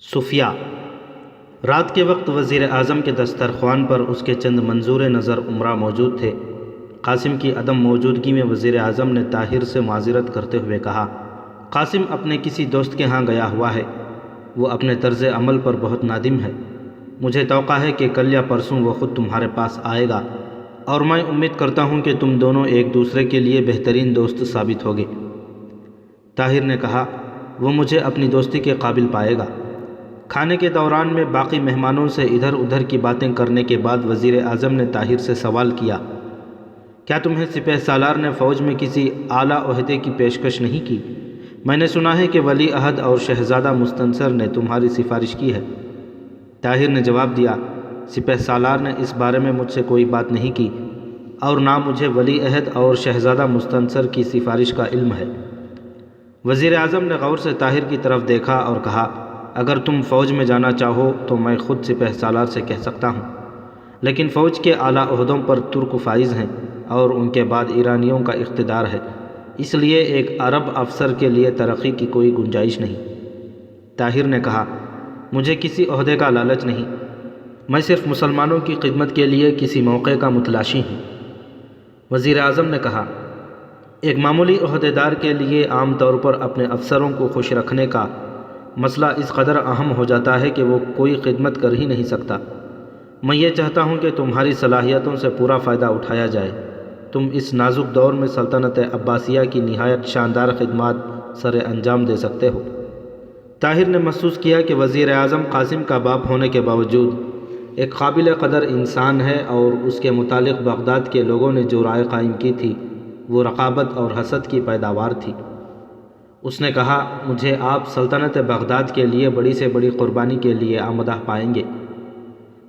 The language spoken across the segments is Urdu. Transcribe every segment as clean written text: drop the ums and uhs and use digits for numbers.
صوفیہ۔ رات کے وقت وزیر اعظم کے دسترخوان پر اس کے چند منظور نظر عمرہ موجود تھے۔ قاسم کی عدم موجودگی میں وزیر اعظم نے طاہر سے معذرت کرتے ہوئے کہا، قاسم اپنے کسی دوست کے ہاں گیا ہوا ہے، وہ اپنے طرز عمل پر بہت نادم ہے۔ مجھے توقع ہے کہ کل یا پرسوں وہ خود تمہارے پاس آئے گا اور میں امید کرتا ہوں کہ تم دونوں ایک دوسرے کے لیے بہترین دوست ثابت ہوگے۔ طاہر نے کہا، وہ مجھے اپنی دوستی کے قابل پائے گا۔ کھانے کے دوران میں باقی مہمانوں سے ادھر ادھر کی باتیں کرنے کے بعد وزیر اعظم نے طاہر سے سوال کیا، کیا تمہیں سپہ سالار نے فوج میں کسی اعلیٰ عہدے کی پیشکش نہیں کی؟ میں نے سنا ہے کہ ولی عہد اور شہزادہ مستنصر نے تمہاری سفارش کی ہے۔ طاہر نے جواب دیا، سپہ سالار نے اس بارے میں مجھ سے کوئی بات نہیں کی اور نہ مجھے ولی عہد اور شہزادہ مستنصر کی سفارش کا علم ہے۔ وزیر اعظم نے غور سے طاہر کی طرف دیکھا اور کہا، اگر تم فوج میں جانا چاہو تو میں خود سپہ سالار سے کہہ سکتا ہوں، لیکن فوج کے اعلیٰ عہدوں پر ترک فائز ہیں اور ان کے بعد ایرانیوں کا اقتدار ہے، اس لیے ایک عرب افسر کے لیے ترقی کی کوئی گنجائش نہیں۔ طاہر نے کہا، مجھے کسی عہدے کا لالچ نہیں، میں صرف مسلمانوں کی خدمت کے لیے کسی موقع کا متلاشی ہوں۔ وزیر اعظم نے کہا، ایک معمولی عہدیدار کے لیے عام طور پر اپنے افسروں کو خوش رکھنے کا مسئلہ اس قدر اہم ہو جاتا ہے کہ وہ کوئی خدمت کر ہی نہیں سکتا۔ میں یہ چاہتا ہوں کہ تمہاری صلاحیتوں سے پورا فائدہ اٹھایا جائے۔ تم اس نازک دور میں سلطنت عباسیہ کی نہایت شاندار خدمات سر انجام دے سکتے ہو۔ طاہر نے محسوس کیا کہ وزیر اعظم قاسم کا باپ ہونے کے باوجود ایک قابل قدر انسان ہے اور اس کے متعلق بغداد کے لوگوں نے جو رائے قائم کی تھی وہ رقابت اور حسد کی پیداوار تھی۔ اس نے کہا، مجھے آپ سلطنت بغداد کے لیے بڑی سے بڑی قربانی کے لیے آمادہ پائیں گے۔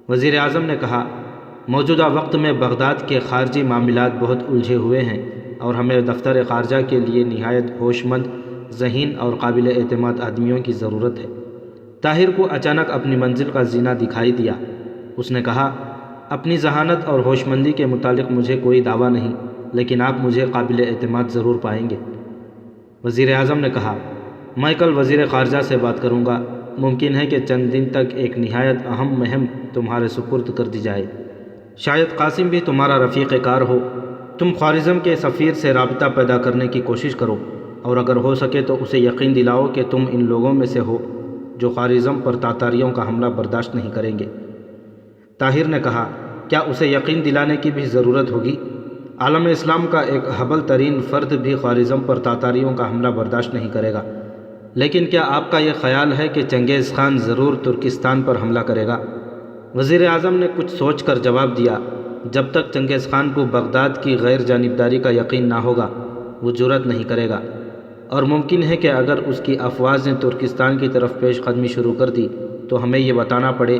وزیر اعظم نے کہا، موجودہ وقت میں بغداد کے خارجی معاملات بہت الجھے ہوئے ہیں اور ہمیں دفتر خارجہ کے لیے نہایت ہوش مند، ذہین اور قابل اعتماد آدمیوں کی ضرورت ہے۔ طاہر کو اچانک اپنی منزل کا زینہ دکھائی دیا۔ اس نے کہا، اپنی ذہانت اور ہوش مندی کے متعلق مجھے کوئی دعویٰ نہیں، لیکن آپ مجھے قابل اعتماد ضرور پائیں گے۔ وزیر اعظم نے کہا، میں کل وزیر خارجہ سے بات کروں گا، ممکن ہے کہ چند دن تک ایک نہایت اہم مہم تمہارے سپرد کر دی جائے، شاید قاسم بھی تمہارا رفیق کار ہو۔ تم خوارزم کے سفیر سے رابطہ پیدا کرنے کی کوشش کرو اور اگر ہو سکے تو اسے یقین دلاؤ کہ تم ان لوگوں میں سے ہو جو خوارزم پر تاتاریوں کا حملہ برداشت نہیں کریں گے۔ طاہر نے کہا، کیا اسے یقین دلانے کی بھی ضرورت ہوگی؟ عالم اسلام کا ایک حبل ترین فرد بھی خوارزم پر تاتاریوں کا حملہ برداشت نہیں کرے گا، لیکن کیا آپ کا یہ خیال ہے کہ چنگیز خان ضرور ترکستان پر حملہ کرے گا؟ وزیر اعظم نے کچھ سوچ کر جواب دیا، جب تک چنگیز خان کو بغداد کی غیر جانبداری کا یقین نہ ہوگا وہ جرأت نہیں کرے گا، اور ممکن ہے کہ اگر اس کی افواج نے ترکستان کی طرف پیش قدمی شروع کر دی تو ہمیں یہ بتانا پڑے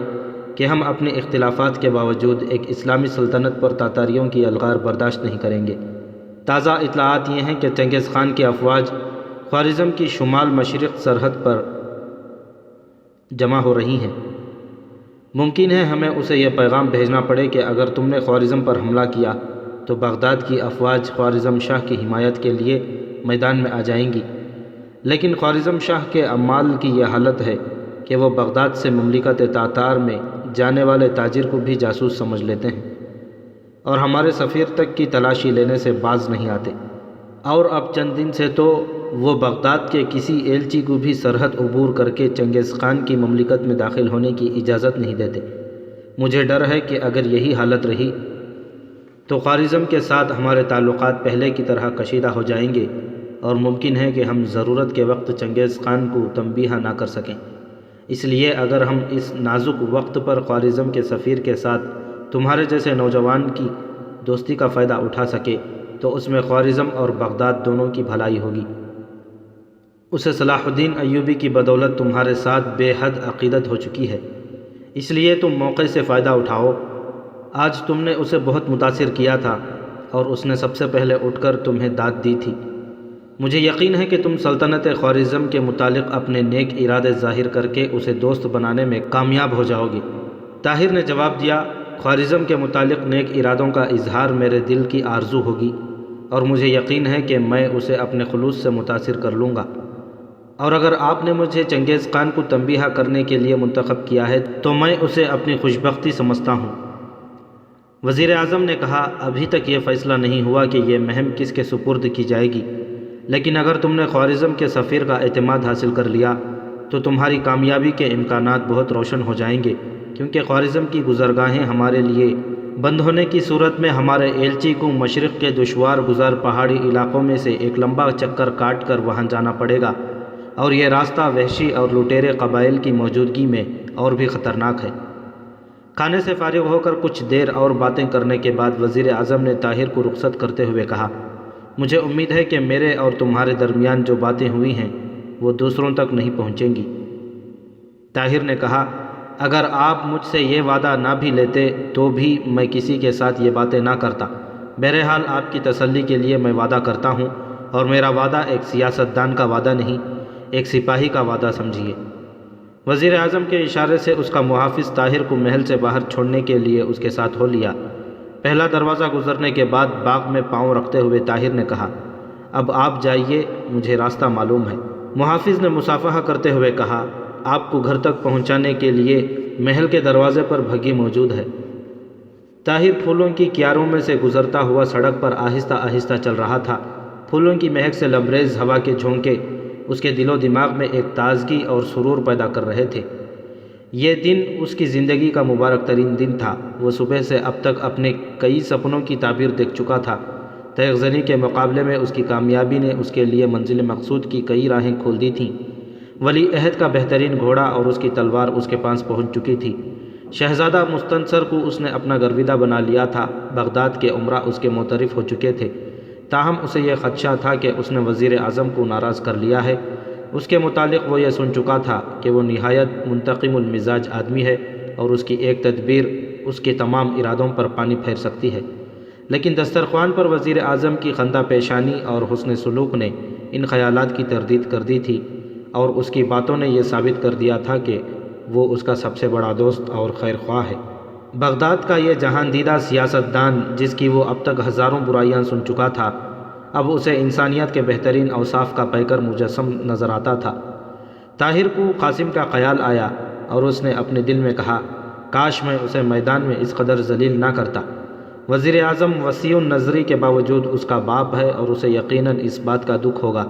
کہ ہم اپنے اختلافات کے باوجود ایک اسلامی سلطنت پر تاتاریوں کی الغار برداشت نہیں کریں گے۔ تازہ اطلاعات یہ ہیں کہ چنگیز خان کی افواج خوارزم کی شمال مشرق سرحد پر جمع ہو رہی ہیں۔ ممکن ہے ہمیں اسے یہ پیغام بھیجنا پڑے کہ اگر تم نے خوارزم پر حملہ کیا تو بغداد کی افواج خوارزم شاہ کی حمایت کے لیے میدان میں آ جائیں گی، لیکن خوارزم شاہ کے عمال کی یہ حالت ہے کہ وہ بغداد سے مملکت تاتار میں جانے والے تاجر کو بھی جاسوس سمجھ لیتے ہیں اور ہمارے سفیر تک کی تلاشی لینے سے باز نہیں آتے، اور اب چند دن سے تو وہ بغداد کے کسی ایلچی کو بھی سرحد عبور کر کے چنگیز خان کی مملکت میں داخل ہونے کی اجازت نہیں دیتے۔ مجھے ڈر ہے کہ اگر یہی حالت رہی تو خوارزم کے ساتھ ہمارے تعلقات پہلے کی طرح کشیدہ ہو جائیں گے اور ممکن ہے کہ ہم ضرورت کے وقت چنگیز خان کو تنبیہ نہ کر سکیں۔ اس لیے اگر ہم اس نازک وقت پر خوارزم کے سفیر کے ساتھ تمہارے جیسے نوجوان کی دوستی کا فائدہ اٹھا سکے تو اس میں خوارزم اور بغداد دونوں کی بھلائی ہوگی۔ اسے صلاح الدین ایوبی کی بدولت تمہارے ساتھ بے حد عقیدت ہو چکی ہے، اس لیے تم موقع سے فائدہ اٹھاؤ۔ آج تم نے اسے بہت متاثر کیا تھا اور اس نے سب سے پہلے اٹھ کر تمہیں داد دی تھی۔ مجھے یقین ہے کہ تم سلطنت خوارزم کے متعلق اپنے نیک ارادے ظاہر کر کے اسے دوست بنانے میں کامیاب ہو جاؤ گے۔ طاہر نے جواب دیا، خوارزم کے متعلق نیک ارادوں کا اظہار میرے دل کی آرزو ہوگی اور مجھے یقین ہے کہ میں اسے اپنے خلوص سے متاثر کر لوں گا اور اگر آپ نے مجھے چنگیز خان کو تنبیہ کرنے کے لیے منتخب کیا ہے تو میں اسے اپنی خوشبختی سمجھتا ہوں۔ وزیر اعظم نے کہا، ابھی تک یہ فیصلہ نہیں ہوا کہ یہ مہم کس کے سپرد کی جائے گی، لیکن اگر تم نے خوارزم کے سفیر کا اعتماد حاصل کر لیا تو تمہاری کامیابی کے امکانات بہت روشن ہو جائیں گے، کیونکہ خوارزم کی گزرگاہیں ہمارے لیے بند ہونے کی صورت میں ہمارے ایلچی کو مشرق کے دشوار گزار پہاڑی علاقوں میں سے ایک لمبا چکر کاٹ کر وہاں جانا پڑے گا، اور یہ راستہ وحشی اور لٹیرے قبائل کی موجودگی میں اور بھی خطرناک ہے۔ کھانے سے فارغ ہو کر کچھ دیر اور باتیں کرنے کے بعد وزیر اعظم نے طاہر کو رخصت کرتے ہوئے کہا، مجھے امید ہے کہ میرے اور تمہارے درمیان جو باتیں ہوئی ہیں وہ دوسروں تک نہیں پہنچیں گی۔ طاہر نے کہا، اگر آپ مجھ سے یہ وعدہ نہ بھی لیتے تو بھی میں کسی کے ساتھ یہ باتیں نہ کرتا۔ بہرحال آپ کی تسلی کے لیے میں وعدہ کرتا ہوں، اور میرا وعدہ ایک سیاستدان کا وعدہ نہیں، ایک سپاہی کا وعدہ سمجھیے۔ وزیر اعظم کے اشارے سے اس کا محافظ طاہر کو محل سے باہر چھوڑنے کے لیے اس کے ساتھ ہو لیا۔ پہلا دروازہ گزرنے کے بعد باغ میں پاؤں رکھتے ہوئے طاہر نے کہا، اب آپ جائیے، مجھے راستہ معلوم ہے۔ محافظ نے مصافحہ کرتے ہوئے کہا، آپ کو گھر تک پہنچانے کے لیے محل کے دروازے پر بھگی موجود ہے۔ طاہر پھولوں کی کیاروں میں سے گزرتا ہوا سڑک پر آہستہ آہستہ چل رہا تھا۔ پھولوں کی مہک سے لبریز ہوا کے جھونکے اس کے دل و دماغ میں ایک تازگی اور سرور پیدا کر رہے تھے۔ یہ دن اس کی زندگی کا مبارک ترین دن تھا۔ وہ صبح سے اب تک اپنے کئی سپنوں کی تعبیر دیکھ چکا تھا۔ تیغ زنی کے مقابلے میں اس کی کامیابی نے اس کے لیے منزل مقصود کی کئی راہیں کھول دی تھیں۔ ولی عہد کا بہترین گھوڑا اور اس کی تلوار اس کے پاس پہنچ چکی تھی۔ شہزادہ مستنصر کو اس نے اپنا گرویدہ بنا لیا تھا۔ بغداد کے امراء اس کے معترف ہو چکے تھے، تاہم اسے یہ خدشہ تھا کہ اس نے وزیر اعظم کو ناراض کر لیا ہے۔ اس کے متعلق وہ یہ سن چکا تھا کہ وہ نہایت منتقم المزاج آدمی ہے اور اس کی ایک تدبیر اس کے تمام ارادوں پر پانی پھیر سکتی ہے۔ لیکن دسترخوان پر وزیر اعظم کی خندہ پیشانی اور حسن سلوک نے ان خیالات کی تردید کر دی تھی، اور اس کی باتوں نے یہ ثابت کر دیا تھا کہ وہ اس کا سب سے بڑا دوست اور خیر خواہ ہے۔ بغداد کا یہ جہاندیدہ سیاستدان، جس کی وہ اب تک ہزاروں برائیاں سن چکا تھا، اب اسے انسانیت کے بہترین اوصاف کا پیکر مجسم نظر آتا تھا۔ طاہر کو قاسم کا خیال آیا اور اس نے اپنے دل میں کہا، کاش میں اسے میدان میں اس قدر ذلیل نہ کرتا۔ وزیر اعظم وسیع النظری کے باوجود اس کا باپ ہے اور اسے یقیناً اس بات کا دکھ ہوگا۔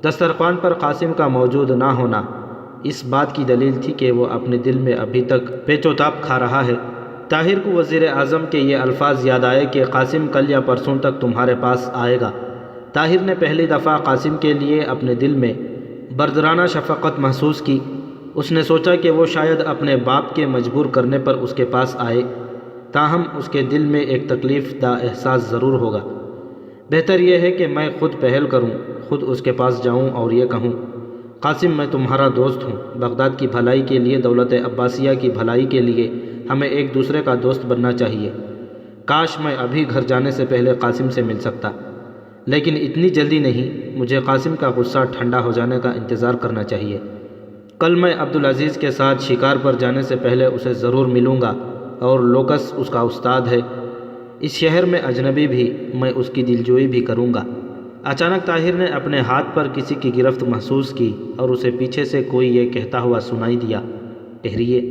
دسترخوان پر قاسم کا موجود نہ ہونا اس بات کی دلیل تھی کہ وہ اپنے دل میں ابھی تک پیچ و تاب کھا رہا ہے۔ طاہر کو وزیر اعظم کے یہ الفاظ یاد آئے کہ قاسم کل یا پرسوں تک تمہارے پاس آئے گا۔ طاہر نے پہلی دفعہ قاسم کے لیے اپنے دل میں برادرانہ شفقت محسوس کی۔ اس نے سوچا کہ وہ شاید اپنے باپ کے مجبور کرنے پر اس کے پاس آئے، تاہم اس کے دل میں ایک تکلیف دہ احساس ضرور ہوگا۔ بہتر یہ ہے کہ میں خود پہل کروں، خود اس کے پاس جاؤں اور یہ کہوں، قاسم میں تمہارا دوست ہوں۔ بغداد کی بھلائی کے لیے، دولت عباسیہ کی بھلائی کے لیے ہمیں ایک دوسرے کا دوست بننا چاہیے۔ کاش میں ابھی گھر جانے سے پہلے قاسم سے مل سکتا، لیکن اتنی جلدی نہیں، مجھے قاسم کا غصہ ٹھنڈا ہو جانے کا انتظار کرنا چاہیے۔ کل میں عبدالعزیز کے ساتھ شکار پر جانے سے پہلے اسے ضرور ملوں گا، اور لوکس اس کا استاد ہے۔ اس شہر میں اجنبی بھی، میں اس کی دلجوئی بھی کروں گا۔ اچانک طاہر نے اپنے ہاتھ پر کسی کی گرفت محسوس کی اور اسے پیچھے سے کوئی یہ کہتا ہوا سنائی دیا، ٹھہریے۔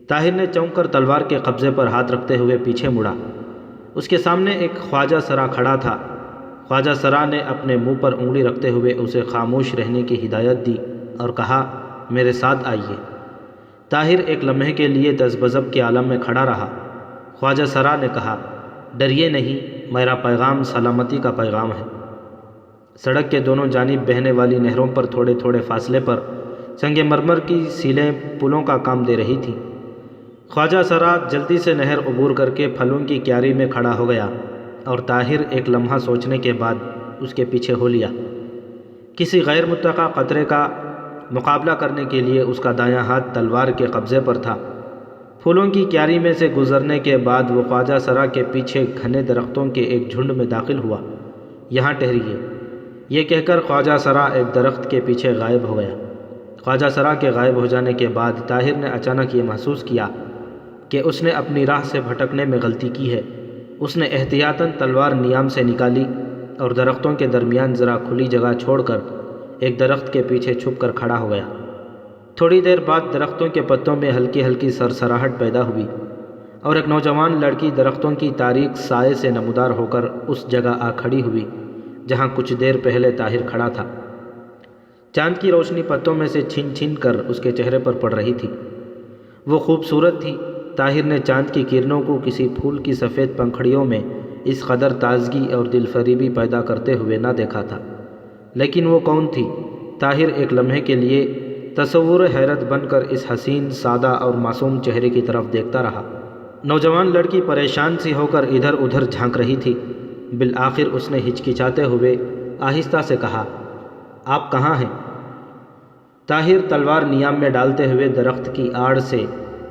طاہر نے چونک کر تلوار کے قبضے پر ہاتھ رکھتے ہوئے پیچھے مڑا۔ اس کے سامنے ایک خواجہ سرا کھڑا تھا۔ خواجہ سرا نے اپنے منہ پر انگلی رکھتے ہوئے اسے خاموش رہنے کی ہدایت دی اور کہا، میرے ساتھ آئیے۔ طاہر ایک لمحے کے لیے دزبزب کے عالم میں کھڑا رہا۔ خواجہ سرا نے کہا، ڈریے نہیں، میرا پیغام سلامتی کا پیغام ہے۔ سڑک کے دونوں جانب بہنے والی نہروں پر تھوڑے تھوڑے فاصلے پر سنگ مرمر کی سیلیں پلوں کا کام دے رہی تھیں۔ خواجہ سرا جلدی سے نہر عبور کر کے پھلوں کی کیاری میں کھڑا ہو گیا، اور طاہر ایک لمحہ سوچنے کے بعد اس کے پیچھے ہو لیا۔ کسی غیر متوقع خطرے کا مقابلہ کرنے کے لیے اس کا دایاں ہاتھ تلوار کے قبضے پر تھا۔ پھولوں کی کیاری میں سے گزرنے کے بعد وہ خواجہ سرا کے پیچھے گھنے درختوں کے ایک جھنڈ میں داخل ہوا۔ یہاں ٹھہریے، یہ کہہ کر خواجہ سرا ایک درخت کے پیچھے غائب ہو گیا۔ خواجہ سرا کے غائب ہو جانے کے بعد طاہر نے اچانک یہ محسوس کیا کہ اس نے اپنی راہ سے بھٹکنے میں غلطی کی ہے۔ اس نے احتیاطاً تلوار نیام سے نکالی اور درختوں کے درمیان ذرا کھلی جگہ چھوڑ کر ایک درخت کے پیچھے چھپ کر کھڑا ہو گیا۔ تھوڑی دیر بعد درختوں کے پتوں میں ہلکی ہلکی سرسراہٹ پیدا ہوئی اور ایک نوجوان لڑکی درختوں کی تاریک سائے سے نمودار ہو کر اس جگہ آ کھڑی ہوئی جہاں کچھ دیر پہلے طاہر کھڑا تھا۔ چاند کی روشنی پتوں میں سے چھن چھن کر اس کے چہرے پر پڑ رہی تھی۔ وہ خوبصورت تھی۔ طاہر نے چاند کی کرنوں کو کسی پھول کی سفید پنکھڑیوں میں اس قدر تازگی اور دل فریبی پیدا کرتے ہوئے نہ دیکھا تھا۔ لیکن وہ کون تھی؟ طاہر ایک لمحے کے لیے تصور حیرت بن کر اس حسین، سادہ اور معصوم چہرے کی طرف دیکھتا رہا۔ نوجوان لڑکی پریشان سی ہو کر ادھر ادھر جھانک رہی تھی۔ بالآخر اس نے ہچکچاتے ہوئے آہستہ سے کہا، آپ کہاں ہیں؟ طاہر تلوار نیام میں ڈالتے ہوئے درخت کی آڑ سے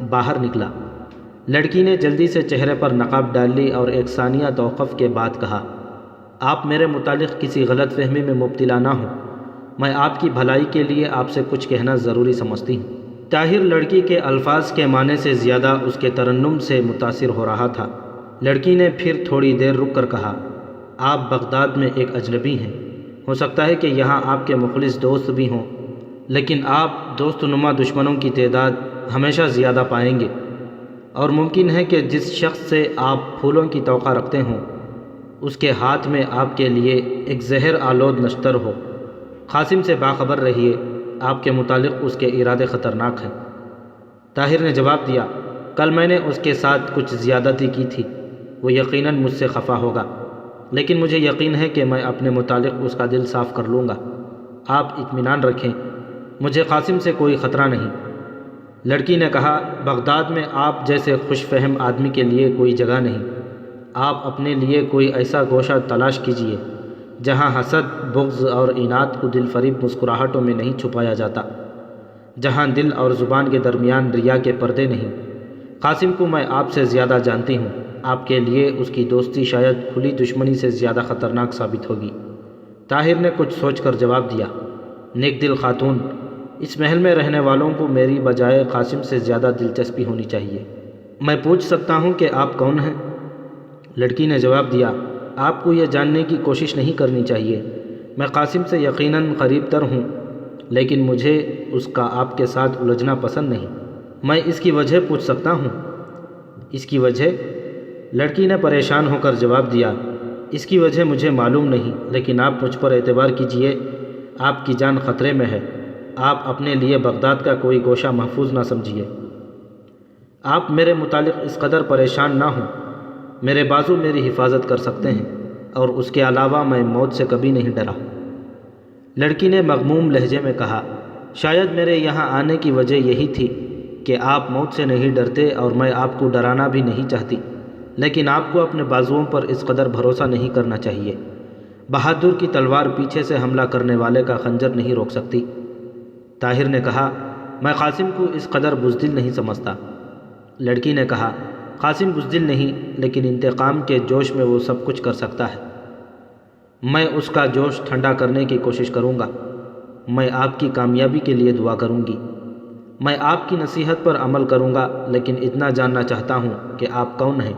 باہر نکلا۔ لڑکی نے جلدی سے چہرے پر نقاب ڈال لی اور ایک ثانیہ توقف کے بعد کہا، آپ میرے متعلق کسی غلط فہمی میں مبتلا نہ ہوں، میں آپ کی بھلائی کے لیے آپ سے کچھ کہنا ضروری سمجھتی ہوں۔ طاہر لڑکی کے الفاظ کے معنی سے زیادہ اس کے ترنم سے متاثر ہو رہا تھا۔ لڑکی نے پھر تھوڑی دیر رک کر کہا، آپ بغداد میں ایک اجنبی ہیں، ہو سکتا ہے کہ یہاں آپ کے مخلص دوست بھی ہوں، لیکن آپ دوست نما دشمنوں کی تعداد ہمیشہ زیادہ پائیں گے، اور ممکن ہے کہ جس شخص سے آپ پھولوں کی توقع رکھتے ہوں اس کے ہاتھ میں آپ کے لیے ایک زہر آلود نشتر ہو۔ قاسم سے باخبر رہیے، آپ کے متعلق اس کے ارادے خطرناک ہیں۔ طاہر نے جواب دیا، کل میں نے اس کے ساتھ کچھ زیادتی کی تھی، وہ یقیناً مجھ سے خفا ہوگا، لیکن مجھے یقین ہے کہ میں اپنے متعلق اس کا دل صاف کر لوں گا۔ آپ اطمینان رکھیں، مجھے قاسم سے کوئی خطرہ نہیں۔ لڑکی نے کہا، بغداد میں آپ جیسے خوش فہم آدمی کے لیے کوئی جگہ نہیں۔ آپ اپنے لیے کوئی ایسا گوشہ تلاش کیجیے جہاں حسد، بغض اور اناد کو دل فریب مسکراہٹوں میں نہیں چھپایا جاتا، جہاں دل اور زبان کے درمیان ریا کے پردے نہیں۔ قاسم کو میں آپ سے زیادہ جانتی ہوں، آپ کے لیے اس کی دوستی شاید کھلی دشمنی سے زیادہ خطرناک ثابت ہوگی۔ طاہر نے کچھ سوچ کر جواب دیا، نیک دل خاتون، اس محل میں رہنے والوں کو میری بجائے قاسم سے زیادہ دلچسپی ہونی چاہیے۔ میں پوچھ سکتا ہوں کہ آپ کون ہیں؟ لڑکی نے جواب دیا، آپ کو یہ جاننے کی کوشش نہیں کرنی چاہیے۔ میں قاسم سے یقیناً قریب تر ہوں، لیکن مجھے اس کا آپ کے ساتھ الجھنا پسند نہیں۔ میں اس کی وجہ پوچھ سکتا ہوں؟ اس کی وجہ؟ لڑکی نے پریشان ہو کر جواب دیا، اس کی وجہ مجھے معلوم نہیں، لیکن آپ مجھ پر اعتبار کیجئے، آپ کی جان خطرے میں ہے۔ آپ اپنے لیے بغداد کا کوئی گوشہ محفوظ نہ سمجھیے۔ آپ میرے متعلق اس قدر پریشان نہ ہوں، میرے بازو میری حفاظت کر سکتے ہیں، اور اس کے علاوہ میں موت سے کبھی نہیں ڈرا۔ لڑکی نے مغموم لہجے میں کہا، شاید میرے یہاں آنے کی وجہ یہی تھی کہ آپ موت سے نہیں ڈرتے اور میں آپ کو ڈرانا بھی نہیں چاہتی، لیکن آپ کو اپنے بازوؤں پر اس قدر بھروسہ نہیں کرنا چاہیے۔ بہادر کی تلوار پیچھے سے حملہ کرنے والے کا خنجر نہیں روک سکتی۔ طاہر نے کہا، میں قاسم کو اس قدر بزدل نہیں سمجھتا۔ لڑکی نے کہا، قاسم بزدل نہیں، لیکن انتقام کے جوش میں وہ سب کچھ کر سکتا ہے۔ میں اس کا جوش ٹھنڈا کرنے کی کوشش کروں گا۔ میں آپ کی کامیابی کے لیے دعا کروں گی۔ میں آپ کی نصیحت پر عمل کروں گا، لیکن اتنا جاننا چاہتا ہوں کہ آپ کون ہیں؟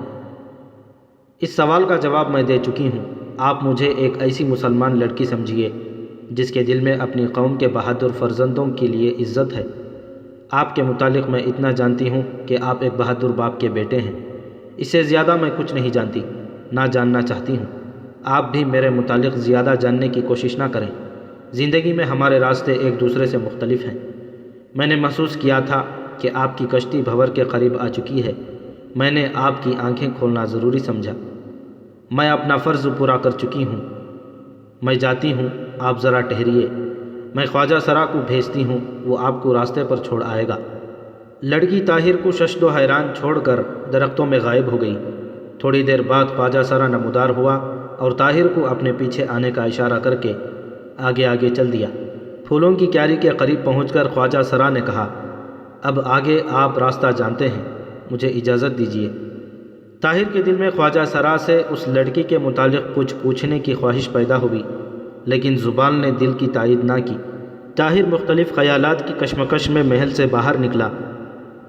اس سوال کا جواب میں دے چکی ہوں۔ آپ مجھے ایک ایسی مسلمان لڑکی سمجھیے جس کے دل میں اپنی قوم کے بہادر فرزندوں کے لیے عزت ہے۔ آپ کے متعلق میں اتنا جانتی ہوں کہ آپ ایک بہادر باپ کے بیٹے ہیں۔ اس سے زیادہ میں کچھ نہیں جانتی، نہ جاننا چاہتی ہوں۔ آپ بھی میرے متعلق زیادہ جاننے کی کوشش نہ کریں۔ زندگی میں ہمارے راستے ایک دوسرے سے مختلف ہیں۔ میں نے محسوس کیا تھا کہ آپ کی کشتی بھنور کے قریب آ چکی ہے۔ میں نے آپ کی آنکھیں کھولنا ضروری سمجھا۔ میں اپنا فرض پورا کر چکی ہوں۔ میں جاتی ہوں، آپ ذرا ٹھہریے۔ میں خواجہ سرا کو بھیجتی ہوں، وہ آپ کو راستے پر چھوڑ آئے گا۔ لڑکی طاہر کو ششد و حیران چھوڑ کر درختوں میں غائب ہو گئی۔ تھوڑی دیر بعد خواجہ سرا نمودار ہوا اور طاہر کو اپنے پیچھے آنے کا اشارہ کر کے آگے آگے چل دیا۔ پھولوں کی کیاری کے قریب پہنچ کر خواجہ سرا نے کہا، اب آگے آپ راستہ جانتے ہیں، مجھے اجازت دیجیے۔ طاہر کے دل میں خواجہ سرا سے اس لڑکی کے متعلق کچھ پوچھنے کی خواہش پیدا ہوئی، لیکن زبان نے دل کی تائید نہ کی۔ طاہر مختلف خیالات کی کشمکش میں محل سے باہر نکلا۔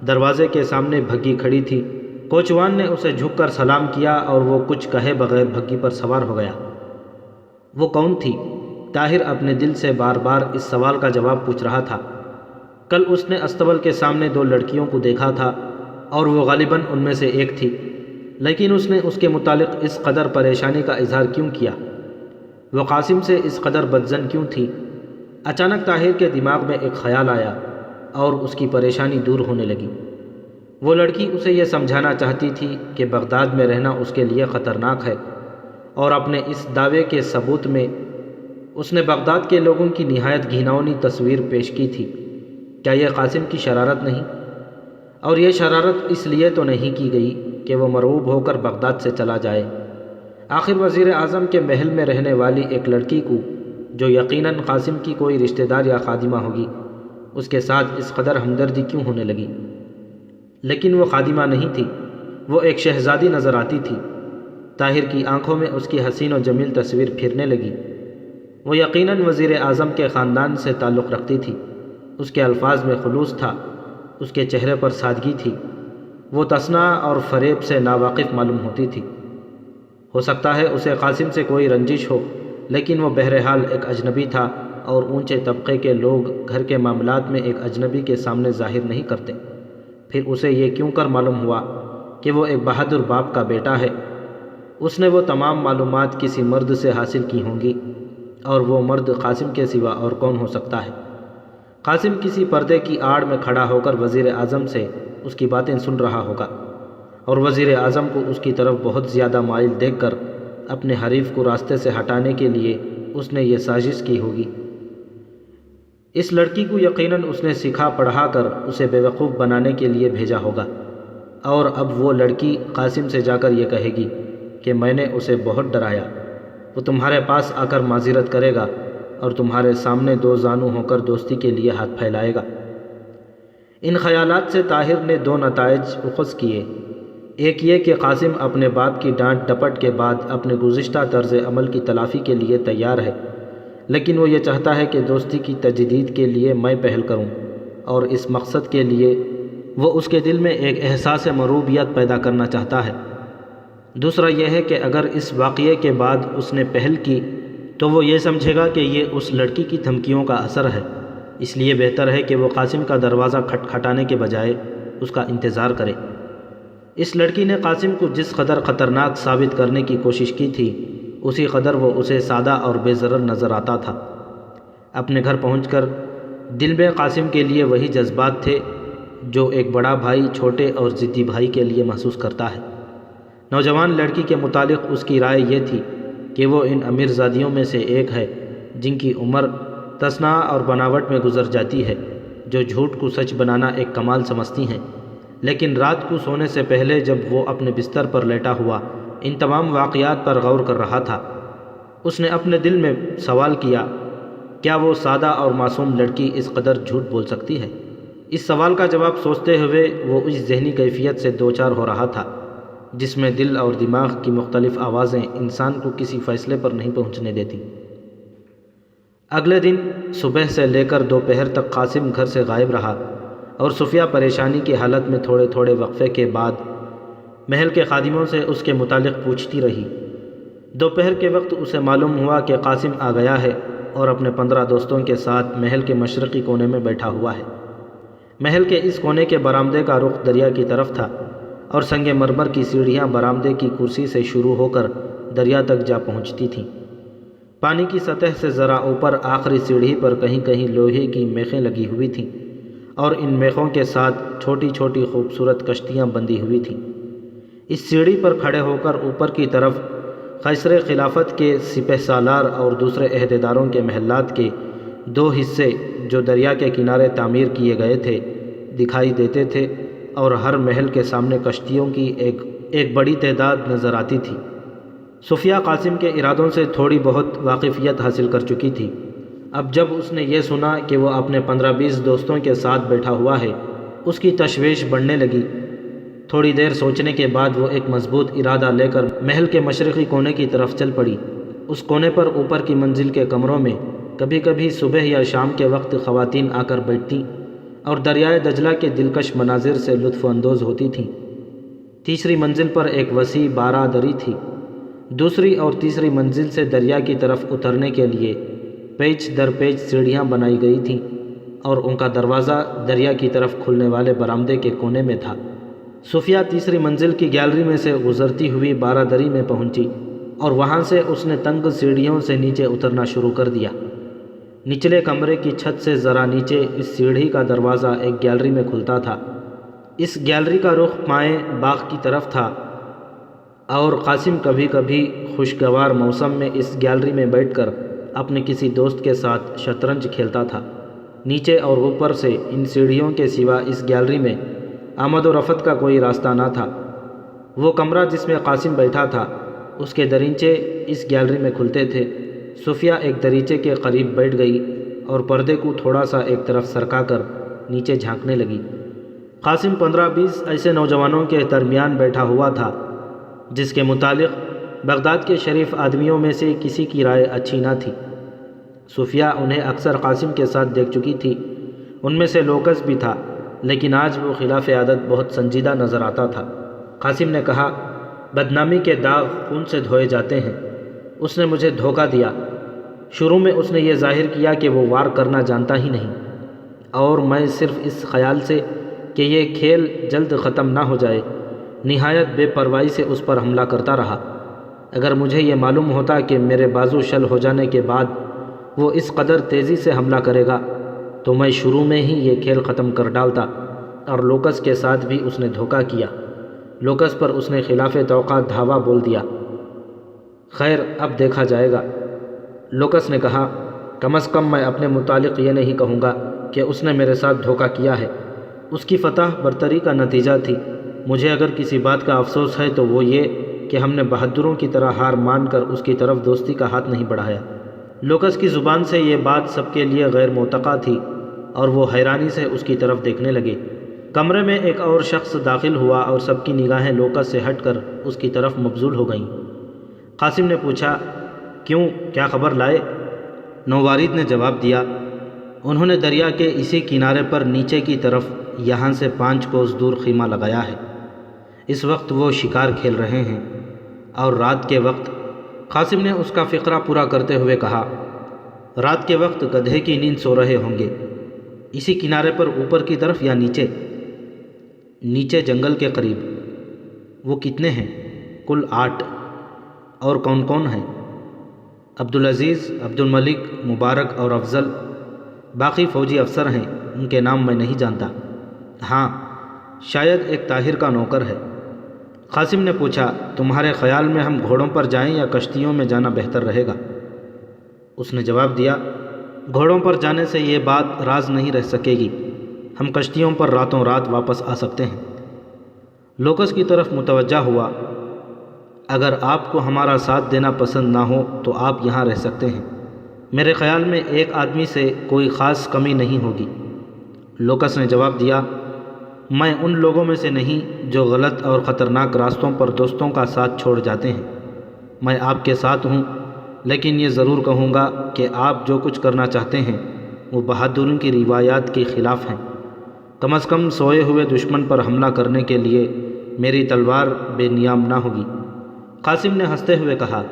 دروازے کے سامنے بھگی کھڑی تھی۔ کوچوان نے اسے جھک کر سلام کیا اور وہ کچھ کہے بغیر بھگی پر سوار ہو گیا۔ وہ کون تھی؟ طاہر اپنے دل سے بار بار اس سوال کا جواب پوچھ رہا تھا۔ کل اس نے استبل کے سامنے 2 لڑکیوں کو دیکھا تھا اور وہ غالباً ان میں سے ایک تھی، لیکن اس نے اس کے متعلق اس قدر پریشانی کا اظہار کیوں کیا؟ وہ قاسم سے اس قدر بدظن کیوں تھی؟ اچانک طاہر کے دماغ میں ایک خیال آیا اور اس کی پریشانی دور ہونے لگی۔ وہ لڑکی اسے یہ سمجھانا چاہتی تھی کہ بغداد میں رہنا اس کے لیے خطرناک ہے، اور اپنے اس دعوے کے ثبوت میں اس نے بغداد کے لوگوں کی نہایت گھناؤنی تصویر پیش کی تھی۔ کیا یہ قاسم کی شرارت نہیں؟ اور یہ شرارت اس لیے تو نہیں کی گئی کہ وہ مرعوب ہو کر بغداد سے چلا جائے۔ آخر وزیر اعظم کے محل میں رہنے والی ایک لڑکی کو، جو یقیناً قاسم کی کوئی رشتہ دار یا خادمہ ہوگی، اس کے ساتھ اس قدر ہمدردی کیوں ہونے لگی؟ لیکن وہ خادمہ نہیں تھی، وہ ایک شہزادی نظر آتی تھی۔ طاہر کی آنکھوں میں اس کی حسین و جمیل تصویر پھرنے لگی۔ وہ یقیناً وزیر اعظم کے خاندان سے تعلق رکھتی تھی۔ اس کے الفاظ میں خلوص تھا، اس کے چہرے پر سادگی تھی۔ وہ تصنع اور فریب سے ناواقف معلوم ہوتی تھی۔ ہو سکتا ہے اسے قاسم سے کوئی رنجش ہو، لیکن وہ بہرحال ایک اجنبی تھا، اور اونچے طبقے کے لوگ گھر کے معاملات میں ایک اجنبی کے سامنے ظاہر نہیں کرتے۔ پھر اسے یہ کیوں کر معلوم ہوا کہ وہ ایک بہادر باپ کا بیٹا ہے؟ اس نے وہ تمام معلومات کسی مرد سے حاصل کی ہوں گی، اور وہ مرد قاسم کے سوا اور کون ہو سکتا ہے؟ قاسم کسی پردے کی آڑ میں کھڑا ہو کر وزیر اعظم سے اس کی باتیں سن رہا ہوگا، اور وزیر اعظم کو اس کی طرف بہت زیادہ مائل دیکھ کر اپنے حریف کو راستے سے ہٹانے کے لیے اس نے یہ سازش کی ہوگی۔ اس لڑکی کو یقیناً اس نے سکھا پڑھا کر اسے بیوقوف بنانے کے لیے بھیجا ہوگا، اور اب وہ لڑکی قاسم سے جا کر یہ کہے گی کہ میں نے اسے بہت ڈرایا۔ وہ تمہارے پاس آ کر معذرت کرے گا اور تمہارے سامنے 2 زانو ہو کر دوستی کے لیے ہاتھ پھیلائے گا۔ ان خیالات سے طاہر نے 2 نتائج اخذ کیے۔ ایک یہ کہ قاسم اپنے باپ کی ڈانٹ ڈپٹ کے بعد اپنے گزشتہ طرز عمل کی تلافی کے لیے تیار ہے، لیکن وہ یہ چاہتا ہے کہ دوستی کی تجدید کے لیے میں پہل کروں، اور اس مقصد کے لیے وہ اس کے دل میں ایک احساس مرعوبیت پیدا کرنا چاہتا ہے۔ دوسرا یہ ہے کہ اگر اس واقعے کے بعد اس نے پہل کی تو وہ یہ سمجھے گا کہ یہ اس لڑکی کی دھمکیوں کا اثر ہے، اس لیے بہتر ہے کہ وہ قاسم کا دروازہ کھٹکھٹانے کے بجائے اس کا انتظار کرے۔ اس لڑکی نے قاسم کو جس قدر خطرناک ثابت کرنے کی کوشش کی تھی، اسی قدر وہ اسے سادہ اور بے ضرر نظر آتا تھا۔ اپنے گھر پہنچ کر دل میں قاسم کے لیے وہی جذبات تھے جو ایک بڑا بھائی چھوٹے اور ضدی بھائی کے لیے محسوس کرتا ہے۔ نوجوان لڑکی کے متعلق اس کی رائے یہ تھی کہ وہ ان امیر زادیوں میں سے ایک ہے جن کی عمر تصنع اور بناوٹ میں گزر جاتی ہے، جو جھوٹ کو سچ بنانا ایک کمال سمجھتی ہیں۔ لیکن رات کو سونے سے پہلے جب وہ اپنے بستر پر لیٹا ہوا ان تمام واقعات پر غور کر رہا تھا، اس نے اپنے دل میں سوال کیا، کیا وہ سادہ اور معصوم لڑکی اس قدر جھوٹ بول سکتی ہے؟ اس سوال کا جواب سوچتے ہوئے وہ اس ذہنی کیفیت سے دوچار ہو رہا تھا جس میں دل اور دماغ کی مختلف آوازیں انسان کو کسی فیصلے پر نہیں پہنچنے دیتی۔ اگلے دن صبح سے لے کر دوپہر تک قاسم گھر سے غائب رہا، اور صفیہ پریشانی کی حالت میں تھوڑے تھوڑے وقفے کے بعد محل کے خادموں سے اس کے متعلق پوچھتی رہی۔ دوپہر کے وقت اسے معلوم ہوا کہ قاسم آ گیا ہے اور اپنے 15 دوستوں کے ساتھ محل کے مشرقی کونے میں بیٹھا ہوا ہے۔ محل کے اس کونے کے برآمدے کا رخ دریا کی طرف تھا، اور سنگ مرمر کی سیڑھیاں برآمدے کی کرسی سے شروع ہو کر دریا تک جا پہنچتی تھیں۔ پانی کی سطح سے ذرا اوپر آخری سیڑھی پر کہیں کہیں لوہے کی میخیں لگی ہوئی تھیں، اور ان میخوں کے ساتھ چھوٹی چھوٹی خوبصورت کشتیاں بندھی ہوئی تھیں۔ اس سیڑھی پر کھڑے ہو کر اوپر کی طرف قیصر خلافت کے سپہ سالار اور دوسرے عہدیداروں کے محلات کے 2 حصے جو دریا کے کنارے تعمیر کیے گئے تھے دکھائی دیتے تھے، اور ہر محل کے سامنے کشتیوں کی ایک بڑی تعداد نظر آتی تھی۔ صفیہ قاسم کے ارادوں سے تھوڑی بہت واقفیت حاصل کر چکی تھی۔ اب جب اس نے یہ سنا کہ وہ اپنے 15-20 دوستوں کے ساتھ بیٹھا ہوا ہے، اس کی تشویش بڑھنے لگی۔ تھوڑی دیر سوچنے کے بعد وہ ایک مضبوط ارادہ لے کر محل کے مشرقی کونے کی طرف چل پڑی۔ اس کونے پر اوپر کی منزل کے کمروں میں کبھی کبھی صبح یا شام کے وقت خواتین آ کر بیٹھتیں اور دریائے دجلہ کے دلکش مناظر سے لطف اندوز ہوتی تھیں۔ تیسری منزل پر ایک وسیع بارہ دری تھی۔ دوسری اور تیسری منزل سے دریا کی طرف اترنے کے لیے پیچ در پیچ سیڑھیاں بنائی گئی تھیں اور ان کا دروازہ دریا کی طرف کھلنے والے برآمدے کے کونے میں تھا۔ صوفیہ تیسری منزل کی گیلری میں سے گزرتی ہوئی بارہ دری میں پہنچی اور وہاں سے اس نے تنگ سیڑھیوں سے نیچے اترنا شروع کر دیا۔ نچلے کمرے کی چھت سے ذرا نیچے اس سیڑھی کا دروازہ ایک گیلری میں کھلتا تھا۔ اس گیلری کا رخ مائیں باغ کی طرف تھا اور قاسم کبھی کبھی خوشگوار موسم میں اس گیلری میں بیٹھ کر اپنے کسی دوست کے ساتھ شطرنج کھیلتا تھا۔ نیچے اور اوپر سے ان سیڑھیوں کے سوا اس گیلری میں آمد و رفت کا کوئی راستہ نہ تھا۔ وہ کمرہ جس میں قاسم بیٹھا تھا اس کے دریچے اس گیلری میں کھلتے تھے۔ صوفیہ ایک دریچے کے قریب بیٹھ گئی اور پردے کو تھوڑا سا ایک طرف سرکا کر نیچے جھانکنے لگی۔ قاسم 15-20 ایسے نوجوانوں کے درمیان بیٹھا ہوا تھا جس کے متعلق بغداد کے شریف آدمیوں میں سے کسی کی رائے اچھی نہ تھی۔ صوفیہ انہیں اکثر قاسم کے ساتھ دیکھ چکی تھی، ان میں سے لوکس بھی تھا، لیکن آج وہ خلاف عادت بہت سنجیدہ نظر آتا تھا۔ قاسم نے کہا، بدنامی کے داغ خون سے دھوئے جاتے ہیں۔ اس نے مجھے دھوکہ دیا۔ شروع میں اس نے یہ ظاہر کیا کہ وہ وار کرنا جانتا ہی نہیں، اور میں صرف اس خیال سے کہ یہ کھیل جلد ختم نہ ہو جائے نہایت بے پرواہی سے اس پر حملہ کرتا رہا۔ اگر مجھے یہ معلوم ہوتا کہ میرے بازو شل ہو جانے کے بعد وہ اس قدر تیزی سے حملہ کرے گا تو میں شروع میں ہی یہ کھیل ختم کر ڈالتا۔ اور لوکس کے ساتھ بھی اس نے دھوکہ کیا۔ لوکس پر اس نے خلاف توقع دھاوا بول دیا۔ خیر، اب دیکھا جائے گا۔ لوکس نے کہا، کم از کم میں اپنے متعلق یہ نہیں کہوں گا کہ اس نے میرے ساتھ دھوکہ کیا ہے۔ اس کی فتح برتری کا نتیجہ تھی۔ مجھے اگر کسی بات کا افسوس ہے تو وہ یہ کہ ہم نے بہادروں کی طرح ہار مان کر اس کی طرف دوستی کا ہاتھ نہیں بڑھایا۔ لوکس کی زبان سے یہ بات سب کے لیے غیر متوقع تھی اور وہ حیرانی سے اس کی طرف دیکھنے لگے۔ کمرے میں ایک اور شخص داخل ہوا اور سب کی نگاہیں لوکس سے ہٹ کر اس کی طرف مبذول ہو گئیں۔ قاسم نے پوچھا، کیوں، کیا خبر لائے؟ نووارید نے جواب دیا، انہوں نے دریا کے اسی کنارے پر نیچے کی طرف یہاں سے 5 کوس دور خیمہ لگایا ہے۔ اس وقت وہ شکار کھیل رہے ہیں اور رات کے وقت، قاسم نے اس کا فقرہ پورا کرتے ہوئے کہا، رات کے وقت گدھے کی نیند سو رہے ہوں گے۔ اسی کنارے پر اوپر کی طرف یا نیچے؟ نیچے جنگل کے قریب۔ وہ کتنے ہیں؟ کل 8۔ اور کون کون ہیں؟ عبدالعزیز، عبدالملک، مبارک اور افضل۔ باقی فوجی افسر ہیں، ان کے نام میں نہیں جانتا۔ ہاں، شاید ایک طاہر کا نوکر ہے۔ قاسم نے پوچھا، تمہارے خیال میں ہم گھوڑوں پر جائیں یا کشتیوں میں جانا بہتر رہے گا؟ اس نے جواب دیا، گھوڑوں پر جانے سے یہ بات راز نہیں رہ سکے گی، ہم کشتیوں پر راتوں رات واپس آ سکتے ہیں۔ لوکس کی طرف متوجہ ہوا، اگر آپ کو ہمارا ساتھ دینا پسند نہ ہو تو آپ یہاں رہ سکتے ہیں، میرے خیال میں ایک آدمی سے کوئی خاص کمی نہیں ہوگی۔ لوکس نے جواب دیا، میں ان لوگوں میں سے نہیں جو غلط اور خطرناک راستوں پر دوستوں کا ساتھ چھوڑ جاتے ہیں۔ میں آپ کے ساتھ ہوں، لیکن یہ ضرور کہوں گا کہ آپ جو کچھ کرنا چاہتے ہیں وہ بہادروں کی روایات کے خلاف ہیں۔ کم از کم سوئے ہوئے دشمن پر حملہ کرنے کے لیے میری تلوار بے نیام نہ ہوگی۔ قاسم نے ہنستے ہوئے کہا،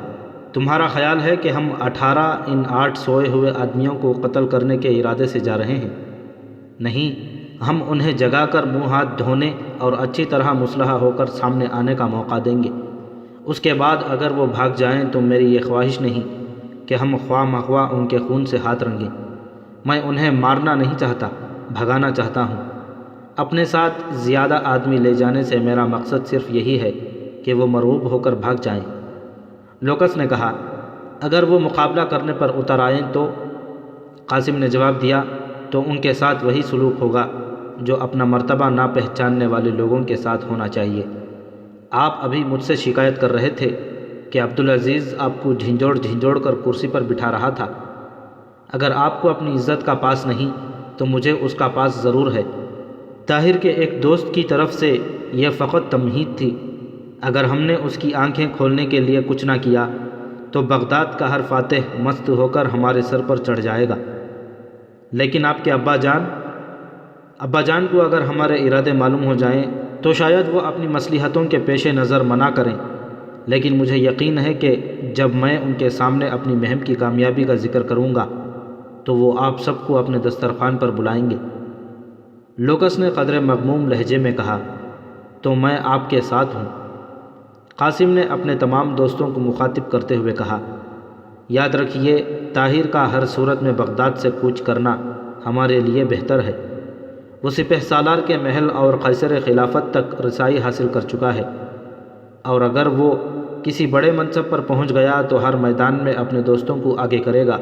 تمہارا خیال ہے کہ ہم 18 ان 8 سوئے ہوئے آدمیوں کو قتل کرنے کے ارادے سے جا رہے ہیں؟ نہیں، ہم انہیں جگا کر منہ ہاتھ دھونے اور اچھی طرح مسلح ہو کر سامنے آنے کا موقع دیں گے۔ اس کے بعد اگر وہ بھاگ جائیں تو میری یہ خواہش نہیں کہ ہم خواہ مخواہ ان کے خون سے ہاتھ رنگیں۔ میں انہیں مارنا نہیں چاہتا، بھگانا چاہتا ہوں۔ اپنے ساتھ زیادہ آدمی لے جانے سے میرا مقصد صرف یہی ہے کہ وہ مرعوب ہو کر بھاگ جائیں۔ لوکس نے کہا، اگر وہ مقابلہ کرنے پر اتر آئیں تو؟ قاسم نے جواب دیا، تو ان کے ساتھ وہی سلوک ہوگا جو اپنا مرتبہ نہ پہچاننے والے لوگوں کے ساتھ ہونا چاہیے۔ آپ ابھی مجھ سے شکایت کر رہے تھے کہ عبدالعزیز آپ کو جھنجھوڑ کر کرسی پر بٹھا رہا تھا۔ اگر آپ کو اپنی عزت کا پاس نہیں تو مجھے اس کا پاس ضرور ہے۔ طاہر کے ایک دوست کی طرف سے یہ فقط تمہید تھی۔ اگر ہم نے اس کی آنکھیں کھولنے کے لیے کچھ نہ کیا تو بغداد کا ہر فاتح مست ہو کر ہمارے سر پر چڑھ جائے گا۔ لیکن آپ کے ابا جان کو اگر ہمارے ارادے معلوم ہو جائیں تو شاید وہ اپنی مصلحتوں کے پیش نظر منع کریں، لیکن مجھے یقین ہے کہ جب میں ان کے سامنے اپنی مہم کی کامیابی کا ذکر کروں گا تو وہ آپ سب کو اپنے دسترخوان پر بلائیں گے۔ لوکس نے قدر مغموم لہجے میں کہا، تو میں آپ کے ساتھ ہوں۔ قاسم نے اپنے تمام دوستوں کو مخاطب کرتے ہوئے کہا، یاد رکھیے طاہر کا ہر صورت میں بغداد سے کوچ کرنا ہمارے لیے بہتر ہے۔ وہ سپہ سالار کے محل اور قیصر خلافت تک رسائی حاصل کر چکا ہے، اور اگر وہ کسی بڑے منصب پر پہنچ گیا تو ہر میدان میں اپنے دوستوں کو آگے کرے گا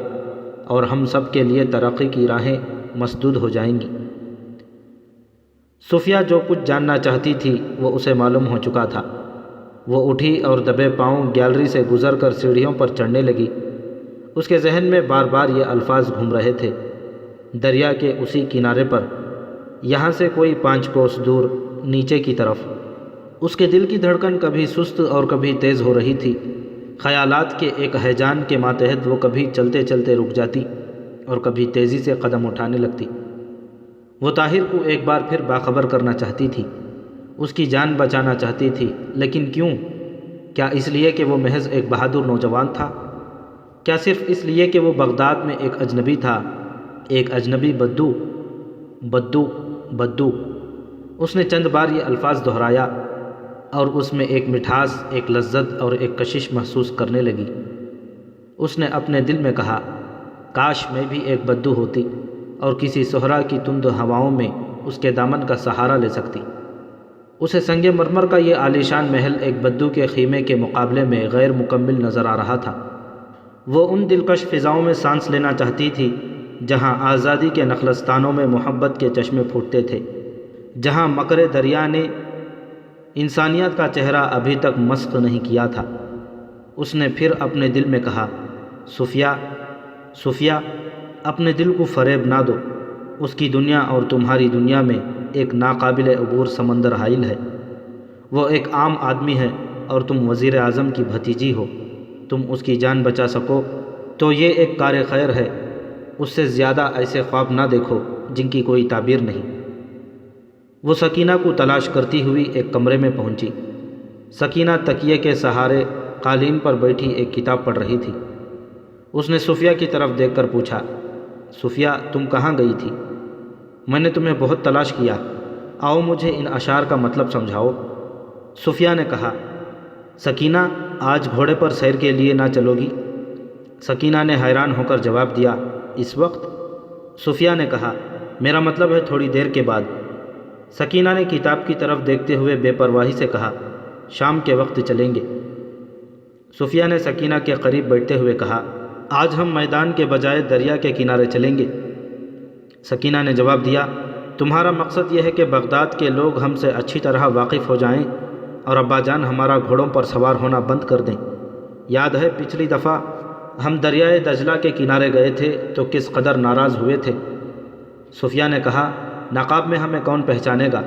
اور ہم سب کے لیے ترقی کی راہیں مسدود ہو جائیں گی۔ صفیہ جو کچھ جاننا چاہتی تھی وہ اسے معلوم ہو چکا تھا۔ وہ اٹھی اور دبے پاؤں گیلری سے گزر کر سیڑھیوں پر چڑھنے لگی۔ اس کے ذہن میں بار بار یہ الفاظ گھوم رہے تھے، دریا کے اسی کنارے پر، یہاں سے کوئی 5 کوس دور نیچے کی طرف۔ اس کے دل کی دھڑکن کبھی سست اور کبھی تیز ہو رہی تھی۔ خیالات کے ایک ہیجان کے ماتحت وہ کبھی چلتے چلتے رک جاتی اور کبھی تیزی سے قدم اٹھانے لگتی۔ وہ طاہر کو ایک بار پھر باخبر کرنا چاہتی تھی، اس کی جان بچانا چاہتی تھی، لیکن کیوں؟ کیا اس لیے کہ وہ محض ایک بہادر نوجوان تھا؟ کیا صرف اس لیے کہ وہ بغداد میں ایک اجنبی تھا، ایک اجنبی بدو؟ بدو بدو، اس نے چند بار یہ الفاظ دہرایا اور اس میں ایک مٹھاس، ایک لذت اور ایک کشش محسوس کرنے لگی۔ اس نے اپنے دل میں کہا، کاش میں بھی ایک بدو ہوتی اور کسی صحرا کی تند ہواؤں میں اس کے دامن کا سہارا لے سکتی۔ اسے سنگ مرمر کا یہ عالیشان محل ایک بدو کے خیمے کے مقابلے میں غیر مکمل نظر آ رہا تھا۔ وہ ان دلکش فضاؤں میں سانس لینا چاہتی تھی جہاں آزادی کے نخلستانوں میں محبت کے چشمے پھوٹتے تھے، جہاں مکر دریا نے انسانیت کا چہرہ ابھی تک مسخ نہیں کیا تھا۔ اس نے پھر اپنے دل میں کہا، صفیہ، صفیہ، اپنے دل کو فریب نہ دو، اس کی دنیا اور تمہاری دنیا میں ایک ناقابل عبور سمندر حائل ہے۔ وہ ایک عام آدمی ہے اور تم وزیر اعظم کی بھتیجی ہو۔ تم اس کی جان بچا سکو تو یہ ایک کار خیر ہے، اس سے زیادہ ایسے خواب نہ دیکھو جن کی کوئی تعبیر نہیں۔ وہ سکینہ کو تلاش کرتی ہوئی ایک کمرے میں پہنچی۔ سکینہ تکیے کے سہارے قالین پر بیٹھی ایک کتاب پڑھ رہی تھی۔ اس نے صفیہ کی طرف دیکھ کر پوچھا، صفیہ، تم کہاں گئی تھی؟ میں نے تمہیں بہت تلاش کیا، آؤ مجھے ان اشعار کا مطلب سمجھاؤ۔ صفیہ نے کہا، سکینہ، آج گھوڑے پر سیر کے لیے نہ چلو گی؟ سکینہ نے حیران ہو کر جواب دیا، اس وقت؟ صفیہ نے کہا، میرا مطلب ہے تھوڑی دیر کے بعد۔ سکینہ نے کتاب کی طرف دیکھتے ہوئے بے پرواہی سے کہا، شام کے وقت چلیں گے۔ صفیہ نے سکینہ کے قریب بیٹھتے ہوئے کہا، آج ہم میدان کے بجائے دریا کے کنارے چلیں گے۔ سکینہ نے جواب دیا، تمہارا مقصد یہ ہے کہ بغداد کے لوگ ہم سے اچھی طرح واقف ہو جائیں اور ابا جان ہمارا گھوڑوں پر سوار ہونا بند کر دیں۔ یاد ہے پچھلی دفعہ ہم دریائے دجلہ کے کنارے گئے تھے تو کس قدر ناراض ہوئے تھے۔ صفیہ نے کہا، نقاب میں ہمیں کون پہچانے گا،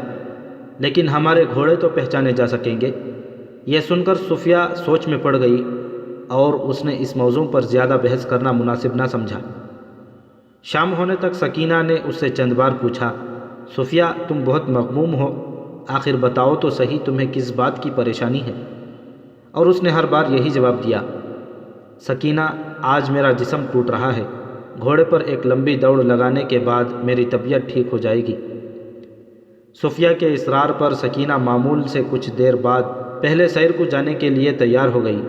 لیکن ہمارے گھوڑے تو پہچانے جا سکیں گے۔ یہ سن کر صفیہ سوچ میں پڑ گئی اور اس نے اس موضوع پر زیادہ بحث کرنا مناسب نہ سمجھا۔ شام ہونے تک سکینہ نے اس سے چند بار پوچھا، صفیہ، تم بہت مغموم ہو، آخر بتاؤ تو صحیح تمہیں کس بات کی پریشانی ہے؟ اور اس نے ہر بار یہی جواب دیا، سکینہ، آج میرا جسم ٹوٹ رہا ہے، گھوڑے پر ایک لمبی دوڑ لگانے کے بعد میری طبیعت ٹھیک ہو جائے گی۔ صفیہ کے اصرار پر سکینہ معمول سے کچھ دیر بعد پہلے سیر کو جانے کے لیے تیار ہو گئی۔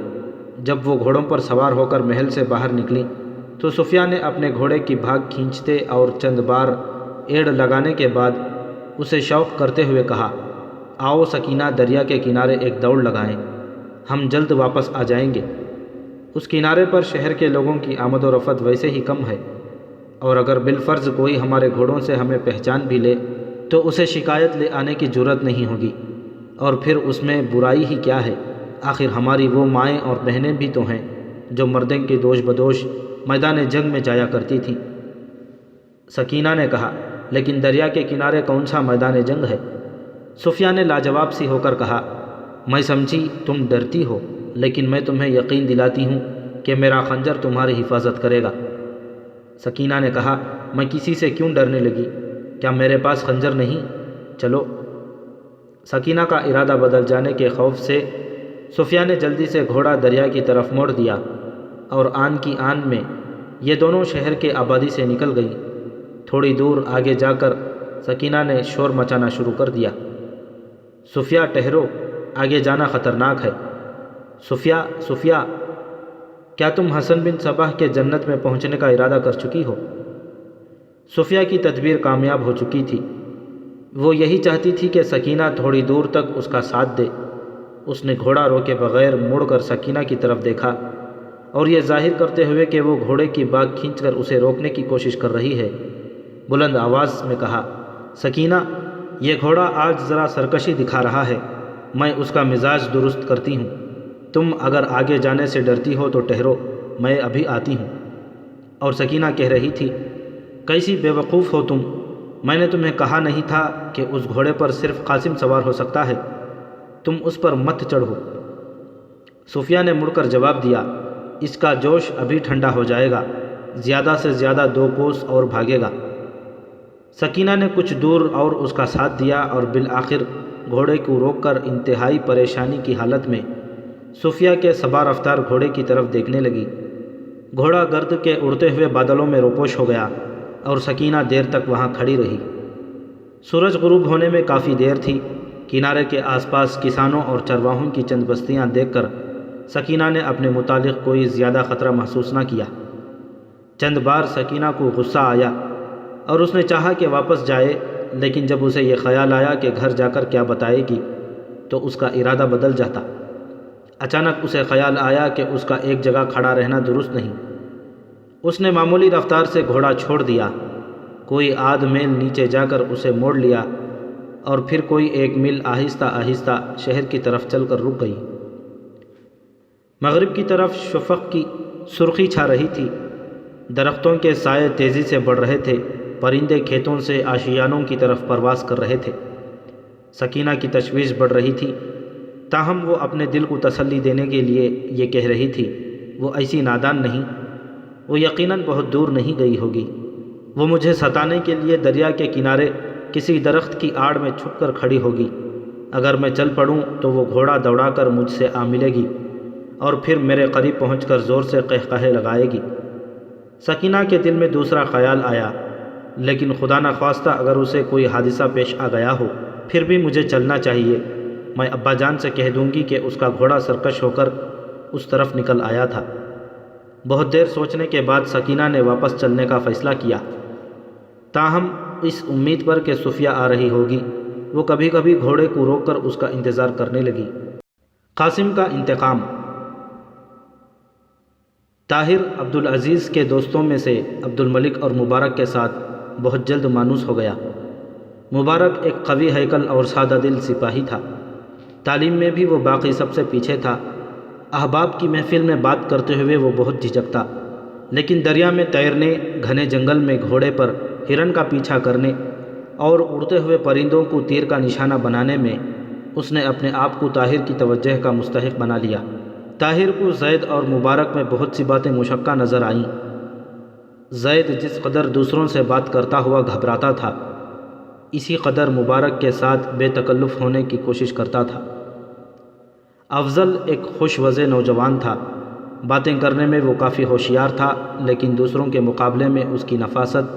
جب وہ گھوڑوں پر سوار ہو کر محل سے باہر نکلی تو صفیہ نے اپنے گھوڑے کی بھاگ کھینچتے اور چند بار ایڑ لگانے کے بعد اسے شوق کرتے ہوئے کہا، آؤ سکینہ، دریا کے کنارے ایک دوڑ لگائیں، ہم جلد واپس آ جائیں گے۔ اس کنارے پر شہر کے لوگوں کی آمد و رفت ویسے ہی کم ہے، اور اگر بالفرض کوئی ہمارے گھوڑوں سے ہمیں پہچان بھی لے تو اسے شکایت لے آنے کی جرت نہیں ہوگی، اور پھر اس میں برائی ہی کیا ہے؟ آخر ہماری وہ مائیں اور بہنیں بھی تو ہیں جو مردیں کے دوش بدوش میدان جنگ میں جایا کرتی تھیں۔ سکینہ نے کہا، لیکن دریا کے کنارے کون سا میدان جنگ ہے؟ صفیہ نے لاجواب سی ہو کر کہا، میں سمجھی تم ڈرتی ہو، لیکن میں تمہیں یقین دلاتی ہوں کہ میرا خنجر تمہاری حفاظت کرے گا۔ سکینہ نے کہا، میں کسی سے کیوں ڈرنے لگی؟ کیا میرے پاس خنجر نہیں؟ چلو۔ سکینہ کا ارادہ بدل جانے کے خوف سے صفیہ نے جلدی سے گھوڑا دریا کی طرف موڑ دیا اور آن کی آن میں یہ دونوں شہر کے آبادی سے نکل گئیں۔ تھوڑی دور آگے جا کر سکینہ نے شور مچانا شروع کر دیا، صفیہ ٹھہرو، آگے جانا خطرناک ہے۔ صفیہ، صفیہ، کیا تم حسن بن صباح کے جنت میں پہنچنے کا ارادہ کر چکی ہو؟ صفیہ کی تدبیر کامیاب ہو چکی تھی۔ وہ یہی چاہتی تھی کہ سکینہ تھوڑی دور تک اس کا ساتھ دے۔ اس نے گھوڑا روکے بغیر مڑ کر سکینہ کی طرف دیکھا اور یہ ظاہر کرتے ہوئے کہ وہ گھوڑے کی باگ کھینچ کر اسے روکنے کی کوشش کر رہی ہے، بلند آواز میں کہا، سکینہ، یہ گھوڑا آج ذرا سرکشی دکھا رہا ہے، میں اس کا مزاج درست کرتی ہوں۔ تم اگر آگے جانے سے ڈرتی ہو تو ٹھہرو، میں ابھی آتی ہوں۔ اور سکینہ کہہ رہی تھی، کیسی بے وقوف ہو تم، میں نے تمہیں کہا نہیں تھا کہ اس گھوڑے پر صرف قاسم سوار ہو سکتا ہے، تم اس پر مت چڑھو۔ صفیہ نے مڑ کر جواب دیا، اس کا جوش ابھی ٹھنڈا ہو جائے گا، زیادہ سے زیادہ 2 کوس اور بھاگے گا۔ سکینہ نے کچھ دور اور اس کا ساتھ دیا اور بالآخر گھوڑے کو روک کر انتہائی پریشانی کی حالت میں صفیہ کے صبا رفتار گھوڑے کی طرف دیکھنے لگی۔ گھوڑا گرد کے اڑتے ہوئے بادلوں میں روپوش ہو گیا اور سکینہ دیر تک وہاں کھڑی رہی۔ سورج غروب ہونے میں کافی دیر تھی۔ کنارے کے آس پاس کسانوں اور چرواہوں کی چند بستیاں دیکھ کر سکینہ نے اپنے متعلق کوئی زیادہ خطرہ محسوس نہ کیا۔ چند بار سکینہ کو غصہ آیا اور اس نے چاہا کہ واپس جائے، لیکن جب اسے یہ خیال آیا کہ گھر جا کر کیا بتائے گی تو اس کا ارادہ بدل جاتا۔ اچانک اسے خیال آیا کہ اس کا ایک جگہ کھڑا رہنا درست نہیں۔ اس نے معمولی رفتار سے گھوڑا چھوڑ دیا، کوئی آدھ میل نیچے جا کر اسے موڑ لیا اور پھر کوئی 1 میل آہستہ آہستہ شہر کی طرف چل کر رک گئی۔ مغرب کی طرف شفق کی سرخی چھا رہی تھی، درختوں کے سائے تیزی سے بڑھ رہے تھے، پرندے کھیتوں سے آشیانوں کی طرف پرواز کر رہے تھے۔ سکینہ کی تشویش بڑھ رہی تھی، تاہم وہ اپنے دل کو تسلی دینے کے لیے یہ کہہ رہی تھی، وہ ایسی نادان نہیں، وہ یقیناً بہت دور نہیں گئی ہوگی، وہ مجھے ستانے کے لیے دریا کے کنارے کسی درخت کی آڑ میں چھپ کر کھڑی ہوگی۔ اگر میں چل پڑوں تو وہ گھوڑا دوڑا کر مجھ سے آ ملے گی اور پھر میرے قریب پہنچ کر زور سے قہقہے لگائے گی۔ سکینہ کے دل میں دوسرا خیال آیا، لیکن خدا نخواستہ اگر اسے کوئی حادثہ پیش آ گیا ہو، پھر بھی مجھے چلنا چاہیے۔ میں ابا جان سے کہہ دوں گی کہ اس کا گھوڑا سرکش ہو کر اس طرف نکل آیا تھا۔ بہت دیر سوچنے کے بعد سکینہ نے واپس چلنے کا فیصلہ کیا، تاہم اس امید پر کہ صفیہ آ رہی ہوگی، وہ کبھی کبھی گھوڑے کو روک کر اس کا انتظار کرنے لگی۔ قاسم کا انتقام۔ طاہر عبدالعزیز کے دوستوں میں سے عبدالملک اور مبارک کے ساتھ بہت جلد مانوس ہو گیا۔ مبارک ایک قوی ہیکل اور سادہ دل سپاہی تھا، تعلیم میں بھی وہ باقی سب سے پیچھے تھا۔ احباب کی محفل میں بات کرتے ہوئے وہ بہت جھجکتا، لیکن دریا میں تیرنے، گھنے جنگل میں گھوڑے پر ہرن کا پیچھا کرنے اور اڑتے ہوئے پرندوں کو تیر کا نشانہ بنانے میں اس نے اپنے آپ کو طاہر کی توجہ کا مستحق بنا لیا۔ طاہر کو زید اور مبارک میں بہت سی باتیں مشکّہ نظر آئیں۔ زید جس قدر دوسروں سے بات کرتا ہوا گھبراتا تھا، اسی قدر مبارک کے ساتھ بے تکلف ہونے کی کوشش کرتا تھا۔ افضل ایک خوش وضع نوجوان تھا، باتیں کرنے میں وہ کافی ہوشیار تھا، لیکن دوسروں کے مقابلے میں اس کی نفاست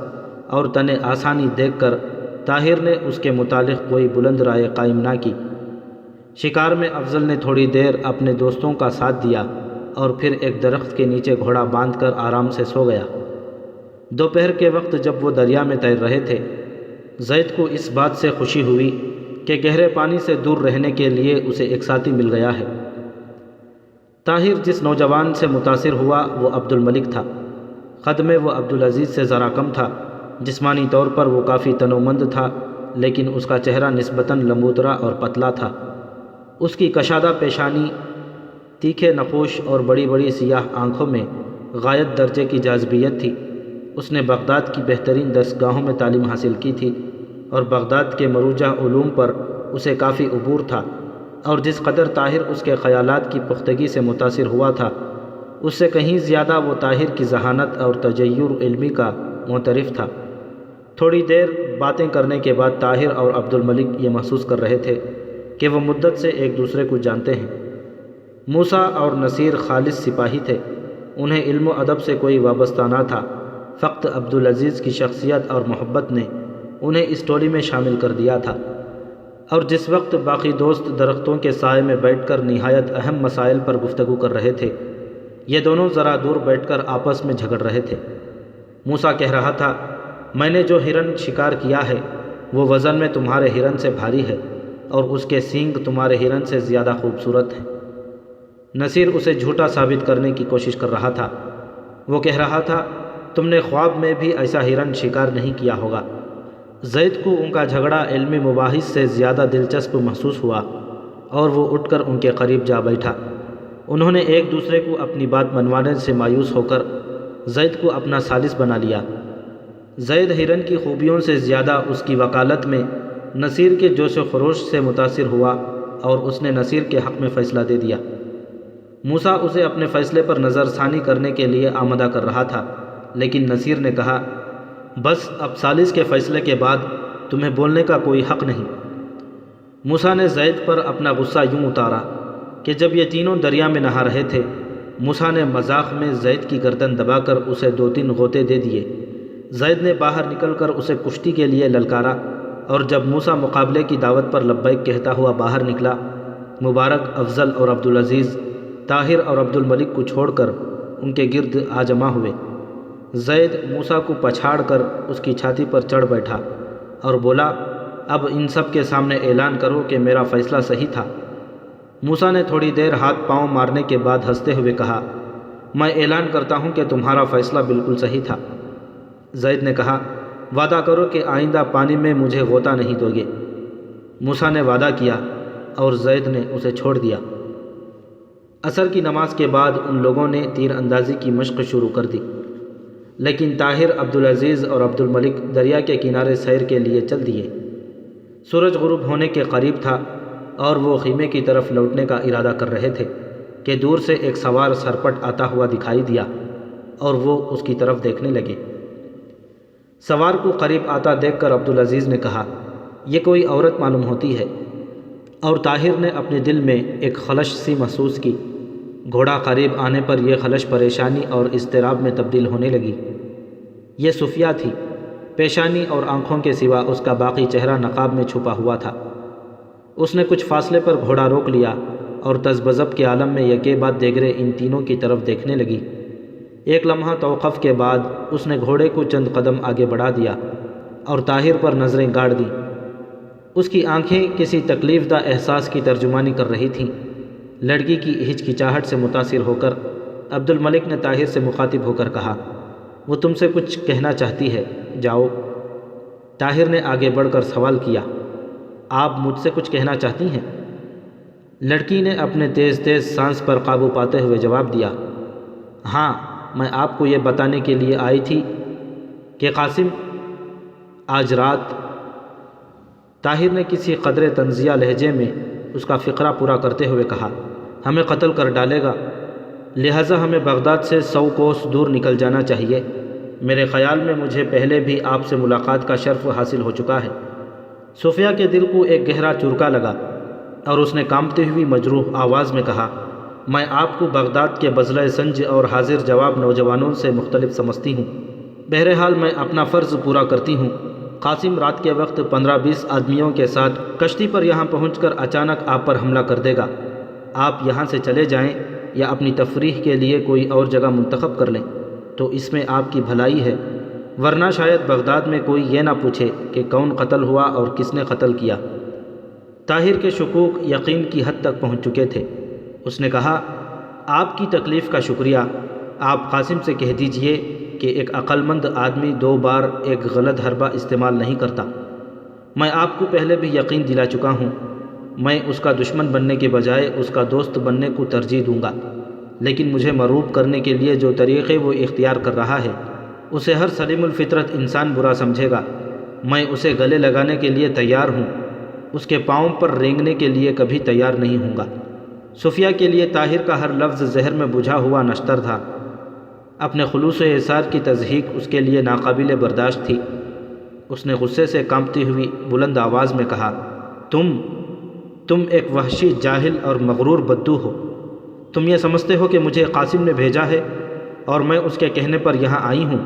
اور تن آسانی دیکھ کر طاہر نے اس کے متعلق کوئی بلند رائے قائم نہ کی۔ شکار میں افضل نے تھوڑی دیر اپنے دوستوں کا ساتھ دیا اور پھر ایک درخت کے نیچے گھوڑا باندھ کر آرام سے سو گیا۔ دوپہر کے وقت جب وہ دریا میں تیر رہے تھے، زید کو اس بات سے خوشی ہوئی کہ گہرے پانی سے دور رہنے کے لیے اسے ایک ساتھی مل گیا ہے۔ طاہر جس نوجوان سے متاثر ہوا وہ عبدالملک تھا۔ قد میں وہ عبدالعزیز سے ذرا کم تھا، جسمانی طور پر وہ کافی تنومند تھا، لیکن اس کا چہرہ نسبتاً لمبودرا اور پتلا تھا۔ اس کی کشادہ پیشانی، تیکھے نقوش اور بڑی بڑی سیاہ آنکھوں میں غایت درجے کی جاذبیت تھی۔ اس نے بغداد کی بہترین درسگاہوں میں تعلیم حاصل کی تھی اور بغداد کے مروجہ علوم پر اسے کافی عبور تھا، اور جس قدر طاہر اس کے خیالات کی پختگی سے متاثر ہوا تھا، اس سے کہیں زیادہ وہ طاہر کی ذہانت اور تجیر علمی کا معترف تھا۔ تھوڑی دیر باتیں کرنے کے بعد طاہر اور عبدالملک یہ محسوس کر رہے تھے کہ وہ مدت سے ایک دوسرے کو جانتے ہیں۔ موسیٰ اور نصیر خالص سپاہی تھے، انہیں علم و ادب سے کوئی وابستہ نہ تھا، فقط عبدالعزیز کی شخصیت اور محبت نے انہیں اس ٹولی میں شامل کر دیا تھا۔ اور جس وقت باقی دوست درختوں کے سائے میں بیٹھ کر نہایت اہم مسائل پر گفتگو کر رہے تھے، یہ دونوں ذرا دور بیٹھ کر آپس میں جھگڑ رہے تھے۔ موسیٰ کہہ رہا تھا، میں نے جو ہرن شکار کیا ہے وہ وزن میں تمہارے ہرن سے بھاری ہے اور اس کے سینگ تمہارے ہرن سے زیادہ خوبصورت ہیں۔ نصیر اسے جھوٹا ثابت کرنے کی کوشش کر رہا تھا۔ وہ کہہ رہا تھا، تم نے خواب میں بھی ایسا ہرن شکار نہیں کیا ہوگا۔ زید کو ان کا جھگڑا علمی مباحث سے زیادہ دلچسپ محسوس ہوا اور وہ اٹھ کر ان کے قریب جا بیٹھا۔ انہوں نے ایک دوسرے کو اپنی بات منوانے سے مایوس ہو کر زید کو اپنا ثالث بنا لیا۔ زید ہرن کی خوبیوں سے زیادہ اس کی وکالت میں نصیر کے جوش و خروش سے متاثر ہوا اور اس نے نصیر کے حق میں فیصلہ دے دیا۔ موسیٰ اسے اپنے فیصلے پر نظر ثانی کرنے کے لیے آمادہ کر رہا تھا، لیکن نصیر نے کہا، بس اب ثالث کے فیصلے کے بعد تمہیں بولنے کا کوئی حق نہیں۔ موسیٰ نے زید پر اپنا غصہ یوں اتارا کہ جب یہ تینوں دریا میں نہا رہے تھے، موسیٰ نے مذاق میں زید کی گردن دبا کر اسے 2-3 غوطے دے دیے۔ زید نے باہر نکل کر اسے کشتی کے لیے للکارا اور جب موسیٰ مقابلے کی دعوت پر لبیک کہتا ہوا باہر نکلا، مبارک، افضل اور عبدالعزیز طاہر اور عبد الملک کو چھوڑ کر ان کے گرد آ جمع ہوئے۔ زید موسیٰ کو پچھاڑ کر اس کی چھاتی پر چڑھ بیٹھا اور بولا، اب ان سب کے سامنے اعلان کرو کہ میرا فیصلہ صحیح تھا۔ موسیٰ نے تھوڑی دیر ہاتھ پاؤں مارنے کے بعد ہنستے ہوئے کہا، میں اعلان کرتا ہوں کہ تمہارا فیصلہ بالکل صحیح تھا۔ زید نے کہا، وعدہ کرو کہ آئندہ پانی میں مجھے غوطہ نہیں دو گے۔ موسیٰ نے وعدہ کیا اور زید نے اسے چھوڑ دیا۔ عصر کی نماز کے بعد ان لوگوں نے تیر اندازی کی مشق شروع کر دی، لیکن طاہر، عبدالعزیز اور عبد الملک دریا کے کنارے سیر کے لیے چل دیے۔ سورج غروب ہونے کے قریب تھا اور وہ خیمے کی طرف لوٹنے کا ارادہ کر رہے تھے کہ دور سے ایک سوار سرپٹ آتا ہوا دکھائی دیا اور وہ اس کی طرف دیکھنے لگے۔ سوار کو قریب آتا دیکھ کر عبدالعزیز نے کہا، یہ کوئی عورت معلوم ہوتی ہے، اور طاہر نے اپنے دل میں ایک خلش سی محسوس کی۔ گھوڑا قریب آنے پر یہ خلش پریشانی اور اضطراب میں تبدیل ہونے لگی۔ یہ صفیہ تھی، پیشانی اور آنکھوں کے سوا اس کا باقی چہرہ نقاب میں چھپا ہوا تھا۔ اس نے کچھ فاصلے پر گھوڑا روک لیا اور تذبذب کے عالم میں یکے بعد دیگرے ان تینوں کی طرف دیکھنے لگی۔ ایک لمحہ توقف کے بعد اس نے گھوڑے کو چند قدم آگے بڑھا دیا اور طاہر پر نظریں گاڑ دیں۔ اس کی آنکھیں کسی تکلیف دہ احساس کی ترجمانی کر رہی تھیں۔ لڑکی کی ہچکچاہٹ سے متاثر ہو کر عبد الملک نے طاہر سے مخاطب ہو کر کہا، وہ تم سے کچھ کہنا چاہتی ہے، جاؤ۔ طاہر نے آگے بڑھ کر سوال کیا، آپ مجھ سے کچھ کہنا چاہتی ہیں؟ لڑکی نے اپنے تیز تیز سانس پر قابو پاتے ہوئے جواب دیا، ہاں، میں آپ کو یہ بتانے کے لیے آئی تھی کہ قاسم آج رات۔ طاہر نے کسی قدر طنزیہ لہجے میں اس کا فقرہ پورا کرتے ہوئے کہا، ہمیں قتل کر ڈالے گا، لہٰذا ہمیں بغداد سے 100 کوس دور نکل جانا چاہیے۔ میرے خیال میں مجھے پہلے بھی آپ سے ملاقات کا شرف حاصل ہو چکا ہے۔ صفیہ کے دل کو ایک گہرا چرکا لگا اور اس نے کانپتی ہوئی مجروح آواز میں کہا، میں آپ کو بغداد کے بذلۂ سنج اور حاضر جواب نوجوانوں سے مختلف سمجھتی ہوں۔ بہرحال میں اپنا فرض پورا کرتی ہوں۔ قاسم رات کے وقت 15-20 آدمیوں کے ساتھ کشتی پر یہاں پہنچ کر اچانک آپ پر حملہ کر دے گا۔ آپ یہاں سے چلے جائیں یا اپنی تفریح کے لیے کوئی اور جگہ منتخب کر لیں تو اس میں آپ کی بھلائی ہے، ورنہ شاید بغداد میں کوئی یہ نہ پوچھے کہ کون قتل ہوا اور کس نے قتل کیا۔ طاہر کے شکوک یقین کی حد تک پہنچ چکے تھے۔ اس نے کہا، آپ کی تکلیف کا شکریہ۔ آپ قاسم سے کہہ دیجئے کہ ایک عقل مند آدمی 2 بار ایک غلط حربہ استعمال نہیں کرتا۔ میں آپ کو پہلے بھی یقین دلا چکا ہوں، میں اس کا دشمن بننے کے بجائے اس کا دوست بننے کو ترجیح دوں گا، لیکن مجھے مروب کرنے کے لیے جو طریقے وہ اختیار کر رہا ہے اسے ہر سلیم الفطرت انسان برا سمجھے گا۔ میں اسے گلے لگانے کے لیے تیار ہوں، اس کے پاؤں پر رینگنے کے لیے کبھی تیار نہیں ہوں گا۔ صفیہ کے لیے طاہر کا ہر لفظ زہر میں بجھا ہوا نشتر تھا۔ اپنے خلوص و احسار کی تضحیک اس کے لیے ناقابل برداشت تھی۔ اس نے غصے سے کانپتی ہوئی بلند آواز میں کہا، تم ایک وحشی، جاہل اور مغرور بدو ہو۔ تم یہ سمجھتے ہو کہ مجھے قاسم نے بھیجا ہے اور میں اس کے کہنے پر یہاں آئی ہوں،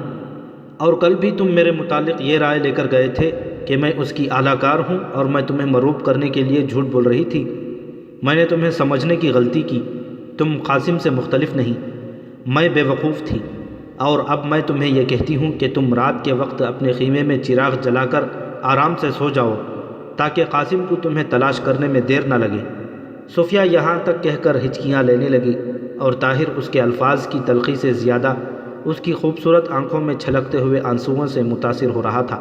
اور کل بھی تم میرے متعلق یہ رائے لے کر گئے تھے کہ میں اس کی اعلی کار ہوں اور میں تمہیں مروب کرنے کے لیے جھوٹ بول رہی تھی۔ میں نے تمہیں سمجھنے کی غلطی کی، تم قاسم سے مختلف نہیں، میں بے وقوف تھی، اور اب میں تمہیں یہ کہتی ہوں کہ تم رات کے وقت اپنے خیمے میں چراغ جلا کر آرام سے سو جاؤ تاکہ قاسم کو تمہیں تلاش کرنے میں دیر نہ لگے۔ صفیہ یہاں تک کہہ کر ہچکیاں لینے لگی، اور طاہر اس کے الفاظ کی تلخی سے زیادہ اس کی خوبصورت آنکھوں میں چھلکتے ہوئے آنسوؤں سے متاثر ہو رہا تھا۔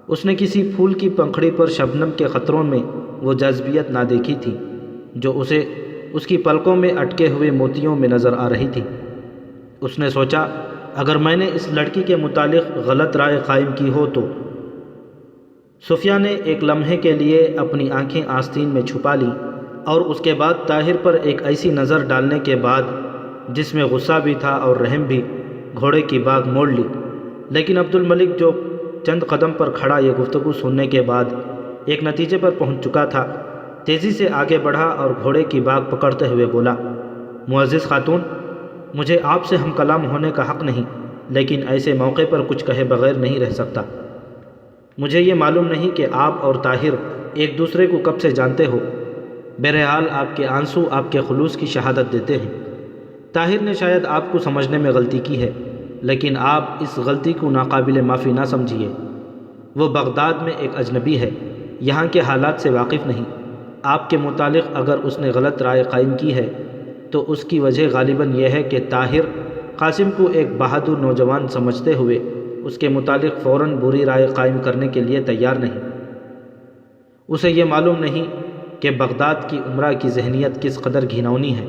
اس نے کسی پھول کی پنکھڑی پر شبنم کے قطروں میں وہ جاذبیت نہ دیکھی تھی جو اسے اس کی پلکوں میں اٹکے ہوئے موتیوں میں نظر آ رہی تھی۔ اس نے سوچا، اگر میں نے اس لڑکی کے متعلق غلط رائے قائم کی ہو تو۔ صفیہ نے ایک لمحے کے لیے اپنی آنکھیں آستین میں چھپا لی، اور اس کے بعد طاہر پر ایک ایسی نظر ڈالنے کے بعد جس میں غصہ بھی تھا اور رحم بھی، گھوڑے کی باگ موڑ لی۔ لیکن عبد الملک جو چند قدم پر کھڑا یہ گفتگو سننے کے بعد ایک نتیجے پر پہنچ چکا تھا، تیزی سے آگے بڑھا اور گھوڑے کی باگ پکڑتے ہوئے بولا، معزز خاتون، مجھے آپ سے ہم کلام ہونے کا حق نہیں، لیکن ایسے موقع پر کچھ کہے بغیر نہیں رہ سکتا۔ مجھے یہ معلوم نہیں کہ آپ اور طاہر ایک دوسرے کو کب سے جانتے ہو، بہرحال آپ کے آنسو آپ کے خلوص کی شہادت دیتے ہیں۔ طاہر نے شاید آپ کو سمجھنے میں غلطی کی ہے، لیکن آپ اس غلطی کو ناقابل معافی نہ سمجھیے۔ وہ بغداد میں ایک اجنبی ہے، یہاں کے حالات سے واقف نہیں۔ آپ کے متعلق اگر اس نے غلط رائے قائم کی ہے تو اس کی وجہ غالباً یہ ہے کہ طاہر قاسم کو ایک بہادر نوجوان سمجھتے ہوئے اس کے متعلق فوراً بری رائے قائم کرنے کے لیے تیار نہیں۔ اسے یہ معلوم نہیں کہ بغداد کی امراء کی ذہنیت کس قدر گھناؤنی ہے۔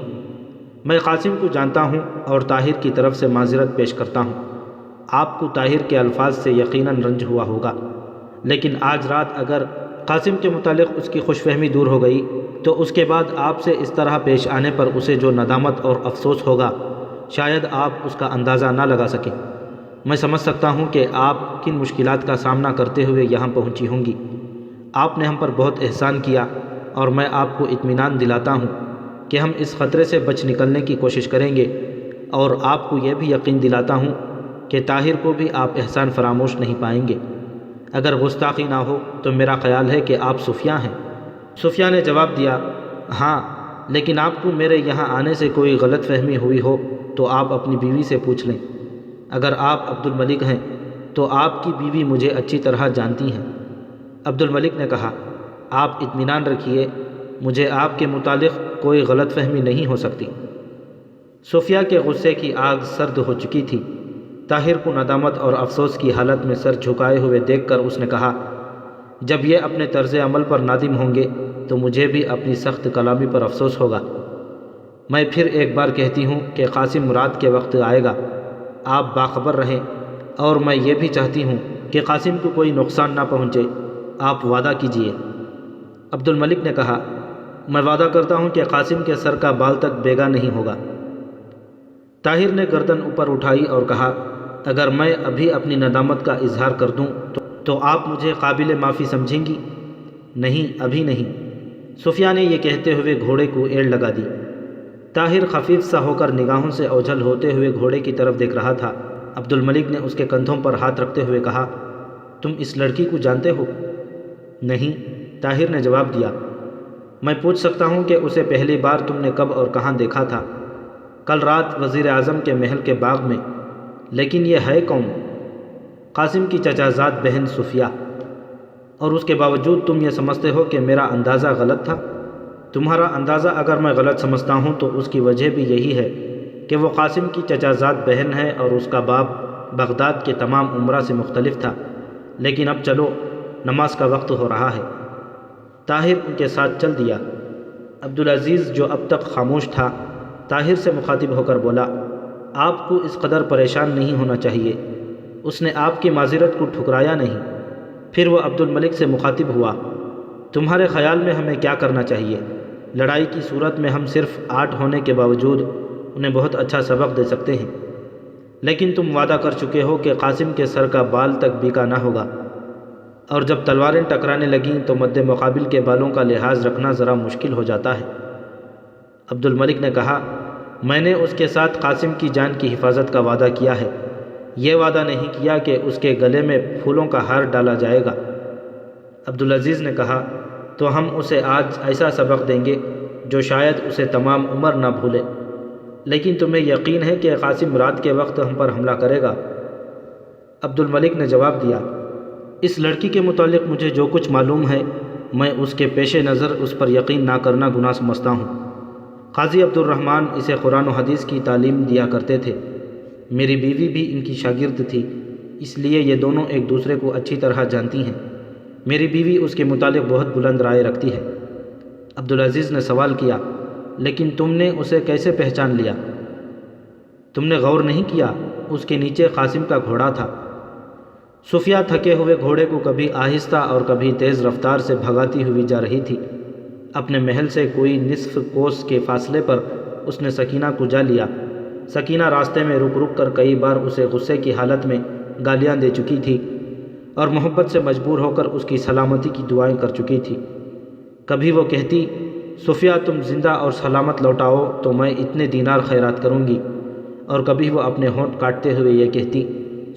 میں قاسم کو جانتا ہوں اور طاہر کی طرف سے معذرت پیش کرتا ہوں۔ آپ کو طاہر کے الفاظ سے یقیناً رنج ہوا ہوگا، لیکن آج رات اگر قاسم کے متعلق اس کی خوش فہمی دور ہو گئی تو اس کے بعد آپ سے اس طرح پیش آنے پر اسے جو ندامت اور افسوس ہوگا، شاید آپ اس کا اندازہ نہ لگا سکیں۔ میں سمجھ سکتا ہوں کہ آپ کن مشکلات کا سامنا کرتے ہوئے یہاں پہنچی ہوں گی۔ آپ نے ہم پر بہت احسان کیا، اور میں آپ کو اطمینان دلاتا ہوں کہ ہم اس خطرے سے بچ نکلنے کی کوشش کریں گے، اور آپ کو یہ بھی یقین دلاتا ہوں کہ طاہر کو بھی آپ احسان فراموش نہیں پائیں گے۔ اگر گستاخی نہ ہو تو میرا خیال ہے کہ آپ صفیہ ہیں۔ صفیہ نے جواب دیا، ہاں، لیکن آپ کو میرے یہاں آنے سے کوئی غلط فہمی ہوئی ہو تو آپ اپنی بیوی سے پوچھ لیں۔ اگر آپ عبد الملک ہیں تو آپ کی بیوی مجھے اچھی طرح جانتی ہیں۔ عبد الملک نے کہا، آپ اطمینان رکھیے، مجھے آپ کے متعلق کوئی غلط فہمی نہیں ہو سکتی۔ صفیہ کے غصے کی آگ سرد ہو چکی تھی۔ طاہر کو ندامت اور افسوس کی حالت میں سر جھکائے ہوئے دیکھ کر اس نے کہا، جب یہ اپنے طرز عمل پر نادم ہوں گے تو مجھے بھی اپنی سخت کلامی پر افسوس ہوگا۔ میں پھر ایک بار کہتی ہوں کہ قاسم رات کے وقت آئے گا، آپ باخبر رہیں، اور میں یہ بھی چاہتی ہوں کہ قاسم کو کوئی نقصان نہ پہنچے۔ آپ وعدہ کیجئے۔ عبد الملک نے کہا، میں وعدہ کرتا ہوں کہ قاسم کے سر کا بال تک بیگا نہیں ہوگا۔ طاہر نے گردن اوپر اٹھائی اور کہا، اگر میں ابھی اپنی ندامت کا اظہار کر دوں تو آپ مجھے قابل معافی سمجھیں گی؟ نہیں، ابھی نہیں۔ صفیہ نے یہ کہتے ہوئے گھوڑے کو ایڑ لگا دی۔ طاہر خفیف سا ہو کر نگاہوں سے اوجھل ہوتے ہوئے گھوڑے کی طرف دیکھ رہا تھا۔ عبد الملک نے اس کے کندھوں پر ہاتھ رکھتے ہوئے کہا، تم اس لڑکی کو جانتے ہو؟ نہیں، طاہر نے جواب دیا۔ میں پوچھ سکتا ہوں کہ اسے پہلی بار تم نے کب اور کہاں دیکھا تھا؟ کل رات وزیر اعظم کے محل کے باغ میں۔ لیکن یہ ہے کون؟ قاسم کی چچا زاد بہن صفیہ۔ اور اس کے باوجود تم یہ سمجھتے ہو کہ میرا اندازہ غلط تھا؟ تمہارا اندازہ اگر میں غلط سمجھتا ہوں تو اس کی وجہ بھی یہی ہے کہ وہ قاسم کی چچا زاد بہن ہے اور اس کا باپ بغداد کے تمام امراء سے مختلف تھا۔ لیکن اب چلو، نماز کا وقت ہو رہا ہے۔ طاہر ان کے ساتھ چل دیا۔ عبدالعزیز جو اب تک خاموش تھا، طاہر سے مخاطب ہو کر بولا، آپ کو اس قدر پریشان نہیں ہونا چاہیے۔ اس نے آپ کی معذرت کو ٹھکرایا نہیں۔ پھر وہ عبد الملک سے مخاطب ہوا، تمہارے خیال میں ہمیں کیا کرنا چاہیے؟ لڑائی کی صورت میں ہم صرف 8 ہونے کے باوجود انہیں بہت اچھا سبق دے سکتے ہیں، لیکن تم وعدہ کر چکے ہو کہ قاسم کے سر کا بال تک بیکا نہ ہوگا، اور جب تلواریں ٹکرانے لگیں تو مد مقابل کے بالوں کا لحاظ رکھنا ذرا مشکل ہو جاتا ہے۔ عبد الملک نے کہا، میں نے اس کے ساتھ قاسم کی جان کی حفاظت کا وعدہ کیا ہے، یہ وعدہ نہیں کیا کہ اس کے گلے میں پھولوں کا ہار ڈالا جائے گا۔ عبدالعزیز نے کہا، تو ہم اسے آج ایسا سبق دیں گے جو شاید اسے تمام عمر نہ بھولے۔ لیکن تمہیں یقین ہے کہ قاسم رات کے وقت ہم پر حملہ کرے گا؟ عبد الملک نے جواب دیا، اس لڑکی کے متعلق مجھے جو کچھ معلوم ہے، میں اس کے پیش نظر اس پر یقین نہ کرنا گناہ سمجھتا ہوں۔ قاضی عبد الرحمن اسے قرآن و حدیث کی تعلیم دیا کرتے تھے، میری بیوی بھی ان کی شاگرد تھی، اس لیے یہ دونوں ایک دوسرے کو اچھی طرح جانتی ہیں۔ میری بیوی اس کے متعلق بہت بلند رائے رکھتی ہے۔ عبدالعزیز نے سوال کیا، لیکن تم نے اسے کیسے پہچان لیا؟ تم نے غور نہیں کیا؟ اس کے نیچے قاسم کا گھوڑا تھا۔ صفیہ تھکے ہوئے گھوڑے کو کبھی آہستہ اور کبھی تیز رفتار سے بھگاتی ہوئی جا رہی تھی۔ اپنے محل سے کوئی نصف کوس کے فاصلے پر اس نے سکینہ کو جا لیا۔ سکینہ راستے میں رک رک کر کئی بار اسے غصے کی حالت میں گالیاں دے چکی تھی اور محبت سے مجبور ہو کر اس کی سلامتی کی دعائیں کر چکی تھی۔ کبھی وہ کہتی، صفیہ تم زندہ اور سلامت لوٹاؤ تو میں اتنے دینار خیرات کروں گی، اور کبھی وہ اپنے ہونٹ کاٹتے ہوئے یہ کہتی،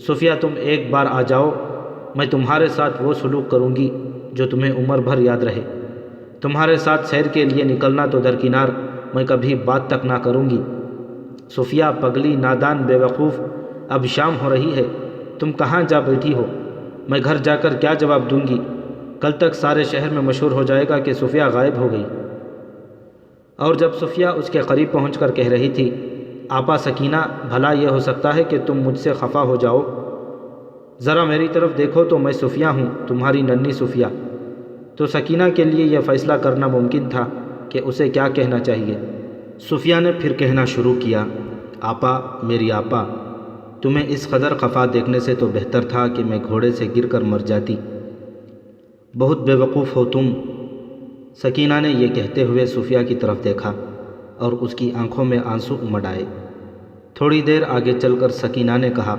صفیہ تم ایک بار آ جاؤ، میں تمہارے ساتھ وہ سلوک کروں گی جو تمہیں عمر بھر یاد رہے۔ تمہارے ساتھ سیر کے لیے نکلنا تو درکنار، میں کبھی بات تک نہ کروں گی۔ صفیہ پگلی، نادان، بے وقوف، اب شام ہو رہی ہے، تم کہاں جا بیٹھی ہو؟ میں گھر جا کر کیا جواب دوں گی؟ کل تک سارے شہر میں مشہور ہو جائے گا کہ صفیہ غائب ہو گئی۔ اور جب صفیہ اس کے قریب پہنچ کر کہہ رہی تھی، آپا سکینہ، بھلا یہ ہو سکتا ہے کہ تم مجھ سے خفا ہو جاؤ؟ ذرا میری طرف دیکھو تو میں صفیہ ہوں، تمہاری ننھی صفیہ۔ تو سکینہ کے لیے یہ فیصلہ کرنا ممکن تھا کہ اسے کیا کہنا چاہیے۔ صفیہ نے پھر کہنا شروع کیا، آپا، میری آپا، تمہیں اس قدر خفا دیکھنے سے تو بہتر تھا کہ میں گھوڑے سے گر کر مر جاتی۔ بہت بے وقوف ہو تم۔ سکینہ نے یہ کہتے ہوئے صفیہ کی طرف دیکھا اور اس کی آنکھوں میں آنسو امڈ آئے۔ تھوڑی دیر آگے چل کر سکینہ نے کہا،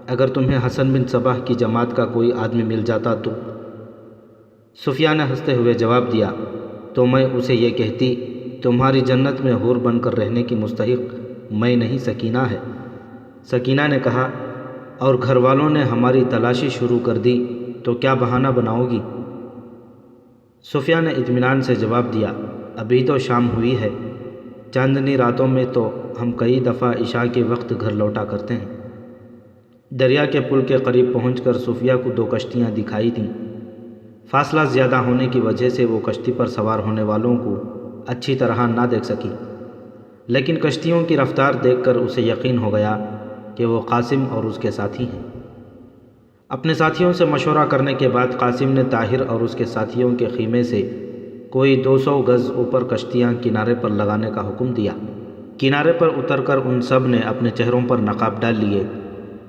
اگر تمہیں حسن بن صباح کی جماعت کا کوئی آدمی مل جاتا تو؟ صفیہ نے ہنستے ہوئے جواب دیا، تو میں اسے یہ کہتی، تمہاری جنت میں حور بن کر رہنے کی مستحق میں نہیں، سکینہ ہے۔ سکینہ نے کہا، اور گھر والوں نے ہماری تلاشی شروع کر دی تو کیا بہانہ بناؤ گی؟ صفیہ نے اطمینان سے جواب دیا، ابھی تو شام ہوئی ہے، چاندنی راتوں میں تو ہم کئی دفعہ عشاء کے وقت گھر لوٹا کرتے ہیں۔ دریا کے پل کے قریب پہنچ کر صفیہ کو دو کشتیاں دکھائی دیں۔ فاصلہ زیادہ ہونے کی وجہ سے وہ کشتی پر سوار ہونے والوں کو اچھی طرح نہ دیکھ سکی، لیکن کشتیوں کی رفتار دیکھ کر اسے یقین ہو گیا کہ وہ قاسم اور اس کے ساتھی ہیں۔ اپنے ساتھیوں سے مشورہ کرنے کے بعد قاسم نے طاہر اور اس کے ساتھیوں کے خیمے سے کوئی 200 گز اوپر کشتیاں کنارے پر لگانے کا حکم دیا۔ کنارے پر اتر کر ان سب نے اپنے چہروں پر نقاب ڈال لیے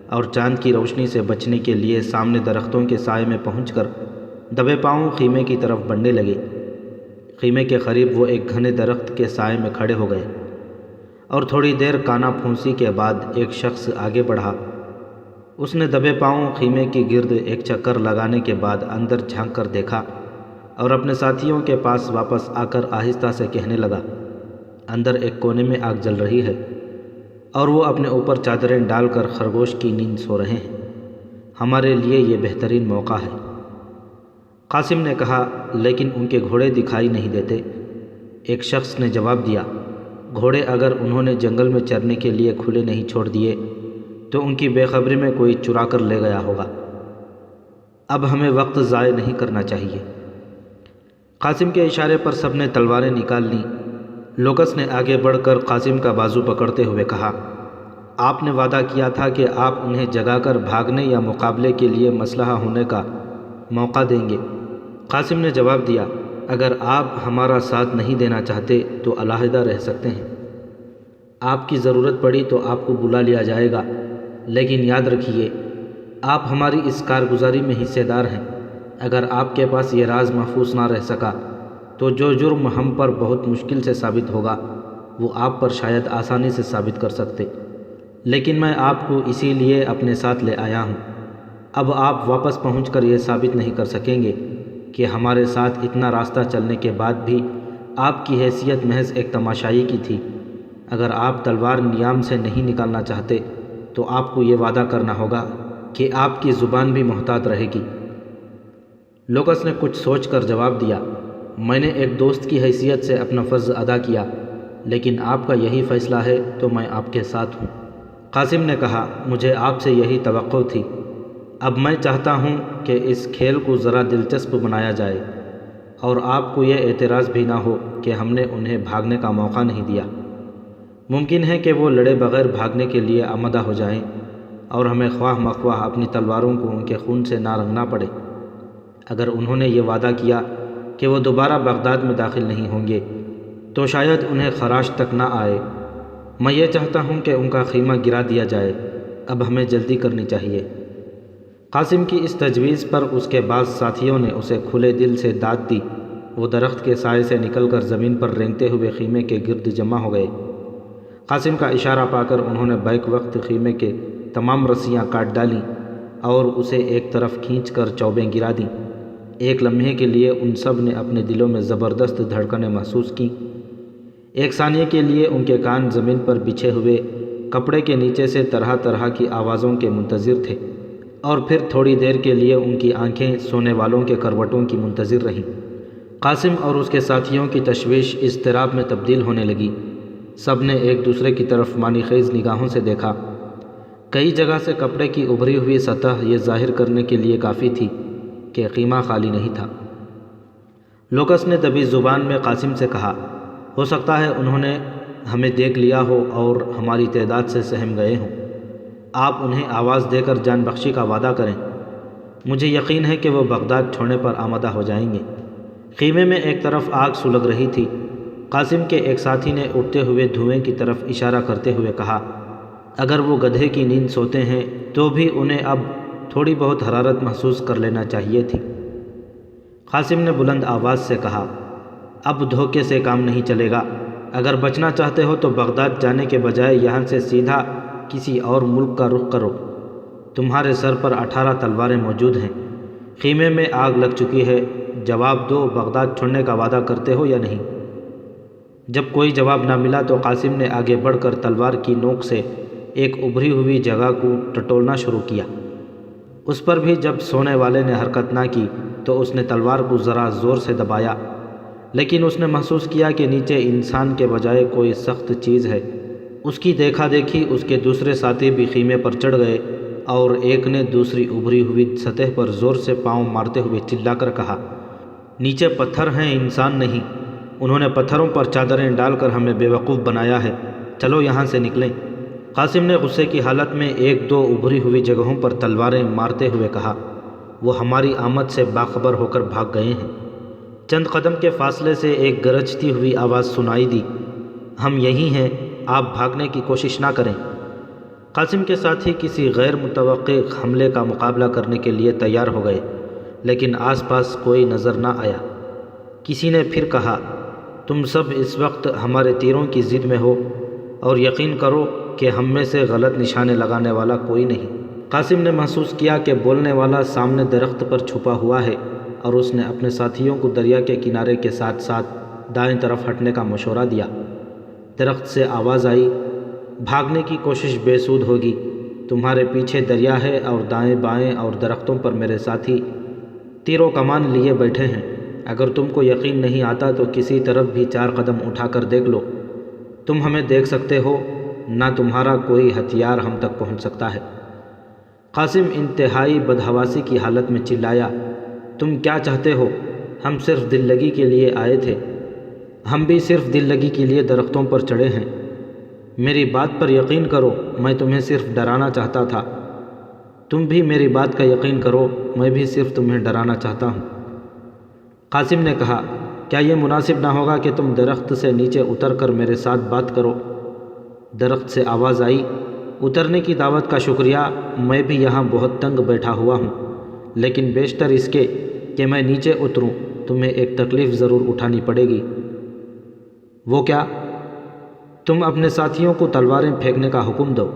اور چاند کی روشنی سے بچنے کے لیے سامنے درختوں کے سائے میں پہنچ کر دبے پاؤں خیمے کی طرف بڑھنے لگے۔ خیمے کے قریب وہ ایک گھنے درخت کے سائے میں کھڑے ہو گئے اور تھوڑی دیر کانا پھونسی کے بعد ایک شخص آگے بڑھا۔ اس نے دبے پاؤں خیمے کی گرد ایک چکر لگانے کے بعد اندر جھانک کر دیکھا اور اپنے ساتھیوں کے پاس واپس آ کر آہستہ سے کہنے لگا، اندر ایک کونے میں آگ جل رہی ہے اور وہ اپنے اوپر چادریں ڈال کر خرگوش کی نیند سو رہے ہیں، ہمارے لیے یہ بہترین موقع ہے۔ قاسم نے کہا، لیکن ان کے گھوڑے دکھائی نہیں دیتے۔ ایک شخص نے جواب دیا، گھوڑے اگر انہوں نے جنگل میں چرنے کے لیے کھلے نہیں چھوڑ دیے تو ان کی بے خبری میں کوئی چرا کر لے گیا ہوگا۔ اب ہمیں وقت ضائع نہیں کرنا چاہیے۔ قاسم کے اشارے پر سب نے تلواریں نکال لیں۔ لوکس نے آگے بڑھ کر قاسم کا بازو پکڑتے ہوئے کہا، آپ نے وعدہ کیا تھا کہ آپ انہیں جگا کر بھاگنے یا مقابلے کے لیے مسلح ہونے کا موقع دیں گے۔ قاسم نے جواب دیا، اگر آپ ہمارا ساتھ نہیں دینا چاہتے تو علیحدہ رہ سکتے ہیں، آپ کی ضرورت پڑی تو آپ کو بلا لیا جائے گا، لیکن یاد رکھیے آپ ہماری اس کارگزاری میں حصے دار ہیں۔ اگر آپ کے پاس یہ راز محفوظ نہ رہ سکا تو جو جرم ہم پر بہت مشکل سے ثابت ہوگا وہ آپ پر شاید آسانی سے ثابت کر سکتے، لیکن میں آپ کو اسی لیے اپنے ساتھ لے آیا ہوں۔ اب آپ واپس پہنچ کر یہ ثابت نہیں کر سکیں گے کہ ہمارے ساتھ اتنا راستہ چلنے کے بعد بھی آپ کی حیثیت محض ایک تماشائی کی تھی۔ اگر آپ تلوار نیام سے نہیں نکالنا چاہتے تو آپ کو یہ وعدہ کرنا ہوگا کہ آپ کی زبان بھی محتاط رہے گی۔ لوکس نے کچھ سوچ کر جواب دیا، میں نے ایک دوست کی حیثیت سے اپنا فرض ادا کیا، لیکن آپ کا یہی فیصلہ ہے تو میں آپ کے ساتھ ہوں۔ قاسم نے کہا، مجھے آپ سے یہی توقع تھی۔ اب میں چاہتا ہوں کہ اس کھیل کو ذرا دلچسپ بنایا جائے اور آپ کو یہ اعتراض بھی نہ ہو کہ ہم نے انہیں بھاگنے کا موقع نہیں دیا۔ ممکن ہے کہ وہ لڑے بغیر بھاگنے کے لیے آمادہ ہو جائیں اور ہمیں خواہ مخواہ اپنی تلواروں کو ان کے خون سے نہ رنگنا پڑے۔ اگر انہوں نے یہ وعدہ کیا کہ وہ دوبارہ بغداد میں داخل نہیں ہوں گے تو شاید انہیں خراش تک نہ آئے۔ میں یہ چاہتا ہوں کہ ان کا خیمہ گرا دیا جائے۔ اب ہمیں جلدی کرنی چاہیے۔ قاسم کی اس تجویز پر اس کے بعض ساتھیوں نے اسے کھلے دل سے داد دی۔ وہ درخت کے سائے سے نکل کر زمین پر رینگتے ہوئے خیمے کے گرد جمع ہو گئے۔ قاسم کا اشارہ پا کر انہوں نے بیک وقت خیمے کے تمام رسیاں کاٹ ڈالیں اور اسے ایک طرف کھینچ کر چوبیں گرا دیں۔ ایک لمحے کے لیے ان سب نے اپنے دلوں میں زبردست دھڑکنیں محسوس کیں۔ ایک ثانیے کے لیے ان کے کان زمین پر بچھے ہوئے کپڑے کے نیچے سے طرح طرح کی آوازوں کے منتظر تھے، اور پھر تھوڑی دیر کے لیے ان کی آنکھیں سونے والوں کے کروٹوں کی منتظر رہیں۔ قاسم اور اس کے ساتھیوں کی تشویش اضطراب میں تبدیل ہونے لگی۔ سب نے ایک دوسرے کی طرف معنی خیز نگاہوں سے دیکھا۔ کئی جگہ سے کپڑے کی ابھری ہوئی سطح یہ ظاہر کرنے کے لیے کافی تھی کہ خیمہ خالی نہیں تھا۔ لوکس نے دبی زبان میں قاسم سے کہا، ہو سکتا ہے انہوں نے ہمیں دیکھ لیا ہو اور ہماری تعداد سے سہم گئے ہوں۔ آپ انہیں آواز دے کر جان بخشی کا وعدہ کریں۔ مجھے یقین ہے کہ وہ بغداد چھوڑنے پر آمادہ ہو جائیں گے۔ خیمے میں ایک طرف آگ سلگ رہی تھی۔ قاسم کے ایک ساتھی نے اٹھتے ہوئے دھوئیں کی طرف اشارہ کرتے ہوئے کہا، اگر وہ گدھے کی نیند سوتے ہیں تو بھی انہیں اب تھوڑی بہت حرارت محسوس کر لینا چاہیے تھی۔ قاسم نے بلند آواز سے کہا، اب دھوکے سے کام نہیں چلے گا۔ اگر بچنا چاہتے ہو تو بغداد جانے کے بجائے یہاں سے سیدھا کسی اور ملک کا رخ کرو۔ تمہارے سر پر 18 تلواریں موجود ہیں۔ خیمے میں آگ لگ چکی ہے۔ جواب دو، بغداد چھوڑنے کا وعدہ کرتے ہو یا نہیں؟ جب کوئی جواب نہ ملا تو قاسم نے آگے بڑھ کر تلوار کی نوک سے ایک ابھری ہوئی جگہ کو ٹٹولنا شروع کیا۔ اس پر بھی جب سونے والے نے حرکت نہ کی تو اس نے تلوار کو ذرا زور سے دبایا، لیکن اس نے محسوس کیا کہ نیچے انسان کے بجائے کوئی سخت چیز ہے۔ اس کی دیکھا دیکھی اس کے دوسرے ساتھی بھی خیمے پر چڑھ گئے اور ایک نے دوسری ابھری ہوئی سطح پر زور سے پاؤں مارتے ہوئے چلا کر کہا، نیچے پتھر ہیں، انسان نہیں۔ انہوں نے پتھروں پر چادریں ڈال کر ہمیں بیوقوف بنایا ہے۔ چلو یہاں سے نکلیں۔ قاسم نے غصے کی حالت میں ایک دو ابھری ہوئی جگہوں پر تلواریں مارتے ہوئے کہا، وہ ہماری آمد سے باخبر ہو کر بھاگ گئے ہیں۔ چند قدم کے فاصلے سے ایک گرجتی ہوئی آواز سنائی دی، ہم یہی ہیں، آپ بھاگنے کی کوشش نہ کریں۔ قاسم کے ساتھی کسی غیر متوقع حملے کا مقابلہ کرنے کے لیے تیار ہو گئے، لیکن آس پاس کوئی نظر نہ آیا۔ کسی نے پھر کہا، تم سب اس وقت ہمارے تیروں کی زد میں ہو اور یقین کرو کہ ہم میں سے غلط نشانے لگانے والا کوئی نہیں۔ قاسم نے محسوس کیا کہ بولنے والا سامنے درخت پر چھپا ہوا ہے، اور اس نے اپنے ساتھیوں کو دریا کے کنارے کے ساتھ ساتھ دائیں طرف ہٹنے کا مشورہ دیا۔ درخت سے آواز آئی، بھاگنے کی کوشش بے سود ہوگی۔ تمہارے پیچھے دریا ہے اور دائیں بائیں اور درختوں پر میرے ساتھی تیر و کمان لیے بیٹھے ہیں۔ اگر تم کو یقین نہیں آتا تو کسی طرف بھی 4 قدم اٹھا کر دیکھ لو۔ تم ہمیں دیکھ سکتے ہو، نہ تمہارا کوئی ہتھیار ہم تک پہنچ سکتا ہے۔ قاسم انتہائی بدحواسی کی حالت میں چلایا، تم کیا چاہتے ہو؟ ہم صرف دل لگی کے لیے آئے تھے۔ ہم بھی صرف دل لگی کے لیے درختوں پر چڑھے ہیں۔ میری بات پر یقین کرو، میں تمہیں صرف ڈرانا چاہتا تھا۔ تم بھی میری بات کا یقین کرو، میں بھی صرف تمہیں ڈرانا چاہتا ہوں۔ قاسم نے کہا، کیا یہ مناسب نہ ہوگا کہ تم درخت سے نیچے اتر کر میرے ساتھ بات کرو؟ درخت سے آواز آئی، اترنے کی دعوت کا شکریہ، میں بھی یہاں بہت تنگ بیٹھا ہوا ہوں، لیکن بیشتر اس کے کہ میں نیچے اتروں تمہیں ایک تکلیف ضرور اٹھانی پڑے گی۔ وہ کیا؟ تم اپنے ساتھیوں کو تلواریں پھینکنے کا حکم دو۔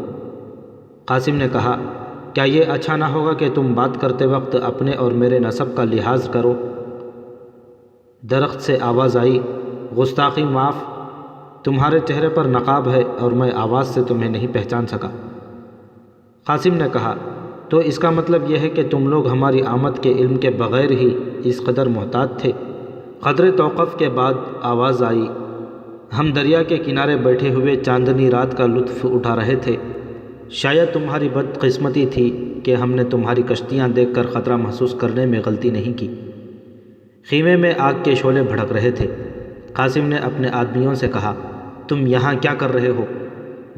قاسم نے کہا، کیا یہ اچھا نہ ہوگا کہ تم بات کرتے وقت اپنے اور میرے نسب کا لحاظ کرو؟ درخت سے آواز آئی، گستاخی معاف، تمہارے چہرے پر نقاب ہے اور میں آواز سے تمہیں نہیں پہچان سکا۔ قاسم نے کہا، تو اس کا مطلب یہ ہے کہ تم لوگ ہماری آمد کے علم کے بغیر ہی اس قدر محتاط تھے۔ قدر توقف کے بعد آواز آئی، ہم دریا کے کنارے بیٹھے ہوئے چاندنی رات کا لطف اٹھا رہے تھے۔ شاید تمہاری بدقسمتی تھی کہ ہم نے تمہاری کشتیاں دیکھ کر خطرہ محسوس کرنے میں غلطی نہیں کی۔ خیمے میں آگ کے شعلے بھڑک رہے تھے۔ قاسم نے اپنے آدمیوں سے کہا، تم یہاں کیا کر رہے ہو؟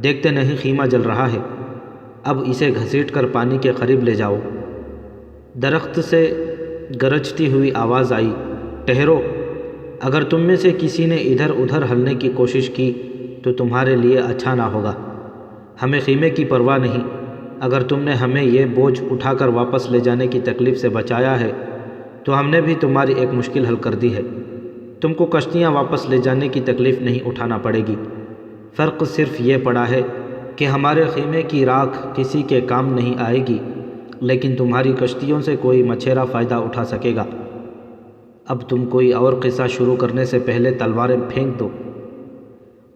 دیکھتے نہیں خیمہ جل رہا ہے، اب اسے گھسیٹ کر پانی کے قریب لے جاؤ۔ درخت سے گرجتی ہوئی آواز آئی، ٹھہرو، اگر تم میں سے کسی نے ادھر ادھر ہلنے کی کوشش کی تو تمہارے لیے اچھا نہ ہوگا۔ ہمیں خیمے کی پرواہ نہیں، اگر تم نے ہمیں یہ بوجھ اٹھا کر واپس لے جانے کی تکلیف سے بچایا ہے تو ہم نے بھی تمہاری ایک مشکل حل کر دی ہے۔ تم کو کشتیاں واپس لے جانے کی تکلیف نہیں اٹھانا پڑے گی، فرق صرف یہ پڑا ہے کہ ہمارے خیمے کی راکھ کسی کے کام نہیں آئے گی، لیکن تمہاری کشتیوں سے کوئی مچھیرا فائدہ اٹھا سکے گا۔ اب تم کوئی اور قصہ شروع کرنے سے پہلے تلواریں پھینک دو۔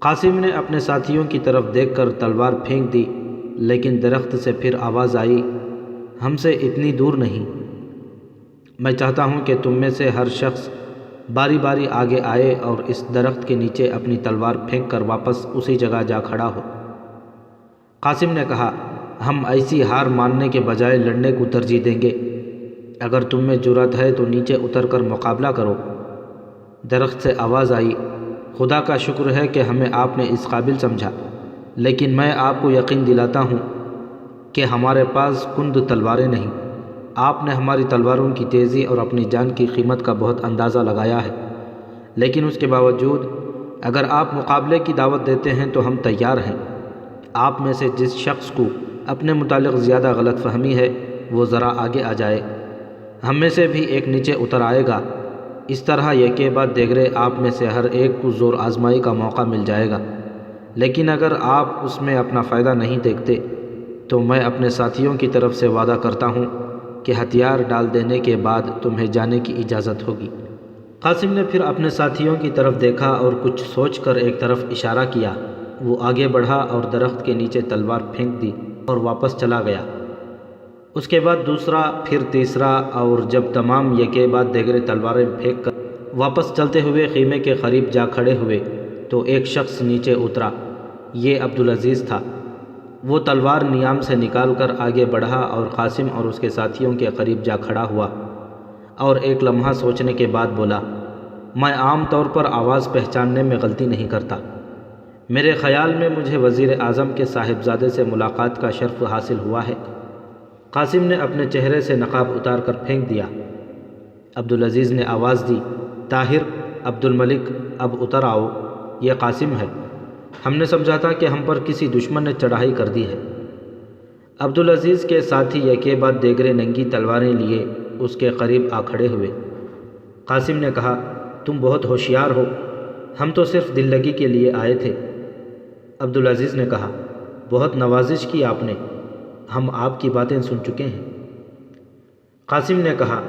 قاسم نے اپنے ساتھیوں کی طرف دیکھ کر تلوار پھینک دی، لیکن درخت سے پھر آواز آئی، ہم سے اتنی دور نہیں۔ میں چاہتا ہوں کہ تم میں سے ہر شخص باری باری آگے آئے اور اس درخت کے نیچے اپنی تلوار پھینک کر واپس اسی جگہ جا کھڑا ہو۔ قاسم نے کہا، ہم ایسی ہار ماننے کے بجائے لڑنے کو ترجیح دیں گے۔ اگر تم میں جرأت ہے تو نیچے اتر کر مقابلہ کرو۔ درخت سے آواز آئی، خدا کا شکر ہے کہ ہمیں آپ نے اس قابل سمجھا، لیکن میں آپ کو یقین دلاتا ہوں کہ ہمارے پاس کند تلواریں نہیں۔ آپ نے ہماری تلواروں کی تیزی اور اپنی جان کی قیمت کا بہت اندازہ لگایا ہے، لیکن اس کے باوجود اگر آپ مقابلے کی دعوت دیتے ہیں تو ہم تیار ہیں۔ آپ میں سے جس شخص کو اپنے متعلق زیادہ غلط فہمی ہے وہ ذرا آگے آ جائے، ہم میں سے بھی ایک نیچے اتر آئے گا۔ اس طرح یکے بعد دیگرے آپ میں سے ہر ایک کو زور آزمائی کا موقع مل جائے گا، لیکن اگر آپ اس میں اپنا فائدہ نہیں دیکھتے تو میں اپنے ساتھیوں کی طرف سے وعدہ کرتا ہوں کہ ہتھیار ڈال دینے کے بعد تمہیں جانے کی اجازت ہوگی۔ قاسم نے پھر اپنے ساتھیوں کی طرف دیکھا اور کچھ سوچ کر ایک طرف اشارہ کیا۔ وہ آگے بڑھا اور درخت کے نیچے تلوار پھینک دی اور واپس چلا گیا۔ اس کے بعد دوسرا، پھر تیسرا، اور جب تمام یکے بعد دیگرے تلواریں پھینک کر واپس چلتے ہوئے خیمے کے قریب جا کھڑے ہوئے تو ایک شخص نیچے اترا۔ یہ عبدالعزیز تھا۔ وہ تلوار نیام سے نکال کر آگے بڑھا اور قاسم اور اس کے ساتھیوں کے قریب جا کھڑا ہوا اور ایک لمحہ سوچنے کے بعد بولا، میں عام طور پر آواز پہچاننے میں غلطی نہیں کرتا۔ میرے خیال میں مجھے وزیر اعظم کے صاحبزادے سے ملاقات کا شرف حاصل ہوا ہے۔ قاسم نے اپنے چہرے سے نقاب اتار کر پھینک دیا۔ عبدالعزیز نے آواز دی، طاہر، عبد الملک، اب اتر آؤ، یہ قاسم ہے۔ ہم نے سمجھا تھا کہ ہم پر کسی دشمن نے چڑھائی کر دی ہے۔ عبدالعزیز کے ساتھی یکے بعد دیگرے ننگی تلواریں لیے اس کے قریب آ کھڑے ہوئے۔ قاسم نے کہا، تم بہت ہوشیار ہو، ہم تو صرف دل لگی کے لیے آئے تھے۔ عبدالعزیز نے کہا، بہت نوازش کی آپ نے، ہم آپ کی باتیں سن چکے ہیں۔ قاسم نے کہا،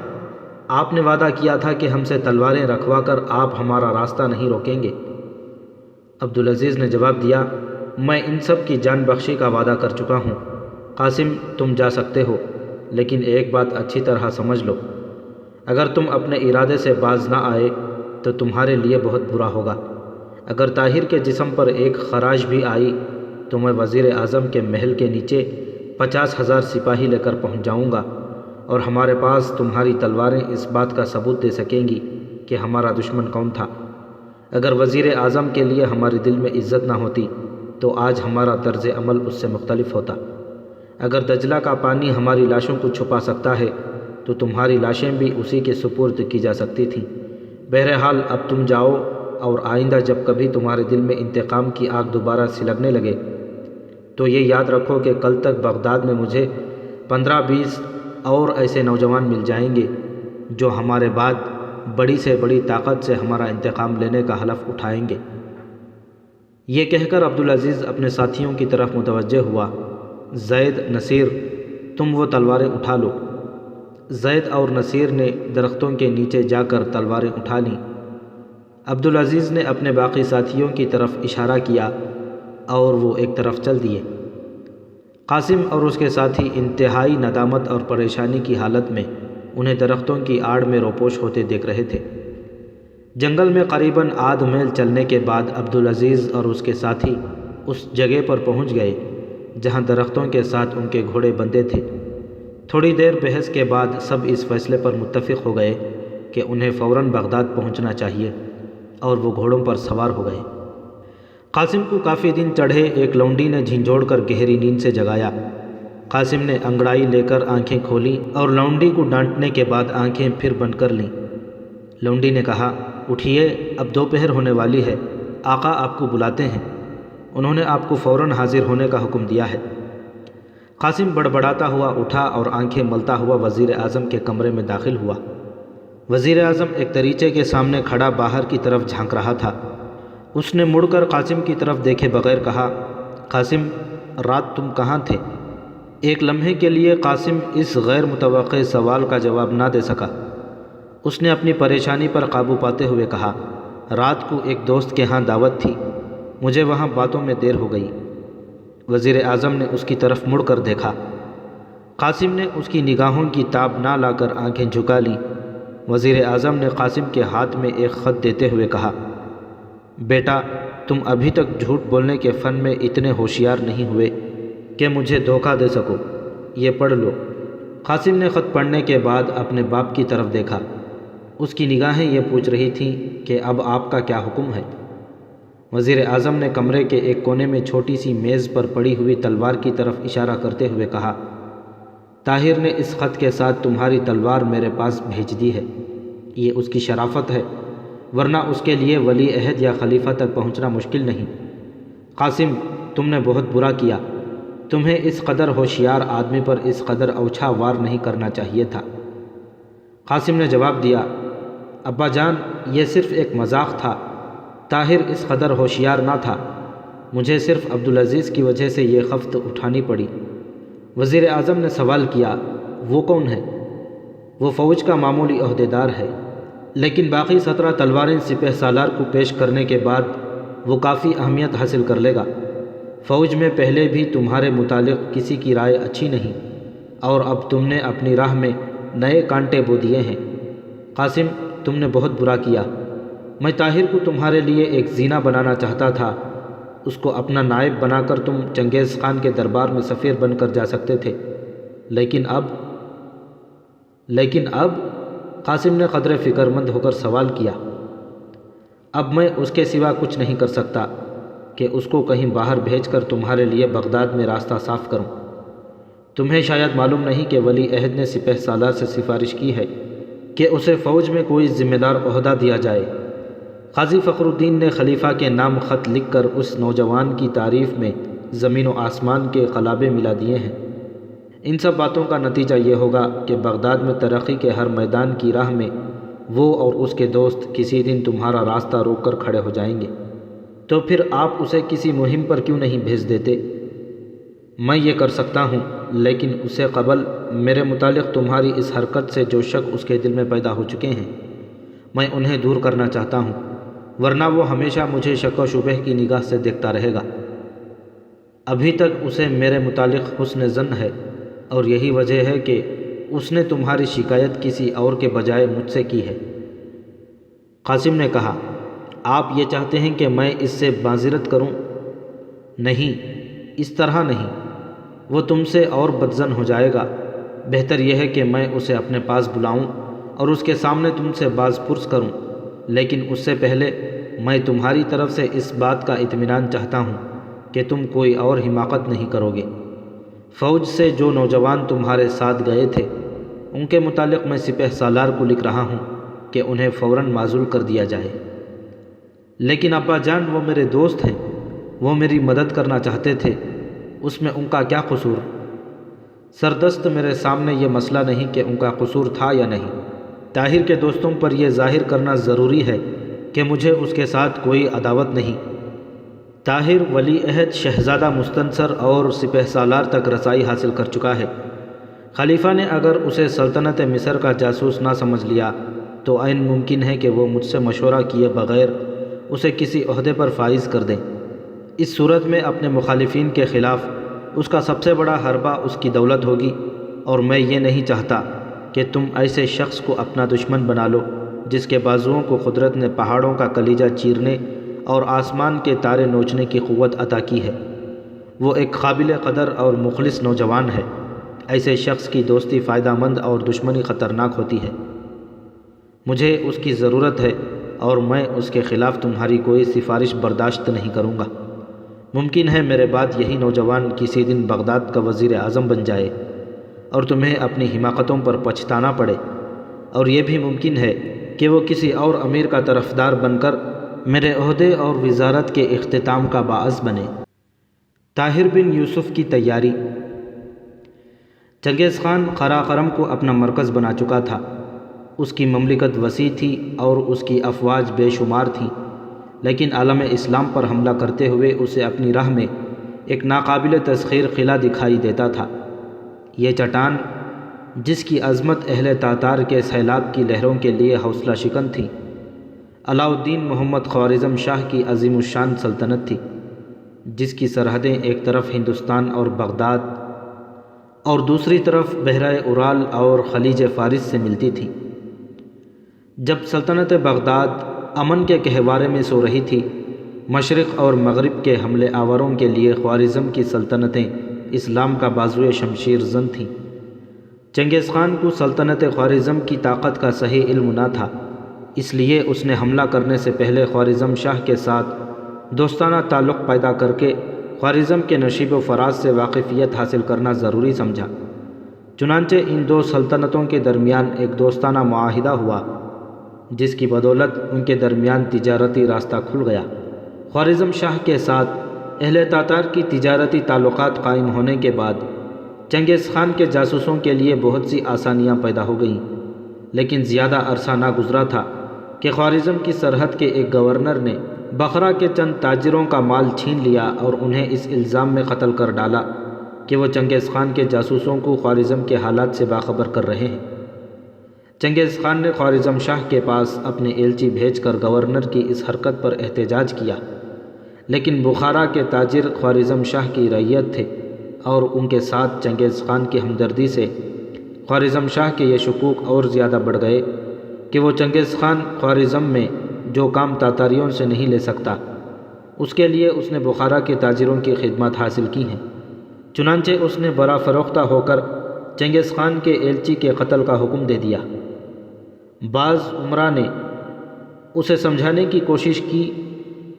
آپ نے وعدہ کیا تھا کہ ہم سے تلواریں رکھوا کر آپ ہمارا راستہ نہیں روکیں گے۔ عبدالعزیز نے جواب دیا، میں ان سب کی جان بخشی کا وعدہ کر چکا ہوں۔ قاسم، تم جا سکتے ہو، لیکن ایک بات اچھی طرح سمجھ لو، اگر تم اپنے ارادے سے باز نہ آئے تو تمہارے لیے بہت برا ہوگا۔ اگر طاہر کے جسم پر ایک خراش بھی آئی تو میں وزیر اعظم کے محل کے نیچے 50,000 سپاہی لے کر پہنچ جاؤں گا، اور ہمارے پاس تمہاری تلواریں اس بات کا ثبوت دے سکیں گی کہ ہمارا دشمن کون تھا۔ اگر وزیر اعظم کے لیے ہمارے دل میں عزت نہ ہوتی تو آج ہمارا طرز عمل اس سے مختلف ہوتا۔ اگر دجلہ کا پانی ہماری لاشوں کو چھپا سکتا ہے تو تمہاری لاشیں بھی اسی کے سپرد کی جا سکتی تھیں۔ بہرحال اب تم جاؤ، اور آئندہ جب کبھی تمہارے دل میں انتقام کی آگ دوبارہ سلگنے لگے تو یہ یاد رکھو کہ کل تک بغداد میں مجھے 15-20 اور ایسے نوجوان مل جائیں گے جو ہمارے بعد بڑی سے بڑی طاقت سے ہمارا انتقام لینے کا حلف اٹھائیں گے۔ یہ کہہ کر عبدالعزیز اپنے ساتھیوں کی طرف متوجہ ہوا، زید، نصیر، تم وہ تلواریں اٹھا لو۔ زید اور نصیر نے درختوں کے نیچے جا کر تلواریں اٹھا لیں۔ عبدالعزیز نے اپنے باقی ساتھیوں کی طرف اشارہ کیا اور وہ ایک طرف چل دیے۔ قاسم اور اس کے ساتھی انتہائی ندامت اور پریشانی کی حالت میں انہیں درختوں کی آڑ میں روپوش ہوتے دیکھ رہے تھے۔ جنگل میں قریباً آدھ میل چلنے کے بعد عبدالعزیز اور اس کے ساتھی اس جگہ پر پہنچ گئے جہاں درختوں کے ساتھ ان کے گھوڑے بندھے تھے۔ تھوڑی دیر بحث کے بعد سب اس فیصلے پر متفق ہو گئے کہ انہیں فوراً بغداد پہنچنا چاہیے اور وہ گھوڑوں پر سوار ہو گئے۔ قاسم کو کافی دن چڑھے ایک لونڈی نے جھنجھوڑ کر گہری نیند سے جگایا۔ قاسم نے انگڑائی لے کر آنکھیں کھولیں اور لونڈی کو ڈانٹنے کے بعد آنکھیں پھر بند کر لیں۔ لونڈی نے کہا، اٹھیے، اب دوپہر ہونے والی ہے، آقا آپ کو بلاتے ہیں، انہوں نے آپ کو فوراً حاضر ہونے کا حکم دیا ہے۔ قاسم بڑبڑاتا ہوا اٹھا اور آنکھیں ملتا ہوا وزیر اعظم کے کمرے میں داخل ہوا۔ وزیر اعظم ایک دریچے کے سامنے کھڑا باہر کی طرف جھانک رہا تھا۔ اس نے مڑ کر قاسم کی طرف دیکھے بغیر کہا، قاسم، رات تم کہاں تھے؟ ایک لمحے کے لیے قاسم اس غیر متوقع سوال کا جواب نہ دے سکا۔ اس نے اپنی پریشانی پر قابو پاتے ہوئے کہا، رات کو ایک دوست کے ہاں دعوت تھی، مجھے وہاں باتوں میں دیر ہو گئی۔ وزیر اعظم نے اس کی طرف مڑ کر دیکھا۔ قاسم نے اس کی نگاہوں کی تاب نہ لا کر آنکھیں جھکا لیں۔ وزیر اعظم نے قاسم کے ہاتھ میں ایک خط دیتے ہوئے کہا، بیٹا، تم ابھی تک جھوٹ بولنے کے فن میں اتنے ہوشیار نہیں ہوئے کہ مجھے دھوکہ دے سکو، یہ پڑھ لو۔ قاسم نے خط پڑھنے کے بعد اپنے باپ کی طرف دیکھا۔ اس کی نگاہیں یہ پوچھ رہی تھیں کہ اب آپ کا کیا حکم ہے؟ وزیر اعظم نے کمرے کے ایک کونے میں چھوٹی سی میز پر پڑی ہوئی تلوار کی طرف اشارہ کرتے ہوئے کہا، طاہر نے اس خط کے ساتھ تمہاری تلوار میرے پاس بھیج دی ہے۔ یہ اس کی شرافت ہے، ورنہ اس کے لیے ولی عہد یا خلیفہ تک پہنچنا مشکل نہیں۔ قاسم، تم نے بہت برا کیا، تمہیں اس قدر ہوشیار آدمی پر اس قدر اوچھا وار نہیں کرنا چاہیے تھا۔ قاسم نے جواب دیا، ابا جان، یہ صرف ایک مذاق تھا، طاہر اس قدر ہوشیار نہ تھا، مجھے صرف عبدالعزیز کی وجہ سے یہ خفت اٹھانی پڑی۔ وزیر اعظم نے سوال کیا، وہ کون ہے؟ وہ فوج کا معمولی عہدیدار ہے، لیکن باقی 17 تلواریں سپہ سالار کو پیش کرنے کے بعد وہ کافی اہمیت حاصل کر لے گا۔ فوج میں پہلے بھی تمہارے متعلق کسی کی رائے اچھی نہیں، اور اب تم نے اپنی راہ میں نئے کانٹے بو دیے ہیں۔ قاسم، تم نے بہت برا کیا۔ میں طاہر کو تمہارے لیے ایک زینہ بنانا چاہتا تھا، اس کو اپنا نائب بنا کر تم چنگیز خان کے دربار میں سفیر بن کر جا سکتے تھے، لیکن اب قاسم نے قدرے فکر مند ہو کر سوال کیا، اب میں اس کے سوا کچھ نہیں کر سکتا کہ اس کو کہیں باہر بھیج کر تمہارے لیے بغداد میں راستہ صاف کروں۔ تمہیں شاید معلوم نہیں کہ ولی عہد نے سپہ سالار سے سفارش کی ہے کہ اسے فوج میں کوئی ذمہ دار عہدہ دیا جائے۔ قاضی فخر الدین نے خلیفہ کے نام خط لکھ کر اس نوجوان کی تعریف میں زمین و آسمان کے قلابے ملا دیے ہیں۔ ان سب باتوں کا نتیجہ یہ ہوگا کہ بغداد میں ترقی کے ہر میدان کی راہ میں وہ اور اس کے دوست کسی دن تمہارا راستہ روک کر کھڑے ہو جائیں گے، تو پھر آپ اسے کسی مہم پر کیوں نہیں بھیج دیتے؟ میں یہ کر سکتا ہوں، لیکن اس سے قبل میرے متعلق تمہاری اس حرکت سے جو شک اس کے دل میں پیدا ہو چکے ہیں، میں انہیں دور کرنا چاہتا ہوں، ورنہ وہ ہمیشہ مجھے شک و شبہ کی نگاہ سے دیکھتا رہے گا۔ ابھی تک اسے میرے متعلق حسن ظن ہے، اور یہی وجہ ہے کہ اس نے تمہاری شکایت کسی اور کے بجائے مجھ سے کی ہے۔ قاسم نے کہا، آپ یہ چاہتے ہیں کہ میں اس سے معذرت کروں؟ نہیں، اس طرح نہیں، وہ تم سے اور بدظن ہو جائے گا۔ بہتر یہ ہے کہ میں اسے اپنے پاس بلاؤں اور اس کے سامنے تم سے باز پرس کروں، لیکن اس سے پہلے میں تمہاری طرف سے اس بات کا اطمینان چاہتا ہوں کہ تم کوئی اور حماقت نہیں کرو گے۔ فوج سے جو نوجوان تمہارے ساتھ گئے تھے، ان کے متعلق میں سپہ سالار کو لکھ رہا ہوں کہ انہیں فوراً معزول کر دیا جائے۔ لیکن ابا جان، وہ میرے دوست ہیں، وہ میری مدد کرنا چاہتے تھے، اس میں ان کا کیا قصور؟ سردست میرے سامنے یہ مسئلہ نہیں کہ ان کا قصور تھا یا نہیں۔ طاہر کے دوستوں پر یہ ظاہر کرنا ضروری ہے کہ مجھے اس کے ساتھ کوئی عداوت نہیں۔ طاہر ولی عہد شہزادہ مستنصر اور سپہ سالار تک رسائی حاصل کر چکا ہے۔ خلیفہ نے اگر اسے سلطنت مصر کا جاسوس نہ سمجھ لیا تو عین ممکن ہے کہ وہ مجھ سے مشورہ کیے بغیر اسے کسی عہدے پر فائز کر دیں۔ اس صورت میں اپنے مخالفین کے خلاف اس کا سب سے بڑا حربہ اس کی دولت ہوگی، اور میں یہ نہیں چاہتا کہ تم ایسے شخص کو اپنا دشمن بنا لو جس کے بازوؤں کو قدرت نے پہاڑوں کا کلیجہ چیرنے اور آسمان کے تارے نوچنے کی قوت عطا کی ہے۔ وہ ایک قابل قدر اور مخلص نوجوان ہے۔ ایسے شخص کی دوستی فائدہ مند اور دشمنی خطرناک ہوتی ہے۔ مجھے اس کی ضرورت ہے اور میں اس کے خلاف تمہاری کوئی سفارش برداشت نہیں کروں گا۔ ممکن ہے میرے بعد یہی نوجوان کسی دن بغداد کا وزیر اعظم بن جائے اور تمہیں اپنی حماقتوں پر پچھتانا پڑے، اور یہ بھی ممکن ہے کہ وہ کسی اور امیر کا طرفدار بن کر میرے عہدے اور وزارت کے اختتام کا باعث بنے۔ طاہر بن یوسف کی تیاری۔ چنگیز خان قراقرم کو اپنا مرکز بنا چکا تھا۔ اس کی مملکت وسیع تھی اور اس کی افواج بے شمار تھیں، لیکن عالم اسلام پر حملہ کرتے ہوئے اسے اپنی راہ میں ایک ناقابل تسخیر قلعہ دکھائی دیتا تھا۔ یہ چٹان، جس کی عظمت اہل تاتار کے سیلاب کی لہروں کے لیے حوصلہ شکن تھی، علاء الدین محمد خوارزم شاہ کی عظیم الشان سلطنت تھی، جس کی سرحدیں ایک طرف ہندوستان اور بغداد اور دوسری طرف بحیرہ ارال اور خلیج فارس سے ملتی تھی۔ جب سلطنت بغداد امن کے گہوارے میں سو رہی تھی، مشرق اور مغرب کے حملے آوروں کے لیے خوارزم کی سلطنتیں اسلام کا بازوئے شمشیر زن تھیں۔ چنگیز خان کو سلطنت خوارزم کی طاقت کا صحیح علم نہ تھا، اس لیے اس نے حملہ کرنے سے پہلے خوارزم شاہ کے ساتھ دوستانہ تعلق پیدا کر کے خوارزم کے نشیب و فراز سے واقفیت حاصل کرنا ضروری سمجھا۔ چنانچہ ان دو سلطنتوں کے درمیان ایک دوستانہ معاہدہ ہوا، جس کی بدولت ان کے درمیان تجارتی راستہ کھل گیا۔ خوارزم شاہ کے ساتھ اہل تاتار کی تجارتی تعلقات قائم ہونے کے بعد چنگیز خان کے جاسوسوں کے لیے بہت سی آسانیاں پیدا ہو گئیں، لیکن زیادہ عرصہ نہ گزرا تھا کہ خوارزم کی سرحد کے ایک گورنر نے بخرا کے چند تاجروں کا مال چھین لیا اور انہیں اس الزام میں قتل کر ڈالا کہ وہ چنگیز خان کے جاسوسوں کو خوارزم کے حالات سے باخبر کر رہے ہیں۔ چنگیز خان نے خوارزم شاہ کے پاس اپنے ایلچی بھیج کر گورنر کی اس حرکت پر احتجاج کیا، لیکن بخارا کے تاجر خوارزم شاہ کی رعیت تھے اور ان کے ساتھ چنگیز خان کی ہمدردی سے خوارزم شاہ کے یہ شکوک اور زیادہ بڑھ گئے کہ وہ چنگیز خان خوارزم میں جو کام تاتاریوں سے نہیں لے سکتا، اس کے لیے اس نے بخارا کے تاجروں کی خدمات حاصل کی ہیں۔ چنانچہ اس نے برا فروختہ ہو کر چنگیز خان کے ایلچی کے قتل کا حکم دے دیا۔ بعض عمرا نے اسے سمجھانے کی کوشش کی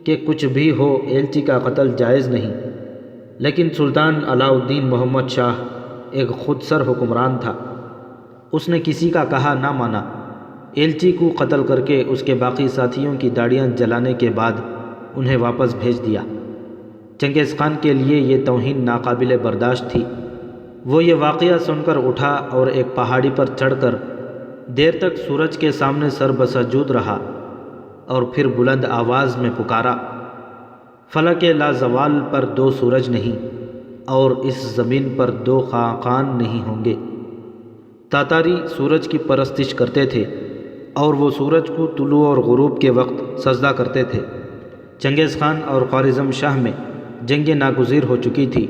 کہ کچھ بھی ہو ایلچی کا قتل جائز نہیں، لیکن سلطان علاء الدین محمد شاہ ایک خود سر حکمران تھا۔ اس نے کسی کا کہا نہ مانا، ایلچی کو قتل کر کے اس کے باقی ساتھیوں کی داڑیاں جلانے کے بعد انہیں واپس بھیج دیا۔ چنگیز خان کے لیے یہ توہین ناقابل برداشت تھی۔ وہ یہ واقعہ سن کر اٹھا اور ایک پہاڑی پر چڑھ کر دیر تک سورج کے سامنے سر بسجود رہا اور پھر بلند آواز میں پکارا، فلک لازوال پر دو سورج نہیں اور اس زمین پر دو خاقان نہیں ہوں گے۔ تاتاری سورج کی پرستش کرتے تھے اور وہ سورج کو طلوع اور غروب کے وقت سجدہ کرتے تھے۔ چنگیز خان اور خوارزم شاہ میں جنگ ناگزیر ہو چکی تھی،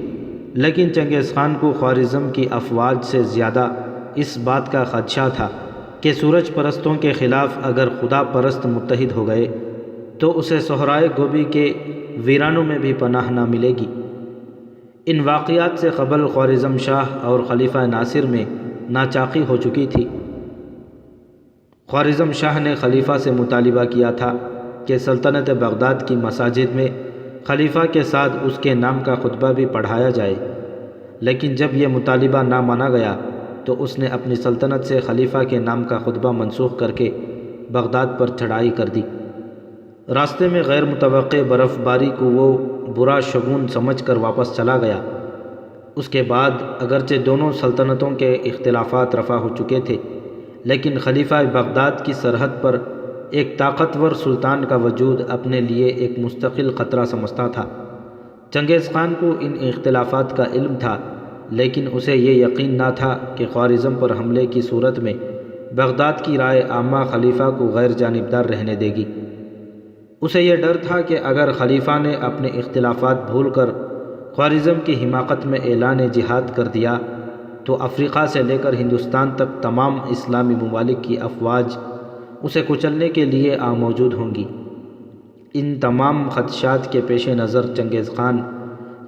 لیکن چنگیز خان کو خوارزم کی افواج سے زیادہ اس بات کا خدشہ تھا کہ سورج پرستوں کے خلاف اگر خدا پرست متحد ہو گئے تو اسے صحرائے گوبی کے ویرانوں میں بھی پناہ نہ ملے گی۔ ان واقعات سے قبل خوارزم شاہ اور خلیفہ ناصر میں ناچاقی ہو چکی تھی۔ خوارزم شاہ نے خلیفہ سے مطالبہ کیا تھا کہ سلطنت بغداد کی مساجد میں خلیفہ کے ساتھ اس کے نام کا خطبہ بھی پڑھایا جائے، لیکن جب یہ مطالبہ نہ مانا گیا تو اس نے اپنی سلطنت سے خلیفہ کے نام کا خطبہ منسوخ کر کے بغداد پر چڑھائی کر دی۔ راستے میں غیر متوقع برف باری کو وہ برا شگون سمجھ کر واپس چلا گیا۔ اس کے بعد اگرچہ دونوں سلطنتوں کے اختلافات رفع ہو چکے تھے، لیکن خلیفہ بغداد کی سرحد پر ایک طاقتور سلطان کا وجود اپنے لیے ایک مستقل خطرہ سمجھتا تھا۔ چنگیز خان کو ان اختلافات کا علم تھا، لیکن اسے یہ یقین نہ تھا کہ خوارزم پر حملے کی صورت میں بغداد کی رائے عامہ خلیفہ کو غیر جانبدار رہنے دے گی۔ اسے یہ ڈر تھا کہ اگر خلیفہ نے اپنے اختلافات بھول کر خوارزم کی حماقت میں اعلان جہاد کر دیا تو افریقہ سے لے کر ہندوستان تک تمام اسلامی ممالک کی افواج اسے کچلنے کے لیے موجود ہوں گی۔ ان تمام خدشات کے پیش نظر چنگیز خان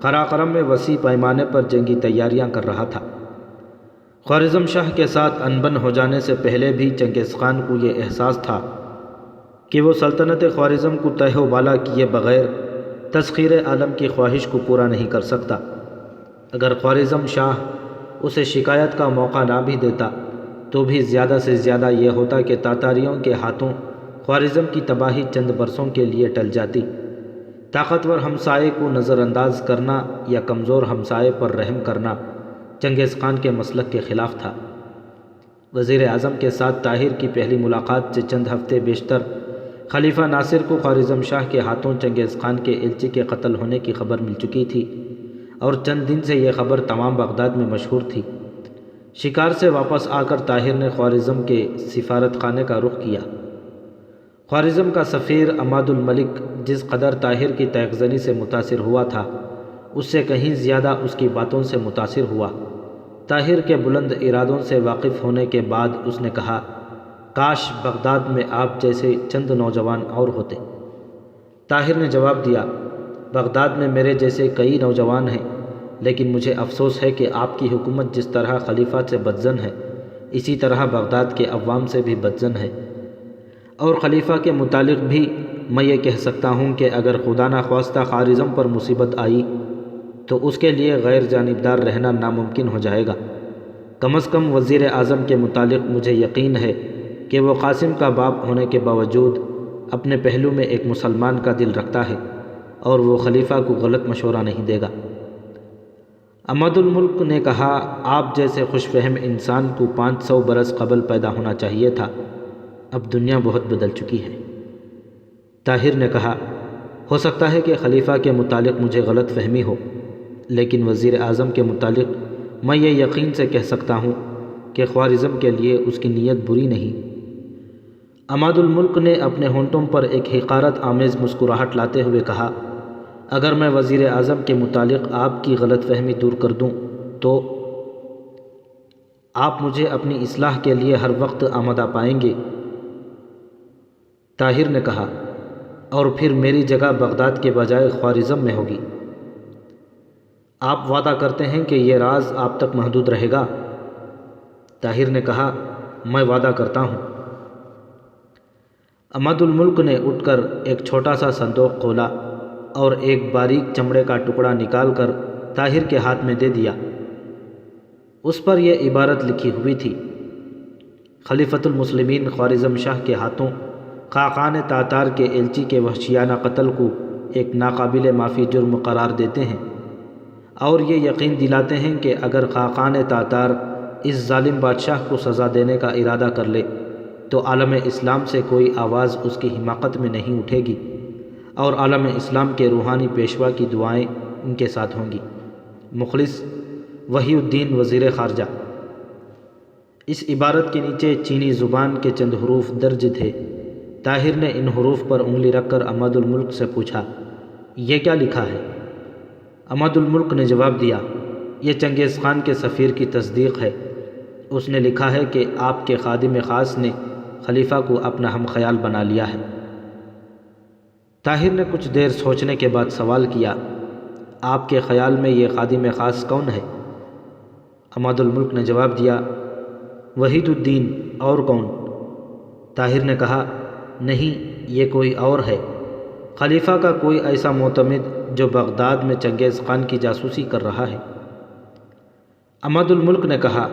قراقرم میں وسیع پیمانے پر جنگی تیاریاں کر رہا تھا۔ خوارزم شاہ کے ساتھ انبن ہو جانے سے پہلے بھی چنگیز خان کو یہ احساس تھا کہ وہ سلطنت خوارزم کو تہ و بالا کیے بغیر تسخیر عالم کی خواہش کو پورا نہیں کر سکتا۔ اگر خوارزم شاہ اسے شکایت کا موقع نہ بھی دیتا تو بھی زیادہ سے زیادہ یہ ہوتا کہ تاتاریوں کے ہاتھوں خوارزم کی تباہی چند برسوں کے لیے ٹل جاتی۔ طاقتور ہمسائے کو نظر انداز کرنا یا کمزور ہمسائے پر رحم کرنا چنگیز خان کے مسلک کے خلاف تھا۔ وزیر اعظم کے ساتھ طاہر کی پہلی ملاقات سے چند ہفتے بیشتر خلیفہ ناصر کو خوارزم شاہ کے ہاتھوں چنگیز خان کے ایلچی کے قتل ہونے کی خبر مل چکی تھی اور چند دن سے یہ خبر تمام بغداد میں مشہور تھی۔ شکار سے واپس آ کر طاہر نے خوارزم کے سفارت خانے کا رخ کیا۔ خوارزم کا سفیر عماد الملک جس قدر طاہر کی تیغزنی سے متاثر ہوا تھا اس سے کہیں زیادہ اس کی باتوں سے متاثر ہوا۔ طاہر کے بلند ارادوں سے واقف ہونے کے بعد اس نے کہا، کاش بغداد میں آپ جیسے چند نوجوان اور ہوتے۔ طاہر نے جواب دیا، بغداد میں میرے جیسے کئی نوجوان ہیں، لیکن مجھے افسوس ہے کہ آپ کی حکومت جس طرح خلیفہ سے بدظن ہے اسی طرح بغداد کے عوام سے بھی بدظن ہے، اور خلیفہ کے متعلق بھی میں یہ کہہ سکتا ہوں کہ اگر خدا نخواستہ خوارزم پر مصیبت آئی تو اس کے لیے غیر جانبدار رہنا ناممکن ہو جائے گا۔ کم از کم وزیر اعظم کے متعلق مجھے یقین ہے کہ وہ قاسم کا باپ ہونے کے باوجود اپنے پہلو میں ایک مسلمان کا دل رکھتا ہے اور وہ خلیفہ کو غلط مشورہ نہیں دے گا۔ عماد الملک نے کہا، آپ جیسے خوش فہم انسان کو 500 برس قبل پیدا ہونا چاہیے تھا، اب دنیا بہت بدل چکی ہے۔ طاہر نے کہا، ہو سکتا ہے کہ خلیفہ کے متعلق مجھے غلط فہمی ہو، لیکن وزیر اعظم کے متعلق میں یہ یقین سے کہہ سکتا ہوں کہ خوارزم کے لیے اس کی نیت بری نہیں۔ عماد الملک نے اپنے ہونٹوں پر ایک حقارت آمیز مسکراہٹ لاتے ہوئے کہا، اگر میں وزیر اعظم کے متعلق آپ کی غلط فہمی دور کر دوں تو آپ مجھے اپنی اصلاح کے لیے ہر وقت آمادہ پائیں گے۔ طاہر نے کہا، اور پھر میری جگہ بغداد کے بجائے خوارزم میں ہوگی۔ آپ وعدہ کرتے ہیں کہ یہ راز آپ تک محدود رہے گا؟ طاہر نے کہا، میں وعدہ کرتا ہوں۔ عماد الملک نے اٹھ کر ایک چھوٹا سا صندوق کھولا اور ایک باریک چمڑے کا ٹکڑا نکال کر طاہر کے ہاتھ میں دے دیا۔ اس پر یہ عبارت لکھی ہوئی تھی، خلیفۃ المسلمین خوارزم شاہ کے ہاتھوں خاقان تاتار کے ایلچی کے وحشیانہ قتل کو ایک ناقابل معافی جرم قرار دیتے ہیں اور یہ یقین دلاتے ہیں کہ اگر خاقان تاتار اس ظالم بادشاہ کو سزا دینے کا ارادہ کر لے تو عالم اسلام سے کوئی آواز اس کی حماقت میں نہیں اٹھے گی اور عالم اسلام کے روحانی پیشوا کی دعائیں ان کے ساتھ ہوں گی۔ مخلص وحی الدین وزیر خارجہ۔ اس عبارت کے نیچے چینی زبان کے چند حروف درج تھے۔ طاہر نے ان حروف پر انگلی رکھ کر عماد الملک سے پوچھا، یہ کیا لکھا ہے؟ عماد الملک نے جواب دیا، یہ چنگیز خان کے سفیر کی تصدیق ہے۔ اس نے لکھا ہے کہ آپ کے خادم خاص نے خلیفہ کو اپنا ہم خیال بنا لیا ہے۔ طاہر نے کچھ دیر سوچنے کے بعد سوال کیا، آپ کے خیال میں یہ خادم خاص کون ہے؟ عماد الملک نے جواب دیا، وحید الدین، اور کون؟ طاہر نے کہا، نہیں، یہ کوئی اور ہے، خلیفہ کا کوئی ایسا معتمد جو بغداد میں چنگیز خان کی جاسوسی کر رہا ہے۔ عماد الملک نے کہا،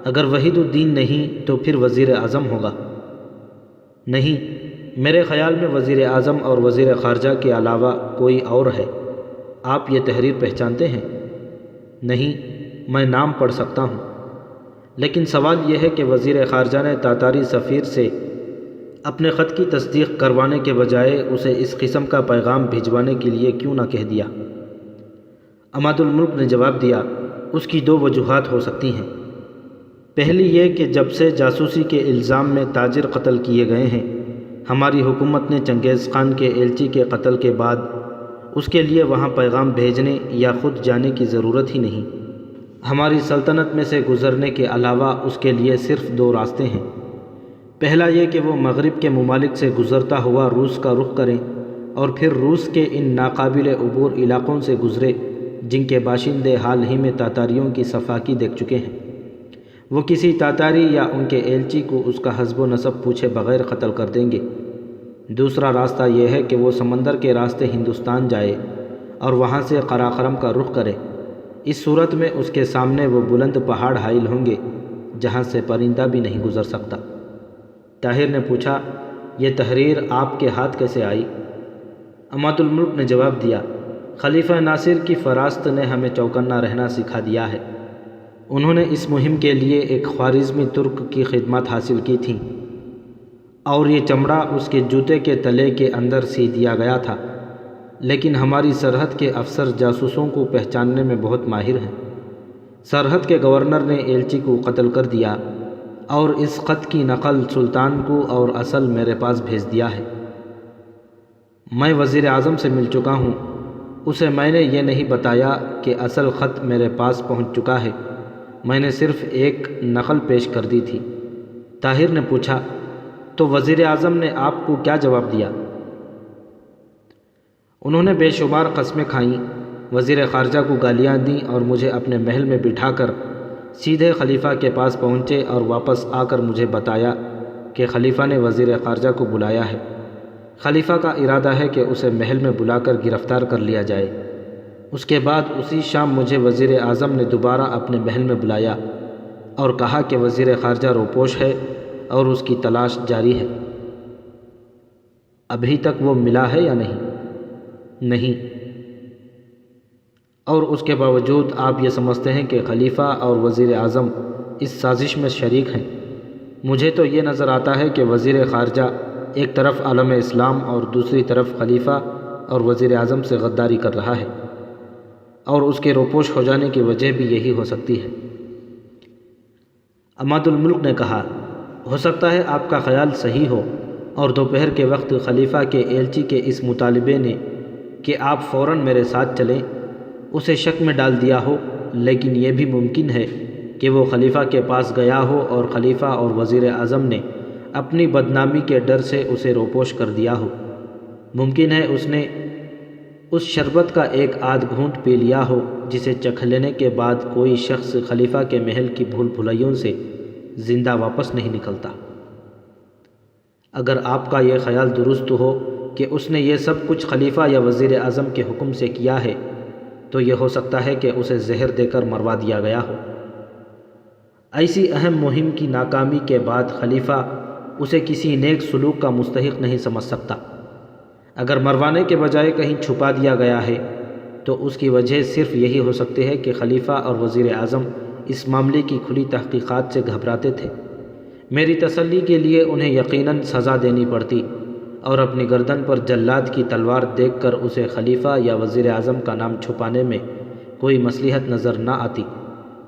اگر وحید الدین نہیں تو پھر وزیر اعظم ہوگا۔ نہیں، میرے خیال میں وزیر اعظم اور وزیر خارجہ کے علاوہ کوئی اور ہے۔ آپ یہ تحریر پہچانتے ہیں؟ نہیں، میں نام پڑھ سکتا ہوں، لیکن سوال یہ ہے کہ وزیر خارجہ نے تاتاری سفیر سے اپنے خط کی تصدیق کروانے کے بجائے اسے اس قسم کا پیغام بھجوانے کے لیے کیوں نہ کہہ دیا؟ عماد الملک نے جواب دیا، اس کی 2 وجوہات ہو سکتی ہیں۔ پہلی یہ کہ جب سے جاسوسی کے الزام میں تاجر قتل کیے گئے ہیں، ہماری حکومت نے چنگیز خان کے ایلچی کے قتل کے بعد اس کے لیے وہاں پیغام بھیجنے یا خود جانے کی ضرورت ہی نہیں۔ ہماری سلطنت میں سے گزرنے کے علاوہ اس کے لیے صرف دو راستے ہیں۔ پہلا یہ کہ وہ مغرب کے ممالک سے گزرتا ہوا روس کا رخ کریں اور پھر روس کے ان ناقابل عبور علاقوں سے گزرے جن کے باشندے حال ہی میں تاتاریوں کی صفاقی دیکھ چکے ہیں۔ وہ کسی تاتاری یا ان کے ایلچی کو اس کا حسب و نسب پوچھے بغیر قتل کر دیں گے۔ دوسرا راستہ یہ ہے کہ وہ سمندر کے راستے ہندوستان جائے اور وہاں سے قراقرم کا رخ کرے۔ اس صورت میں اس کے سامنے وہ بلند پہاڑ حائل ہوں گے جہاں سے پرندہ بھی نہیں گزر سکتا۔ طاہر نے پوچھا، یہ تحریر آپ کے ہاتھ کیسے آئی؟ عماد الملک نے جواب دیا، خلیفہ ناصر کی فراست نے ہمیں چوکنا رہنا سکھا دیا ہے۔ انہوں نے اس مہم کے لیے ایک خوارزمی ترک کی خدمات حاصل کی تھیں اور یہ چمڑا اس کے جوتے کے تلے کے اندر سی دیا گیا تھا، لیکن ہماری سرحد کے افسر جاسوسوں کو پہچاننے میں بہت ماہر ہیں۔ سرحد کے گورنر نے ایلچی کو قتل کر دیا اور اس خط کی نقل سلطان کو اور اصل میرے پاس بھیج دیا ہے۔ میں وزیر اعظم سے مل چکا ہوں، اسے میں نے یہ نہیں بتایا کہ اصل خط میرے پاس پہنچ چکا ہے، میں نے صرف ایک نقل پیش کر دی تھی۔ طاہر نے پوچھا، تو وزیر اعظم نے آپ کو کیا جواب دیا؟ انہوں نے بے شمار قسمیں کھائیں، وزیر خارجہ کو گالیاں دیں اور مجھے اپنے محل میں بٹھا کر سیدھے خلیفہ کے پاس پہنچے اور واپس آ کر مجھے بتایا کہ خلیفہ نے وزیر خارجہ کو بلایا ہے۔ خلیفہ کا ارادہ ہے کہ اسے محل میں بلا کر گرفتار کر لیا جائے۔ اس کے بعد اسی شام مجھے وزیر اعظم نے دوبارہ اپنے محل میں بلایا اور کہا کہ وزیر خارجہ روپوش ہے اور اس کی تلاش جاری ہے۔ ابھی تک وہ ملا ہے یا نہیں؟ نہیں۔ اور اس کے باوجود آپ یہ سمجھتے ہیں کہ خلیفہ اور وزیر اعظم اس سازش میں شریک ہیں؟ مجھے تو یہ نظر آتا ہے کہ وزیر خارجہ ایک طرف عالم اسلام اور دوسری طرف خلیفہ اور وزیر اعظم سے غداری کر رہا ہے، اور اس کے روپوش ہو جانے کی وجہ بھی یہی ہو سکتی ہے۔ عماد الملک نے کہا، ہو سکتا ہے آپ کا خیال صحیح ہو اور دوپہر کے وقت خلیفہ کے ایلچی کے اس مطالبے نے کہ آپ فوراً میرے ساتھ چلیں اسے شک میں ڈال دیا ہو، لیکن یہ بھی ممکن ہے کہ وہ خلیفہ کے پاس گیا ہو اور خلیفہ اور وزیر اعظم نے اپنی بدنامی کے ڈر سے اسے روپوش کر دیا ہو۔ ممکن ہے اس نے اس شربت کا ایک آدھ گھونٹ پی لیا ہو جسے چکھ لینے کے بعد کوئی شخص خلیفہ کے محل کی بھول بھلائیوں سے زندہ واپس نہیں نکلتا۔ اگر آپ کا یہ خیال درست ہو کہ اس نے یہ سب کچھ خلیفہ یا وزیر اعظم کے حکم سے کیا ہے تو یہ ہو سکتا ہے کہ اسے زہر دے کر مروا دیا گیا ہو۔ ایسی اہم مہم کی ناکامی کے بعد خلیفہ اسے کسی نیک سلوک کا مستحق نہیں سمجھ سکتا۔ اگر مروانے کے بجائے کہیں چھپا دیا گیا ہے تو اس کی وجہ صرف یہی ہو سکتی ہے کہ خلیفہ اور وزیر اعظم اس معاملے کی کھلی تحقیقات سے گھبراتے تھے۔ میری تسلی کے لیے انہیں یقیناً سزا دینی پڑتی اور اپنی گردن پر جلاد کی تلوار دیکھ کر اسے خلیفہ یا وزیر اعظم کا نام چھپانے میں کوئی مصلحت نظر نہ آتی،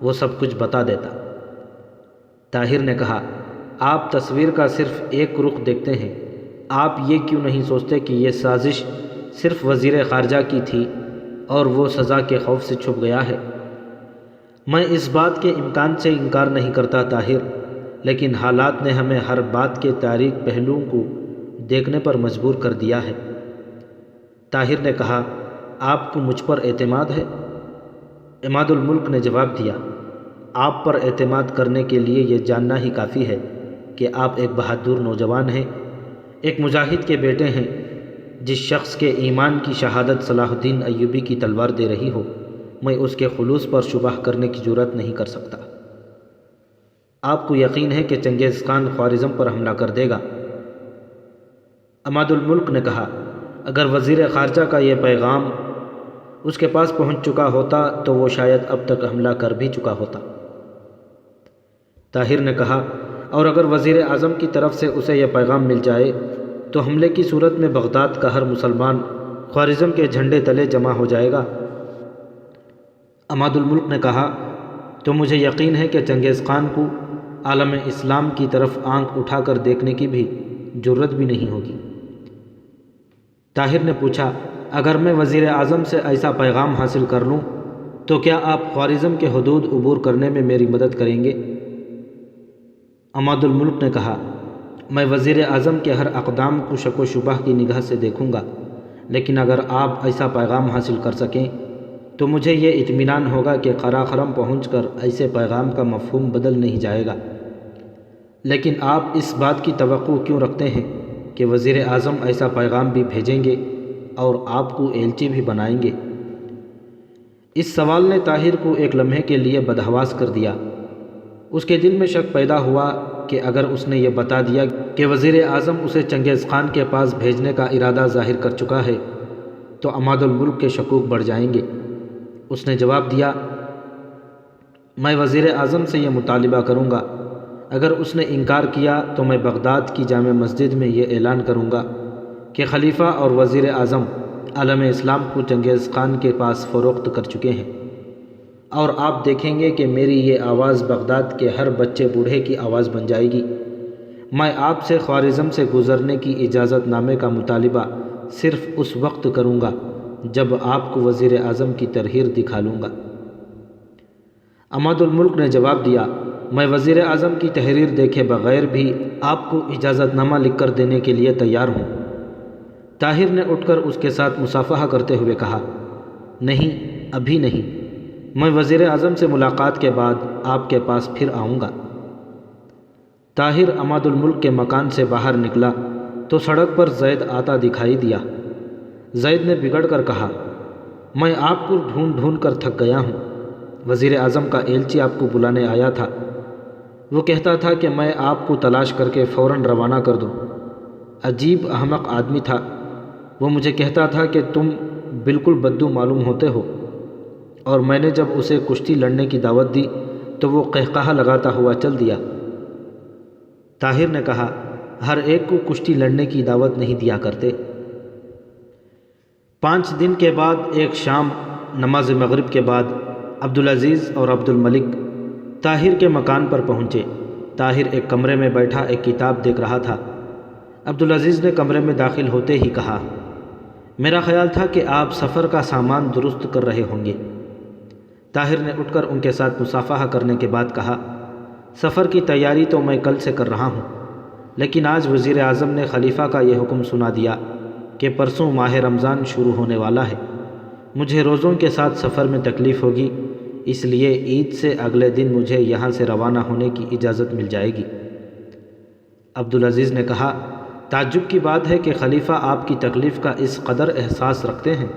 وہ سب کچھ بتا دیتا۔ طاہر نے کہا، آپ تصویر کا صرف ایک رخ دیکھتے ہیں، آپ یہ کیوں نہیں سوچتے کہ یہ سازش صرف وزیر خارجہ کی تھی اور وہ سزا کے خوف سے چھپ گیا ہے؟ میں اس بات کے امکان سے انکار نہیں کرتا طاہر، لیکن حالات نے ہمیں ہر بات کے تاریک پہلوؤں کو دیکھنے پر مجبور کر دیا ہے۔ طاہر نے کہا، آپ کو مجھ پر اعتماد ہے؟ عماد الملک نے جواب دیا، آپ پر اعتماد کرنے کے لیے یہ جاننا ہی کافی ہے کہ آپ ایک بہادر نوجوان ہیں، ایک مجاہد کے بیٹے ہیں۔ جس شخص کے ایمان کی شہادت صلاح الدین ایوبی کی تلوار دے رہی ہو، میں اس کے خلوص پر شبہ کرنے کی جرات نہیں کر سکتا۔ آپ کو یقین ہے کہ چنگیز خان خوارزم پر حملہ کر دے گا؟ عماد الملک نے کہا، اگر وزیر خارجہ کا یہ پیغام اس کے پاس پہنچ چکا ہوتا تو وہ شاید اب تک حملہ کر بھی چکا ہوتا۔ طاہر نے کہا، اور اگر وزیر اعظم کی طرف سے اسے یہ پیغام مل جائے تو حملے کی صورت میں بغداد کا ہر مسلمان خوارزم کے جھنڈے تلے جمع ہو جائے گا۔ عماد الملک نے کہا، تو مجھے یقین ہے کہ چنگیز خان کو عالم اسلام کی طرف آنکھ اٹھا کر دیکھنے کی بھی جرت بھی نہیں ہوگی۔ طاہر نے پوچھا، اگر میں وزیر اعظم سے ایسا پیغام حاصل کر لوں تو کیا آپ خوارزم کے حدود عبور کرنے میں میری مدد کریں گے؟ عماد الملک نے کہا، میں وزیر اعظم کے ہر اقدام کو شک و شبہ کی نگاہ سے دیکھوں گا، لیکن اگر آپ ایسا پیغام حاصل کر سکیں تو مجھے یہ اطمینان ہوگا کہ قراقرم پہنچ کر ایسے پیغام کا مفہوم بدل نہیں جائے گا۔ لیکن آپ اس بات کی توقع کیوں رکھتے ہیں کہ وزیر اعظم ایسا پیغام بھی بھیجیں گے اور آپ کو ایلچی بھی بنائیں گے؟ اس سوال نے طاہر کو ایک لمحے کے لیے بدحواس کر دیا۔ اس کے دل میں شک پیدا ہوا کہ اگر اس نے یہ بتا دیا کہ وزیر اعظم اسے چنگیز خان کے پاس بھیجنے کا ارادہ ظاہر کر چکا ہے تو عماد الملک کے شکوک بڑھ جائیں گے۔ اس نے جواب دیا، میں وزیر اعظم سے یہ مطالبہ کروں گا، اگر اس نے انکار کیا تو میں بغداد کی جامع مسجد میں یہ اعلان کروں گا کہ خلیفہ اور وزیر اعظم عالم اسلام کو چنگیز خان کے پاس فروخت کر چکے ہیں، اور آپ دیکھیں گے کہ میری یہ آواز بغداد کے ہر بچے بوڑھے کی آواز بن جائے گی۔ میں آپ سے خوارزم سے گزرنے کی اجازت نامے کا مطالبہ صرف اس وقت کروں گا جب آپ کو وزیر اعظم کی تحریر دکھا لوں گا۔ عماد الملک نے جواب دیا، میں وزیر اعظم کی تحریر دیکھے بغیر بھی آپ کو اجازت نامہ لکھ کر دینے کے لیے تیار ہوں۔ طاہر نے اٹھ کر اس کے ساتھ مصافحہ کرتے ہوئے کہا، نہیں، ابھی نہیں، میں وزیر اعظم سے ملاقات کے بعد آپ کے پاس پھر آؤں گا۔ طاہر عماد الملک کے مکان سے باہر نکلا تو سڑک پر زید آتا دکھائی دیا۔ زید نے بگڑ کر کہا، میں آپ کو ڈھونڈ ڈھونڈ کر تھک گیا ہوں، وزیر اعظم کا ایلچی آپ کو بلانے آیا تھا، وہ کہتا تھا کہ میں آپ کو تلاش کر کے فوراً روانہ کر دوں۔ عجیب احمق آدمی تھا، وہ مجھے کہتا تھا کہ تم بالکل بدو معلوم ہوتے ہو، اور میں نے جب اسے کشتی لڑنے کی دعوت دی تو وہ قہقہہ لگاتا ہوا چل دیا۔ طاہر نے کہا، ہر ایک کو کشتی لڑنے کی دعوت نہیں دیا کرتے۔ 5 دن کے بعد ایک شام نماز مغرب کے بعد عبدالعزیز اور عبدالملک طاہر کے مکان پر پہنچے۔ طاہر ایک کمرے میں بیٹھا ایک کتاب دیکھ رہا تھا۔ عبدالعزیز نے کمرے میں داخل ہوتے ہی کہا، میرا خیال تھا کہ آپ سفر کا سامان درست کر رہے ہوں گے۔ طاہر نے اٹھ کر ان کے ساتھ مصافحہ کرنے کے بعد کہا، سفر کی تیاری تو میں کل سے کر رہا ہوں، لیکن آج وزیر اعظم نے خلیفہ کا یہ حکم سنا دیا کہ پرسوں ماہ رمضان شروع ہونے والا ہے، مجھے روزوں کے ساتھ سفر میں تکلیف ہوگی، اس لیے عید سے اگلے دن مجھے یہاں سے روانہ ہونے کی اجازت مل جائے گی۔ عبدالعزیز نے کہا، تعجب کی بات ہے کہ خلیفہ آپ کی تکلیف کا اس قدر احساس رکھتے ہیں،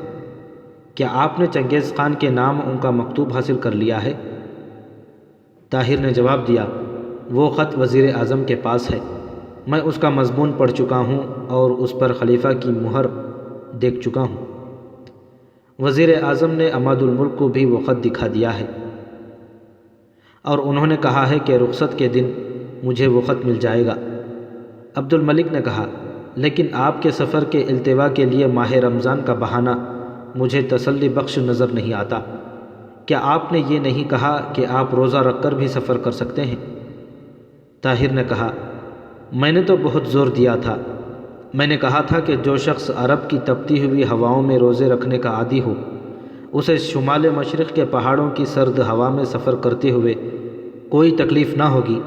کیا آپ نے چنگیز خان کے نام ان کا مکتوب حاصل کر لیا ہے؟ طاہر نے جواب دیا، وہ خط وزیر اعظم کے پاس ہے، میں اس کا مضمون پڑھ چکا ہوں اور اس پر خلیفہ کی مہر دیکھ چکا ہوں۔ وزیر اعظم نے عماد الملک کو بھی وہ خط دکھا دیا ہے اور انہوں نے کہا ہے کہ رخصت کے دن مجھے وہ خط مل جائے گا۔ عبدالملک نے کہا، لیکن آپ کے سفر کے التوا کے لیے ماہ رمضان کا بہانہ مجھے تسلی بخش نظر نہیں آتا، کیا آپ نے یہ نہیں کہا کہ آپ روزہ رکھ کر بھی سفر کر سکتے ہیں؟ طاہر نے کہا، میں نے تو بہت زور دیا تھا، میں نے کہا تھا کہ جو شخص عرب کی تپتی ہوئی ہواؤں میں روزے رکھنے کا عادی ہو، اسے شمال مشرق کے پہاڑوں کی سرد ہوا میں سفر کرتے ہوئے کوئی تکلیف نہ ہوگی۔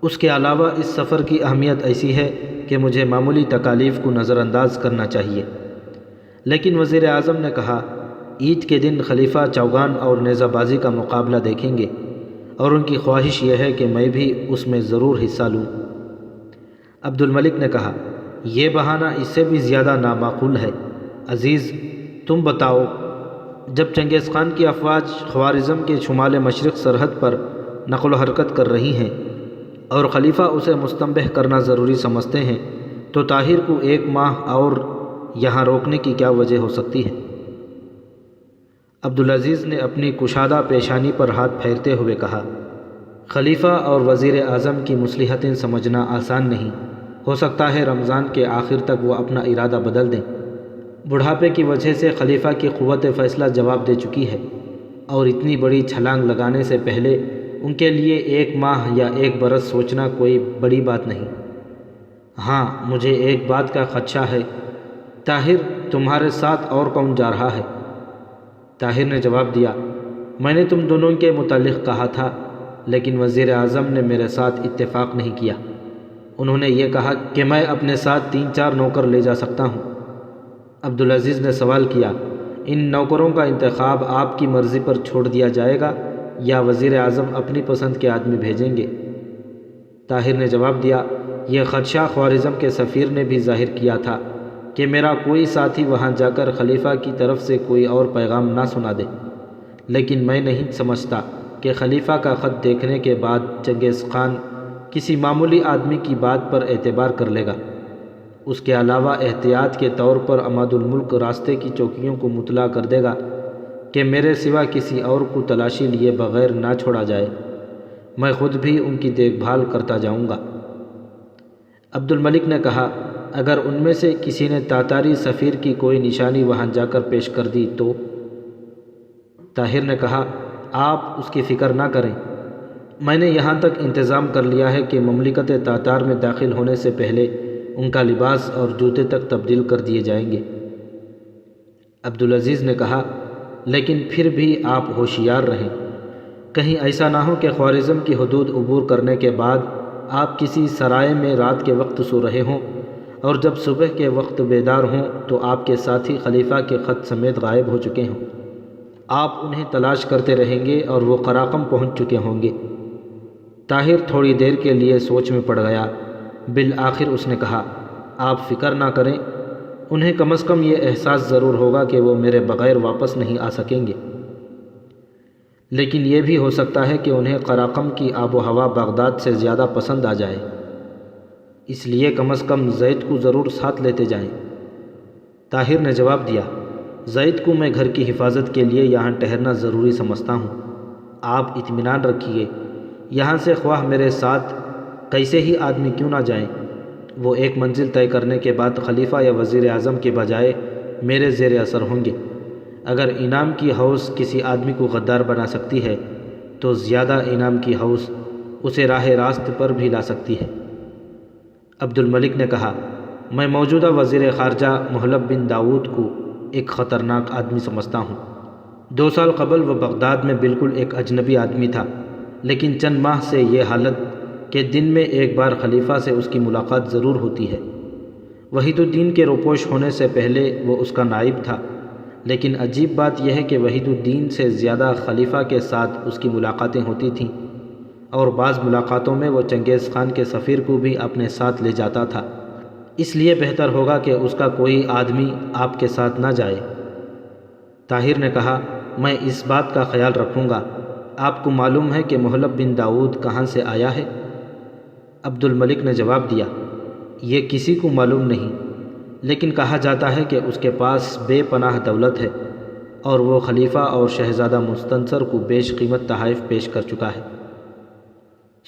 اس کے علاوہ اس سفر کی اہمیت ایسی ہے کہ مجھے معمولی تکالیف کو نظر انداز کرنا چاہیے۔ لیکن وزیر اعظم نے کہا، عید کے دن خلیفہ چوگان اور نیزہ بازی کا مقابلہ دیکھیں گے اور ان کی خواہش یہ ہے کہ میں بھی اس میں ضرور حصہ لوں۔ عبدالملک نے کہا، یہ بہانہ اس سے بھی زیادہ نامعقول ہے۔ عزیز، تم بتاؤ، جب چنگیز خان کی افواج خوارزم کے شمال مشرق سرحد پر نقل و حرکت کر رہی ہیں اور خلیفہ اسے مستنبہ کرنا ضروری سمجھتے ہیں تو طاہر کو 1 ماہ اور یہاں روکنے کی کیا وجہ ہو سکتی ہے؟ عبدالعزیز نے اپنی کشادہ پیشانی پر ہاتھ پھیرتے ہوئے کہا، خلیفہ اور وزیر اعظم کی مصلحتیں سمجھنا آسان نہیں، ہو سکتا ہے رمضان کے آخر تک وہ اپنا ارادہ بدل دیں۔ بڑھاپے کی وجہ سے خلیفہ کی قوت فیصلہ جواب دے چکی ہے، اور اتنی بڑی چھلانگ لگانے سے پہلے ان کے لیے 1 ماہ یا 1 برس سوچنا کوئی بڑی بات نہیں۔ ہاں، مجھے ایک بات کا خدشہ ہے۔ طاہر، تمہارے ساتھ اور کون جا رہا ہے؟ طاہر نے جواب دیا، میں نے تم دونوں کے متعلق کہا تھا، لیکن وزیر اعظم نے میرے ساتھ اتفاق نہیں کیا۔ انہوں نے یہ کہا کہ میں اپنے ساتھ 3-4 نوکر لے جا سکتا ہوں۔ عبدالعزیز نے سوال کیا، ان نوکروں کا انتخاب آپ کی مرضی پر چھوڑ دیا جائے گا یا وزیر اعظم اپنی پسند کے آدمی بھیجیں گے؟ طاہر نے جواب دیا، یہ خدشہ خوارزم کے سفیر نے بھی ظاہر کیا تھا کہ میرا کوئی ساتھی وہاں جا کر خلیفہ کی طرف سے کوئی اور پیغام نہ سنا دے، لیکن میں نہیں سمجھتا کہ خلیفہ کا خط دیکھنے کے بعد چنگیز خان کسی معمولی آدمی کی بات پر اعتبار کر لے گا۔ اس کے علاوہ احتیاط کے طور پر عماد الملک راستے کی چوکیوں کو مطلع کر دے گا کہ میرے سوا کسی اور کو تلاشی لیے بغیر نہ چھوڑا جائے۔ میں خود بھی ان کی دیکھ بھال کرتا جاؤں گا۔ عبد الملک نے کہا، اگر ان میں سے کسی نے تاتاری سفیر کی کوئی نشانی وہاں جا کر پیش کر دی تو؟ طاہر نے کہا، آپ اس کی فکر نہ کریں، میں نے یہاں تک انتظام کر لیا ہے کہ مملکت تاتار میں داخل ہونے سے پہلے ان کا لباس اور جوتے تک تبدیل کر دیے جائیں گے۔ عبدالعزیز نے کہا، لیکن پھر بھی آپ ہوشیار رہیں، کہیں ایسا نہ ہو کہ خوارزم کی حدود عبور کرنے کے بعد آپ کسی سرائے میں رات کے وقت سو رہے ہوں اور جب صبح کے وقت بیدار ہوں تو آپ کے ساتھی خلیفہ کے خط سمیت غائب ہو چکے ہوں۔ آپ انہیں تلاش کرتے رہیں گے اور وہ قراقم پہنچ چکے ہوں گے۔ طاہر تھوڑی دیر کے لیے سوچ میں پڑ گیا۔ بالآخر اس نے کہا، آپ فکر نہ کریں، انہیں کم از کم یہ احساس ضرور ہوگا کہ وہ میرے بغیر واپس نہیں آ سکیں گے، لیکن یہ بھی ہو سکتا ہے کہ انہیں قراقم کی آب و ہوا بغداد سے زیادہ پسند آ جائے، اس لیے کم از کم زید کو ضرور ساتھ لیتے جائیں۔ طاہر نے جواب دیا، زید کو میں گھر کی حفاظت کے لیے یہاں ٹھہرنا ضروری سمجھتا ہوں۔ آپ اطمینان رکھیے، یہاں سے خواہ میرے ساتھ کیسے ہی آدمی کیوں نہ جائیں، وہ 1 منزل طے کرنے کے بعد خلیفہ یا وزیر اعظم کے بجائے میرے زیر اثر ہوں گے۔ اگر انعام کی ہوس کسی آدمی کو غدار بنا سکتی ہے تو زیادہ انعام کی ہوس اسے راہ راست پر بھی لا سکتی ہے۔ عبد الملک نے کہا، میں موجودہ وزیر خارجہ محلب بن داؤد کو ایک خطرناک آدمی سمجھتا ہوں۔ 2 سال قبل وہ بغداد میں بالکل ایک اجنبی آدمی تھا، لیکن چند ماہ سے یہ حالت کہ دن میں 1 بار خلیفہ سے اس کی ملاقات ضرور ہوتی ہے۔ وحید الدین کے روپوش ہونے سے پہلے وہ اس کا نائب تھا، لیکن عجیب بات یہ ہے کہ وحید الدین سے زیادہ خلیفہ کے ساتھ اس کی ملاقاتیں ہوتی تھیں، اور بعض ملاقاتوں میں وہ چنگیز خان کے سفیر کو بھی اپنے ساتھ لے جاتا تھا۔ اس لیے بہتر ہوگا کہ اس کا کوئی آدمی آپ کے ساتھ نہ جائے۔ طاہر نے کہا، میں اس بات کا خیال رکھوں گا۔ آپ کو معلوم ہے کہ محلب بن داؤد کہاں سے آیا ہے؟ عبد الملک نے جواب دیا، یہ کسی کو معلوم نہیں، لیکن کہا جاتا ہے کہ اس کے پاس بے پناہ دولت ہے اور وہ خلیفہ اور شہزادہ مستنصر کو بیش قیمت تحائف پیش کر چکا ہے۔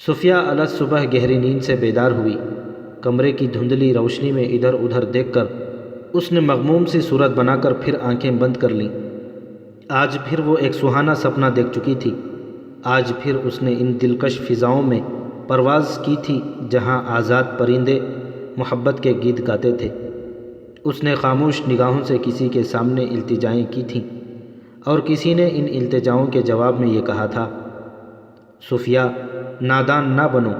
صفیہ علیہ صبح گہری نیند سے بیدار ہوئی۔ کمرے کی دھندلی روشنی میں ادھر ادھر دیکھ کر اس نے مغموم سی صورت بنا کر پھر آنکھیں بند کر لیں۔ آج پھر وہ ایک سہانا سپنا دیکھ چکی تھی۔ آج پھر اس نے ان دلکش فضاؤں میں پرواز کی تھی جہاں آزاد پرندے محبت کے گیت گاتے تھے۔ اس نے خاموش نگاہوں سے کسی کے سامنے التجائیں کی تھیں اور کسی نے ان التجاؤں کے جواب میں یہ کہا تھا، صفیہ، نادان نہ بنو،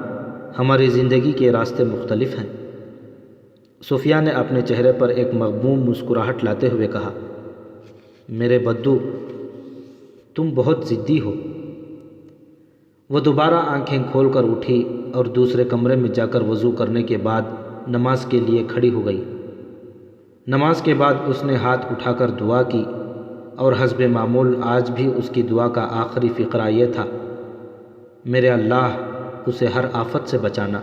ہماری زندگی کے راستے مختلف ہیں۔ صفیہ نے اپنے چہرے پر ایک مغموم مسکراہٹ لاتے ہوئے کہا، میرے بدو، تم بہت ضدی ہو۔ وہ دوبارہ آنکھیں کھول کر اٹھی اور دوسرے کمرے میں جا کر وضو کرنے کے بعد نماز کے لیے کھڑی ہو گئی۔ نماز کے بعد اس نے ہاتھ اٹھا کر دعا کی اور حسب معمول آج بھی اس کی دعا کا آخری فقرہ یہ تھا، میرے اللہ، اسے ہر آفت سے بچانا۔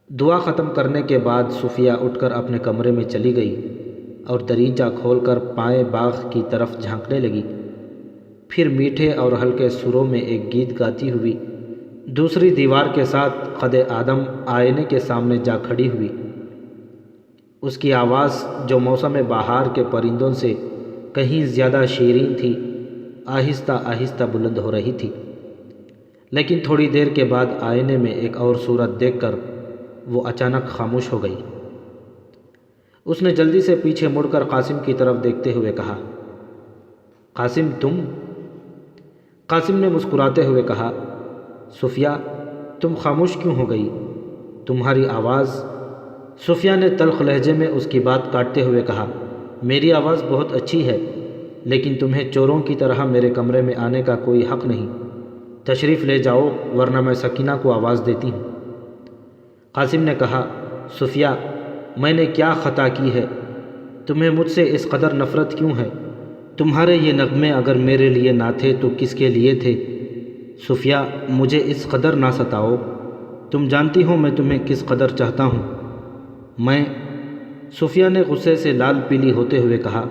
دعا ختم کرنے کے بعد صفیہ اٹھ کر اپنے کمرے میں چلی گئی اور دریچہ کھول کر پائیں باغ کی طرف جھانکنے لگی۔ پھر میٹھے اور ہلکے سروں میں ایک گیت گاتی ہوئی دوسری دیوار کے ساتھ قد آدم آئینے کے سامنے جا کھڑی ہوئی۔ اس کی آواز جو موسم بہار کے پرندوں سے کہیں زیادہ شیریں تھی، آہستہ آہستہ بلند ہو رہی تھی۔ لیکن تھوڑی دیر کے بعد آئینے میں ایک اور صورت دیکھ کر وہ اچانک خاموش ہو گئی۔ اس نے جلدی سے پیچھے مڑ کر قاسم کی طرف دیکھتے ہوئے کہا، قاسم تم؟ قاسم نے مسکراتے ہوئے کہا، صفیہ تم خاموش کیوں ہو گئی؟ تمہاری آواز… صفیہ نے تلخ لہجے میں اس کی بات کاٹتے ہوئے کہا، میری آواز بہت اچھی ہے، لیکن تمہیں چوروں کی طرح میرے کمرے میں آنے کا کوئی حق نہیں۔ تشریف لے جاؤ ورنہ میں سکینہ کو آواز دیتی ہوں۔ قاسم نے کہا، صفیہ میں نے کیا خطا کی ہے؟ تمہیں مجھ سے اس قدر نفرت کیوں ہے؟ تمہارے یہ نغمے اگر میرے لیے نہ تھے تو کس کے لیے تھے؟ صفیہ مجھے اس قدر نہ ستاؤ، تم جانتی ہو میں تمہیں کس قدر چاہتا ہوں۔ میں… صفیہ نے غصے سے لال پیلی ہوتے ہوئے کہا،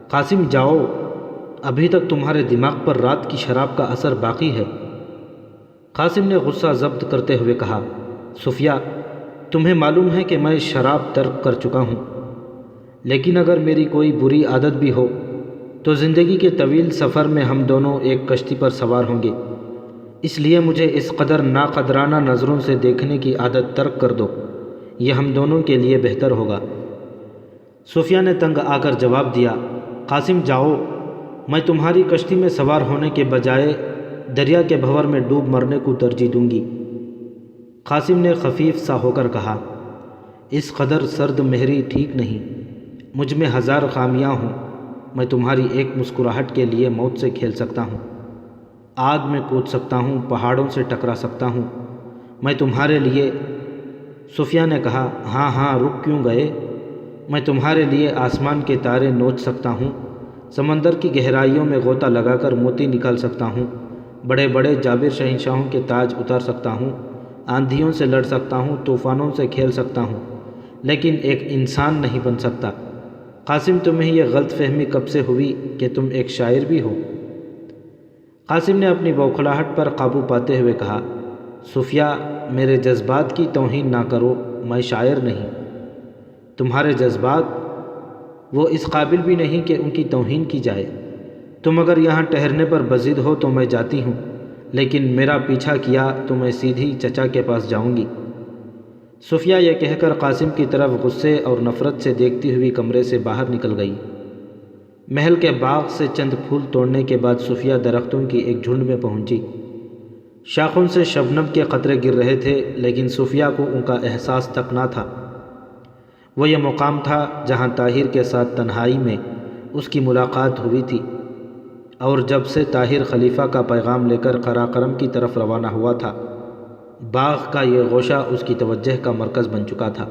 قاسم جاؤ، ابھی تک تمہارے دماغ پر رات کی شراب کا اثر باقی ہے۔ قاسم نے غصہ ضبط کرتے ہوئے کہا، صفیہ تمہیں معلوم ہے کہ میں شراب ترک کر چکا ہوں، لیکن اگر میری کوئی بری عادت بھی ہو تو زندگی کے طویل سفر میں ہم دونوں ایک کشتی پر سوار ہوں گے، اس لیے مجھے اس قدر ناقدرانہ نظروں سے دیکھنے کی عادت ترک کر دو، یہ ہم دونوں کے لیے بہتر ہوگا۔ صفیہ نے تنگ آ کر جواب دیا، قاسم جاؤ، میں تمہاری کشتی میں سوار ہونے کے بجائے دریا کے بھنور میں ڈوب مرنے کو ترجیح دوں گی۔ قاسم نے خفیف سا ہو کر کہا، اس قدر سرد مہری ٹھیک نہیں، مجھ میں ہزار خامیاں ہوں، میں تمہاری ایک مسکراہٹ کے لیے موت سے کھیل سکتا ہوں، آگ میں کود سکتا ہوں، پہاڑوں سے ٹکرا سکتا ہوں، میں تمہارے لیے… صفیہ نے کہا، ہاں ہاں رک کیوں گئے؟ میں تمہارے لیے آسمان کے تارے نوچ سکتا ہوں، سمندر کی گہرائیوں میں غوطہ لگا کر موتی نکال سکتا ہوں، بڑے بڑے جابر شہنشاہوں کے تاج اتار سکتا ہوں، آندھیوں سے لڑ سکتا ہوں، طوفانوں سے کھیل سکتا ہوں، لیکن ایک انسان نہیں بن سکتا۔ قاسم تمہیں یہ غلط فہمی کب سے ہوئی کہ تم ایک شاعر بھی ہو؟ قاسم نے اپنی بوکھلاہٹ پر قابو پاتے ہوئے کہا، صفیہ میرے جذبات کی توہین نہ کرو، میں شاعر نہیں۔ تمہارے جذبات… وہ اس قابل بھی نہیں کہ ان کی توہین کی جائے۔ تم اگر یہاں ٹھہرنے پر بضد ہو تو میں جاتی ہوں، لیکن میرا پیچھا کیا تو میں سیدھی چچا کے پاس جاؤں گی۔ صفیہ یہ کہہ کر قاسم کی طرف غصے اور نفرت سے دیکھتی ہوئی کمرے سے باہر نکل گئی۔ محل کے باغ سے چند پھول توڑنے کے بعد صفیہ درختوں کی ایک جھنڈ میں پہنچی۔ شاخوں سے شبنم کے قطرے گر رہے تھے، لیکن صفیہ کو ان کا احساس تک نہ تھا۔ وہ یہ مقام تھا جہاں طاہر کے ساتھ تنہائی میں اس کی ملاقات ہوئی تھی، اور جب سے طاہر خلیفہ کا پیغام لے کر قراقرم کی طرف روانہ ہوا تھا، باغ کا یہ گوشہ اس کی توجہ کا مرکز بن چکا تھا۔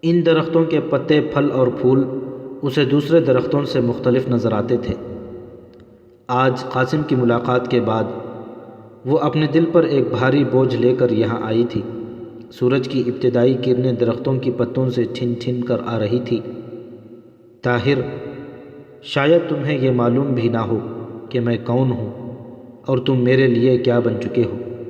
ان درختوں کے پتے، پھل اور پھول اسے دوسرے درختوں سے مختلف نظر آتے تھے۔ آج قاسم کی ملاقات کے بعد وہ اپنے دل پر ایک بھاری بوجھ لے کر یہاں آئی تھی۔ سورج کی ابتدائی کرنیں درختوں کی پتوں سے چھن چھن کر آ رہی تھی۔ طاہر، شاید تمہیں یہ معلوم بھی نہ ہو کہ میں کون ہوں اور تم میرے لیے کیا بن چکے ہو۔